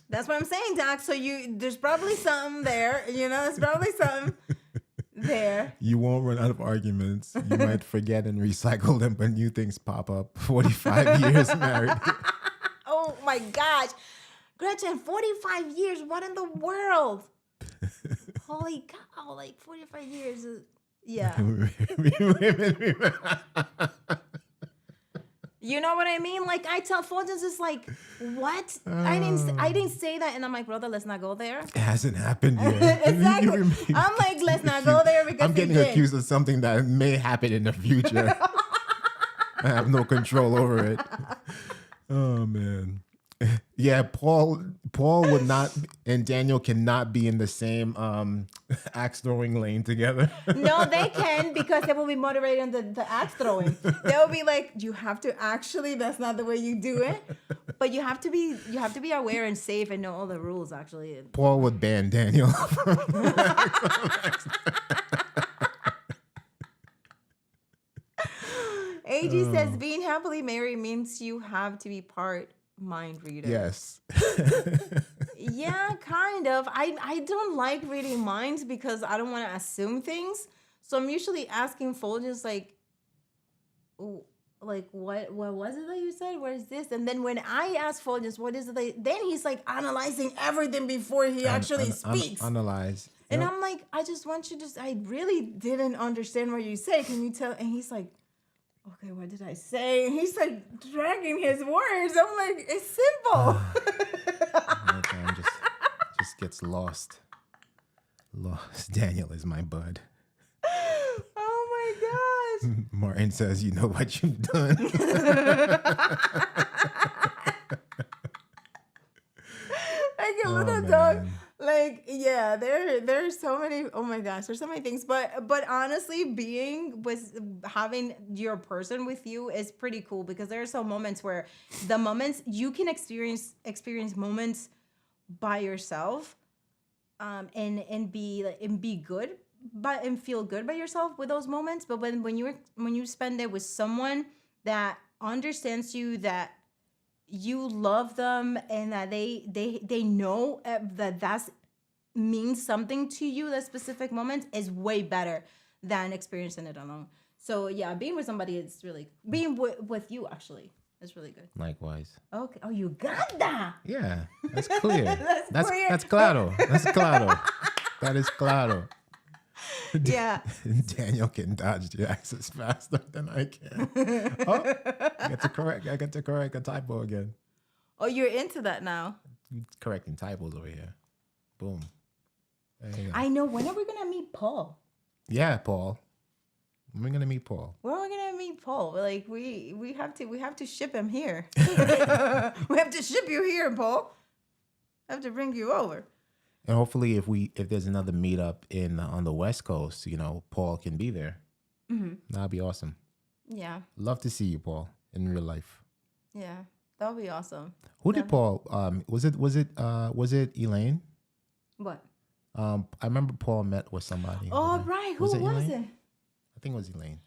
That's what I'm saying, Doc. So there's probably something there. There's probably something there. You won't run out of arguments. You might forget and recycle them, but new things pop up. 45 years married. Oh my gosh. Gretchen, 45 years. What in the world? Holy cow. Like 45 years. Yeah. You know what I mean? Like I tell Fuljens is like, what? I didn't say that, and I'm like, brother, let's not go there. It hasn't happened yet. Exactly. I'm like, let's not go there because I'm getting accused of something that may happen in the future. I have no control over it. Oh man. Yeah, Paul would not, and Daniel cannot be in the same axe throwing lane together. No, they can, because they will be moderating the axe throwing. They'll be like, you have to actually, that's not the way you do it. But you have to be aware and safe and know all the rules actually. Paul would ban Daniel. AG says being happily married means you have to be part mind reader. Yes. Yeah, kind of. I don't like reading minds because I don't want to assume things. So I'm usually asking Fuljens like what was it that you said? What is this? And then when I ask Fuljens what is it, then he's like analyzing everything before he actually speaks. Analyze. And I'm like, I just want you to I really didn't understand what you say. Can you tell? And he's like, okay, what did I say? And he's like dragging his words. I'm like, it's simple. Okay, just gets lost. Daniel is my bud. Oh my gosh. Martin says, you know what you've done. Like a little dog. Like, yeah, there's so many, oh my gosh, there's so many things. But honestly, having your person with you is pretty cool, because there are some moments where you can experience moments by yourself, and be good, and feel good by yourself with those moments. But when you spend it with someone that understands you, that you love them, and that they know that means something to you, that specific moment is way better than experiencing it alone. So yeah, being with somebody is really, being with you actually is really good. Likewise. Okay. Oh, you got that. Yeah, that's clear. That's clear. That's claro. That's claro. That is claro. Yeah. Daniel can dodge the axis faster than I can. Oh, I got to correct a typo again. Oh, you're into that now. Correcting typos over here. Boom. There you go. I know. When are we gonna meet Paul? Yeah, Paul. When are we gonna meet Paul? When are we gonna meet Paul? Like we have to ship him here. We have to ship you here, Paul. I have to bring you over. And hopefully, if there's another meetup on the West Coast, Paul can be there. Mm-hmm. That'd be awesome. Yeah. Love to see you, Paul, in real life. Yeah, that'd be awesome. Who did Paul? Was it Elaine? What? I remember Paul met with somebody. Oh, right. Who was it? I think it was Elaine.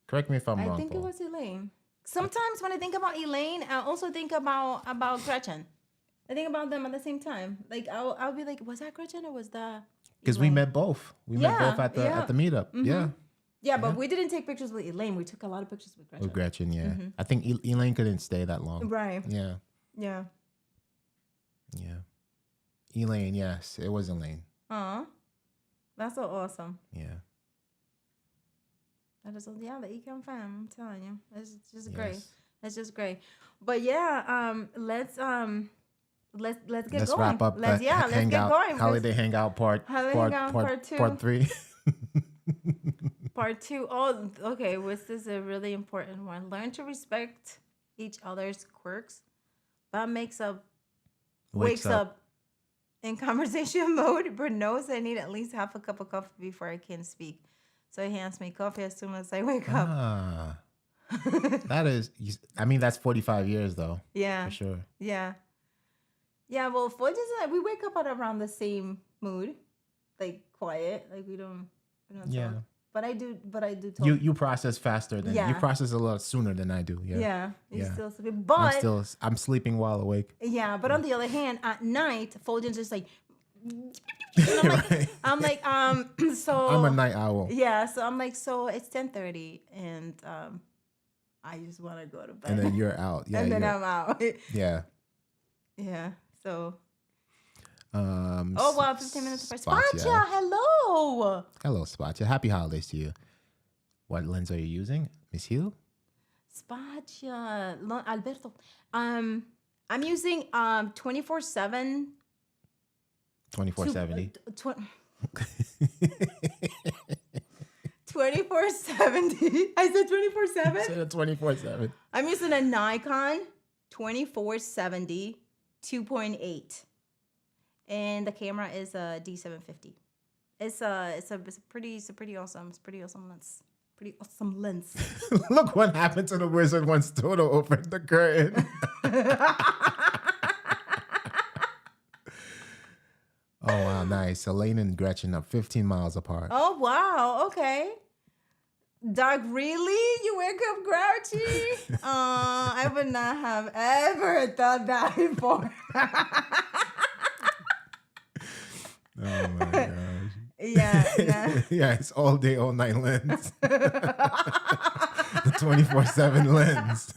Correct me if I'm wrong. I think it was Elaine. Sometimes when I think about Elaine, I also think about Gretchen. I think about them at the same time. Like I'll be like, was that Gretchen or was that? Because we met both. We met both at the meetup. Mm-hmm. Yeah. Yeah, but we didn't take pictures with Elaine. We took a lot of pictures with Gretchen. With Gretchen, yeah. Mm-hmm. I think Elaine couldn't stay that long. Right. Yeah. Yeah. Yeah. Elaine, yes, it was Elaine. That's so awesome. Yeah. That is, yeah, the Ecamm fam. I'm telling you, it's just great. Yes. It's just great. But yeah, let's get Let's going. wrap up Let's the let's get hangout, going. holiday hangout Holiday Hangout part 2. part 3. Part 2. Oh, okay. This is a really important one. Learn to respect each other's quirks. That wakes up in conversation mode, but knows I need at least half a cup of coffee before I can speak. So he hands me coffee as soon as I wake up. Ah, that is, I mean, that's 45 years though. Yeah. For sure. Yeah. Yeah, well, Fuljens and I, we wake up at around the same mood. Like quiet. Like we don't Yeah. talk. But I do talk. You process faster than you Yeah. process a lot sooner than I do. Yeah. Yeah. You're Yeah. still sleeping. But I'm sleeping while awake. yeah, but on the other hand, at night, Fuljens is like and I'm like, so I'm a night owl. yeah, so I'm like, so it's 10:30 and I just want to go to bed. And then you're out. Yeah. and then I'm out. Yeah. Yeah. So Oh wow, 15 minutes for Spatcha. Spatcha. Hello. Hello, Spatcha. Happy holidays to you. What lens are you using, Miss Hill? Spatcha. Alberto. I'm using 24/7 2470. 2470. I said 24/7. 24/7. I'm using a Nikon 2470 2.8, and the camera is a D750. It's pretty awesome. It's pretty awesome lens. Pretty awesome lens. Look what happened to the wizard once Toto opened the curtain. Oh wow, nice. Elaine and Gretchen are 15 miles apart. Oh wow. Okay. Doc, really? You wake up grouchy? I would not have ever thought that before. Oh my gosh. Yeah. Yeah, it's all day, all night lens. The 24/7 lens.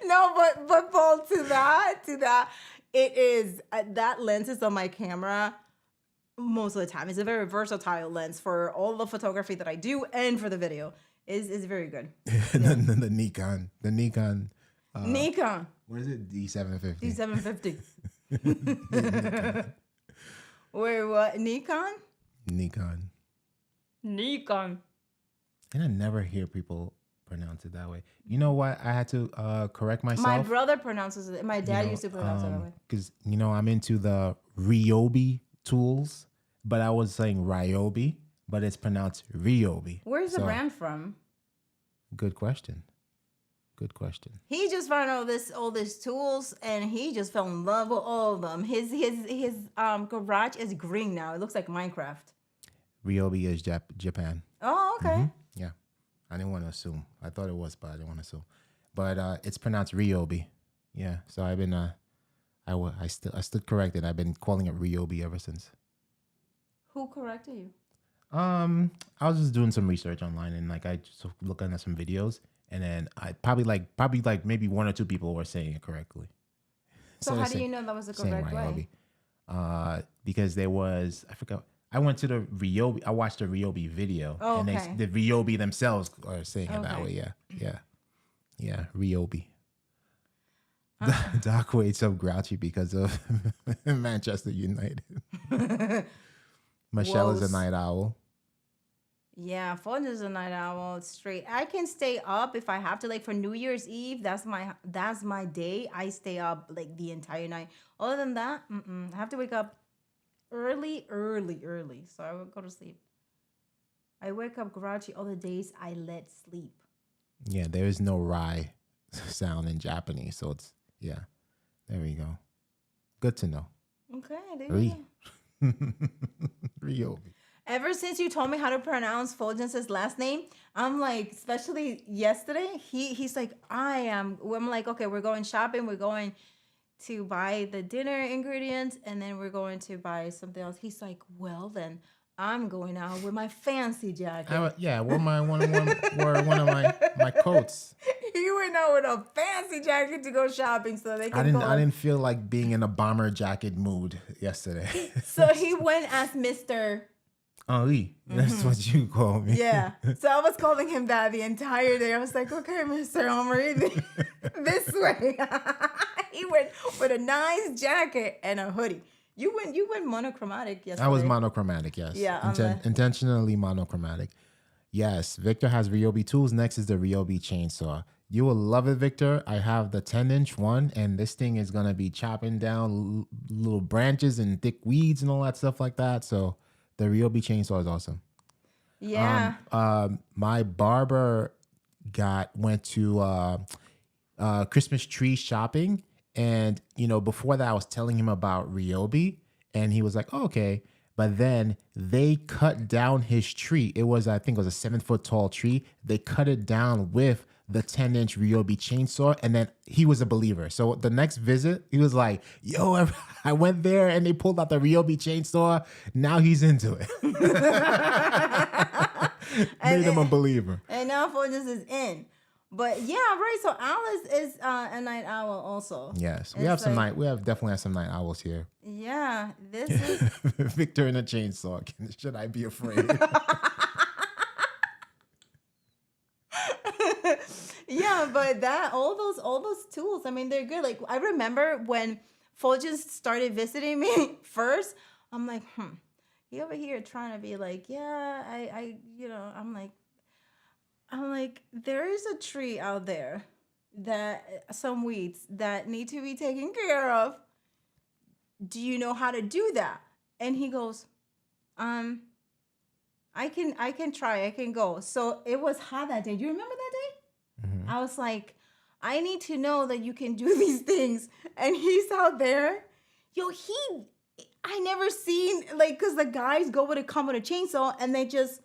No, but Paul, to that, it is that lens is on my camera most of the time. It's a very versatile lens for all the photography that I do and for the video. Is very good. And then the Nikon. Nikon. What is it? D750. D750. Wait, what? Nikon. And I never hear people pronounce it that way. You know what? I had to correct myself. My brother pronounces it. My dad used to pronounce it that way. Because, I'm into the Ryobi tools, but I was saying Ryobi, but it's pronounced Ryobi. Where's the brand from? Good question. He just found all this tools, and he just fell in love with all of them. His garage is green now. It looks like Minecraft. Ryobi is Japan. Oh, okay. Mm-hmm. Yeah, I didn't want to assume. I thought it was, but I didn't want to assume. But it's pronounced Ryobi. Yeah. So I've been I stood corrected. I've been calling it Ryobi ever since. Who corrected you? I was just doing some research online, and I just looking at some videos. And then I probably maybe one or two people were saying it correctly. So how do you know that was the correct way? Because there was, I forgot. I went to the Ryobi. I watched the Ryobi video, and the Ryobi themselves are saying it that way. Yeah, Ryobi. Doc waits up grouchy because of Manchester United. Michelle is a night owl. Yeah, Fuljens is a night owl straight. I can stay up if I have to. Like for New Year's Eve, that's my day. I stay up like the entire night. Other than that, I have to wake up early. So I would go to sleep. I wake up grouchy all the days I let sleep. Yeah, there is no rai sound in Japanese, so it's there we go. Good to know. Okay, Ryobi. Ever since you told me how to pronounce Fuljens' last name, I'm like, especially yesterday, he's like, I'm like, okay, we're going shopping. We're going to buy the dinner ingredients, and then we're going to buy something else. He's like, well, then I'm going out with my fancy jacket. Wore one of my coats. He went out with a fancy jacket to go shopping so they can I didn't feel like being in a bomber jacket mood yesterday. So he went as Mr. Henri. That's what you call me. Yeah. So I was calling him that the entire day. I was like, okay, Mr. Omri, this way. He went with a nice jacket and a hoodie. You went monochromatic yesterday. I was monochromatic, yes. Yeah. Intentionally monochromatic. Yes. Victor has Ryobi tools. Next is the Ryobi chainsaw. You will love it, Victor. I have the 10-inch one, and this thing is going to be chopping down little branches and thick weeds and all that stuff like that. So the Ryobi chainsaw is awesome. Yeah. My barber went to Christmas tree shopping, and before that I was telling him about Ryobi, and he was like, oh, okay. But then they cut down his tree. I think it was a 7-foot tall tree. They cut it down with the 10-inch Ryobi chainsaw, and then he was a believer. So the next visit, he was like, yo, I went there and they pulled out the Ryobi chainsaw. Now he's into it. Made him a believer. And now Fuljens is in. But yeah, right. So Alice is a night owl also. Yes, we definitely have some night owls here. Yeah, this is Victor and a chainsaw. Should I be afraid? Yeah, but all those tools, I mean, they're good. Like I remember when Fuljens started visiting me first, I'm like, he over here trying to be like, yeah, I'm like, there is a tree out there some weeds that need to be taken care of. Do you know how to do that? And he goes, I can try, I can go. So it was hot that day. Do you remember that day? Mm-hmm. I was like, I need to know that you can do these things. And he's out there. I never seen, like, because the guys come with a chainsaw and they just,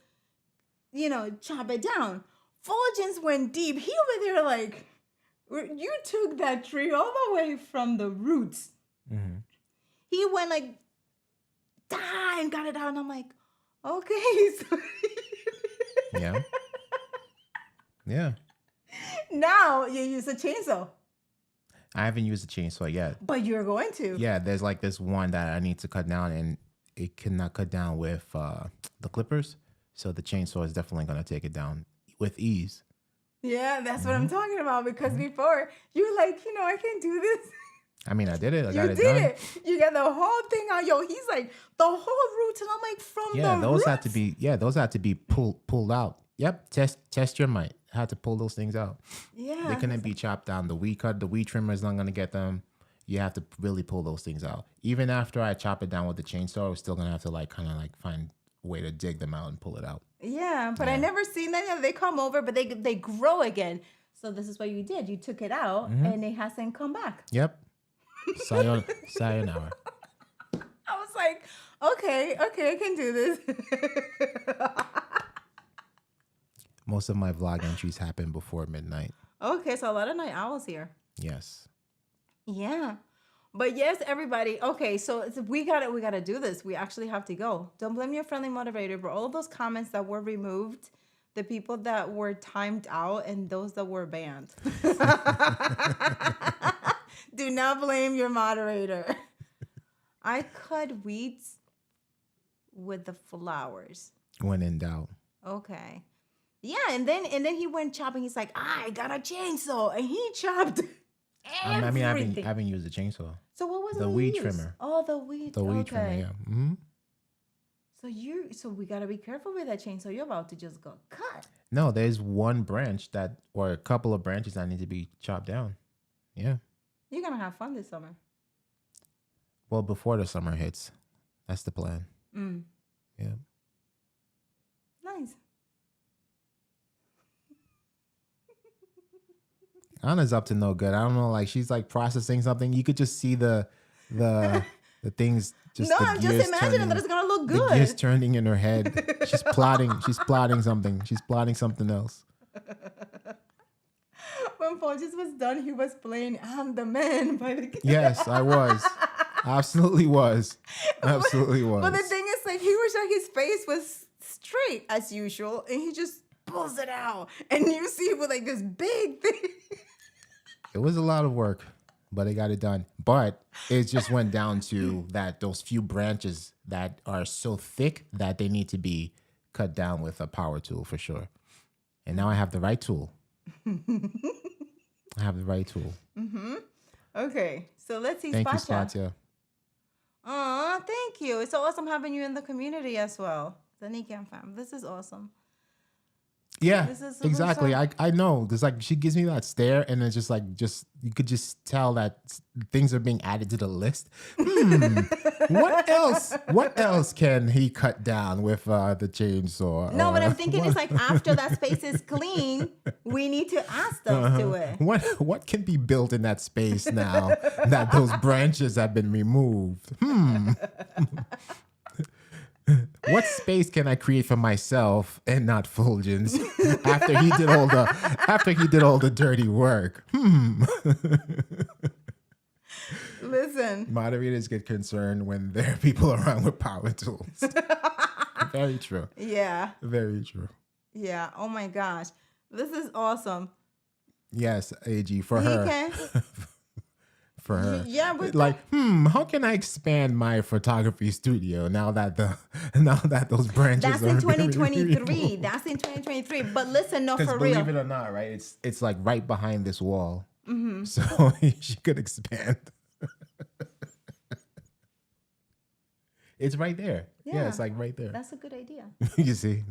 chop it down. Fuljens went deep. He over there like, you took that tree all the way from the roots. Mm-hmm. He went like, and got it out. And I'm like, okay. So yeah. Yeah. Now you use a chainsaw. I haven't used a chainsaw yet. But you're going to. Yeah, there's like this one that I need to cut down, and it cannot cut down with the clippers. So the chainsaw is definitely going to take it down with ease. Yeah, that's what I'm talking about. Because before, you were like, I can do this. I mean, I did it. I got it done. You did it. You got the whole thing out. He's like, the whole roots. And I'm like, the those roots? those had to be pulled out. Yep, test your might. Had to pull those things out. Yeah. They couldn't be chopped down. The weed trimmer is not going to get them. You have to really pull those things out. Even after I chop it down with the chainsaw, I was still going to have to kind of find a way to dig them out and pull it out. Yeah, but I never seen that. They come over, but they grow again. So this is what you did. You took it out and it hasn't come back. Yep. Sayonara. I was like, okay, I can do this. Most of my vlog entries happen before midnight. Okay, so a lot of night owls here. Yes. Yeah. But yes, everybody. Okay, so we gotta do this. We actually have to go. Don't blame your friendly moderator for all those comments that were removed, the people that were timed out, and those that were banned. Do not blame your moderator. I cut weeds with the flowers. When in doubt. Okay. Yeah, and then he went chopping. He's like, I got a chainsaw, and he chopped everything. I haven't used a chainsaw. So what was the weed trimmer? Oh, the weed. The weed trimmer. Yeah. Mm-hmm. So we gotta be careful with that chainsaw. You're about to just go cut. No, there's one branch or a couple of branches that need to be chopped down. Yeah. You're gonna have fun this summer. Well, before the summer hits, that's the plan. Yeah. Nice. Anna's up to no good. I don't know, she's processing something. You could just see the things. Just I'm just imagining that it's gonna look good. The gears turning in her head. She's plotting. She's plotting something. She's plotting something else. When Fuljens was done, he was playing "I'm the Man" by the. Yes, I was. Absolutely was. Absolutely was. But the thing is, he was his face was straight as usual, and he just pulls it out, and you see with this big thing. It was a lot of work. but they got it done. But it just went down to that those few branches that are so thick that they need to be cut down with a power tool for sure. And now I have the right tool. I have the right tool. Okay, so let's see. Thank you, Spatcha. Spatcha. Aw, thank you. It's so awesome having you in the community as well. The Ecamm fam. This is awesome. Yeah, This is super exactly. sad. I know. There's like she gives me that stare, and it's just you could just tell that things are being added to the list. What else? What else can he cut down with the chainsaw? No, but Or I'm thinking it's like after that space is clean, we need to add stuff to it. what can be built in that space now that those branches have been removed? What space can I create for myself and not Fuljens after he did all the dirty work? Listen. Moderators get concerned when there are people around with power tools. Very true. Yeah. Very true. Yeah. Oh my gosh. This is awesome. Yes, AG for He her. can. For her. Yeah, but Like, how can I expand my photography studio now that those branches that's are in being 2023. removed? That's in 2023. But listen, no, Because for believe real. it or not, right? It's like right behind this wall, so she could expand. It's right there. Yeah, it's like right there. That's a good idea. You see?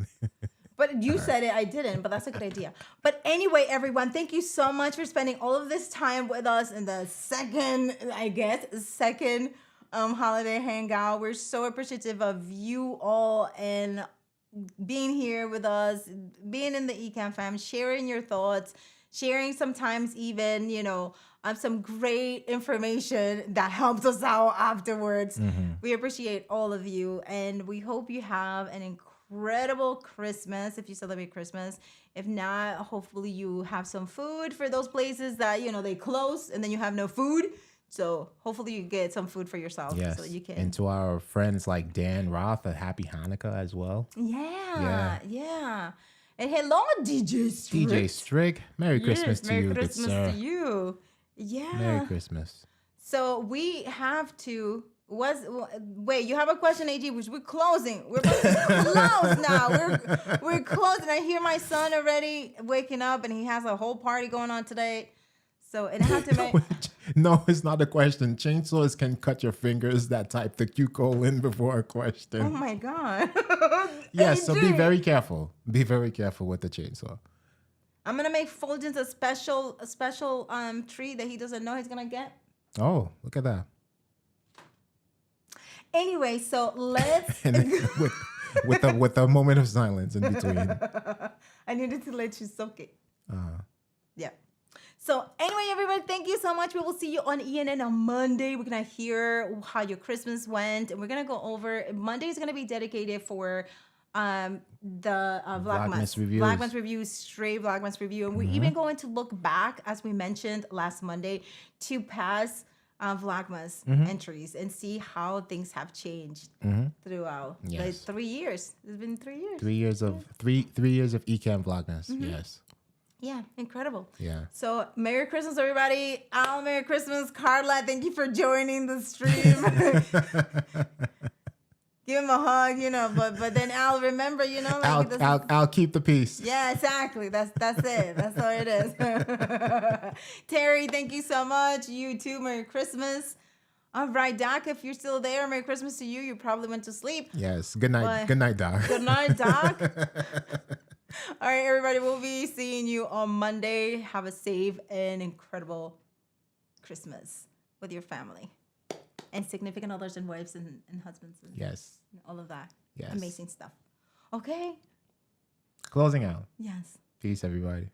But you said it, I didn't, but that's a good idea. But anyway, everyone, thank you so much for spending all of this time with us in the second holiday hangout. We're so appreciative of you all and being here with us, being in the Ecamm fam, sharing your thoughts, sharing sometimes even, some great information that helps us out afterwards. We appreciate all of you, and we hope you have an incredible Christmas if you celebrate Christmas. If not, hopefully you have some food for those places that they close and then you have no food. So hopefully you get some food for yourself. Yes. So you can. And to our friends like Dan Roth, a happy Hanukkah as well. Yeah. And hello, DJ Strick. DJ Strick, Merry Christmas to Merry you, Christmas good sir. to you. Yeah. Merry Christmas. So we have to. Wait, you have a question, AG? Which we're closing. We're about to close now. We're closing. I hear my son already waking up, and he has a whole party going on today. So and I have to make. No, it's not a question. Chainsaws can cut your fingers. That type the Q colon before a question. Oh my god. Yes, so be AG. very careful. Be very careful with the chainsaw. I'm gonna make Fuljens a special treat that he doesn't know he's gonna get. Oh, look at that. Anyway, so let's. And then with a moment of silence in between. I needed to let you soak it. Yeah. So anyway, everybody, thank you so much. We will see you on ENN on Monday. We're gonna hear how your Christmas went, and we're gonna go over. Monday is gonna be dedicated for the Vlogmas reviews. Vlogmas reviews, straight Vlogmas review, and we're even going to look back, as we mentioned last Monday, to past Vlogmas entries and see how things have changed throughout the 3 years. It's been 3 years. 3 years of 3 years of Ecamm Vlogmas. Yes. Yeah, incredible. Yeah. So Merry Christmas, everybody. Al, Merry Christmas. Carla, thank you for joining the stream. Give him a hug, but then Al, remember, I'll keep the peace. Yeah, exactly. That's it. That's all it is. Terry, thank you so much. You too. Merry Christmas. All right, Doc, if you're still there, Merry Christmas to you. You probably went to sleep. Yes. Good night. Good night, Doc. Good night, Doc. All right, everybody. We'll be seeing you on Monday. Have a safe and incredible Christmas with your family and significant others and wives and husbands and Yes. all of that. Yes. Amazing stuff. Okay. Closing out. Yes. Peace, everybody.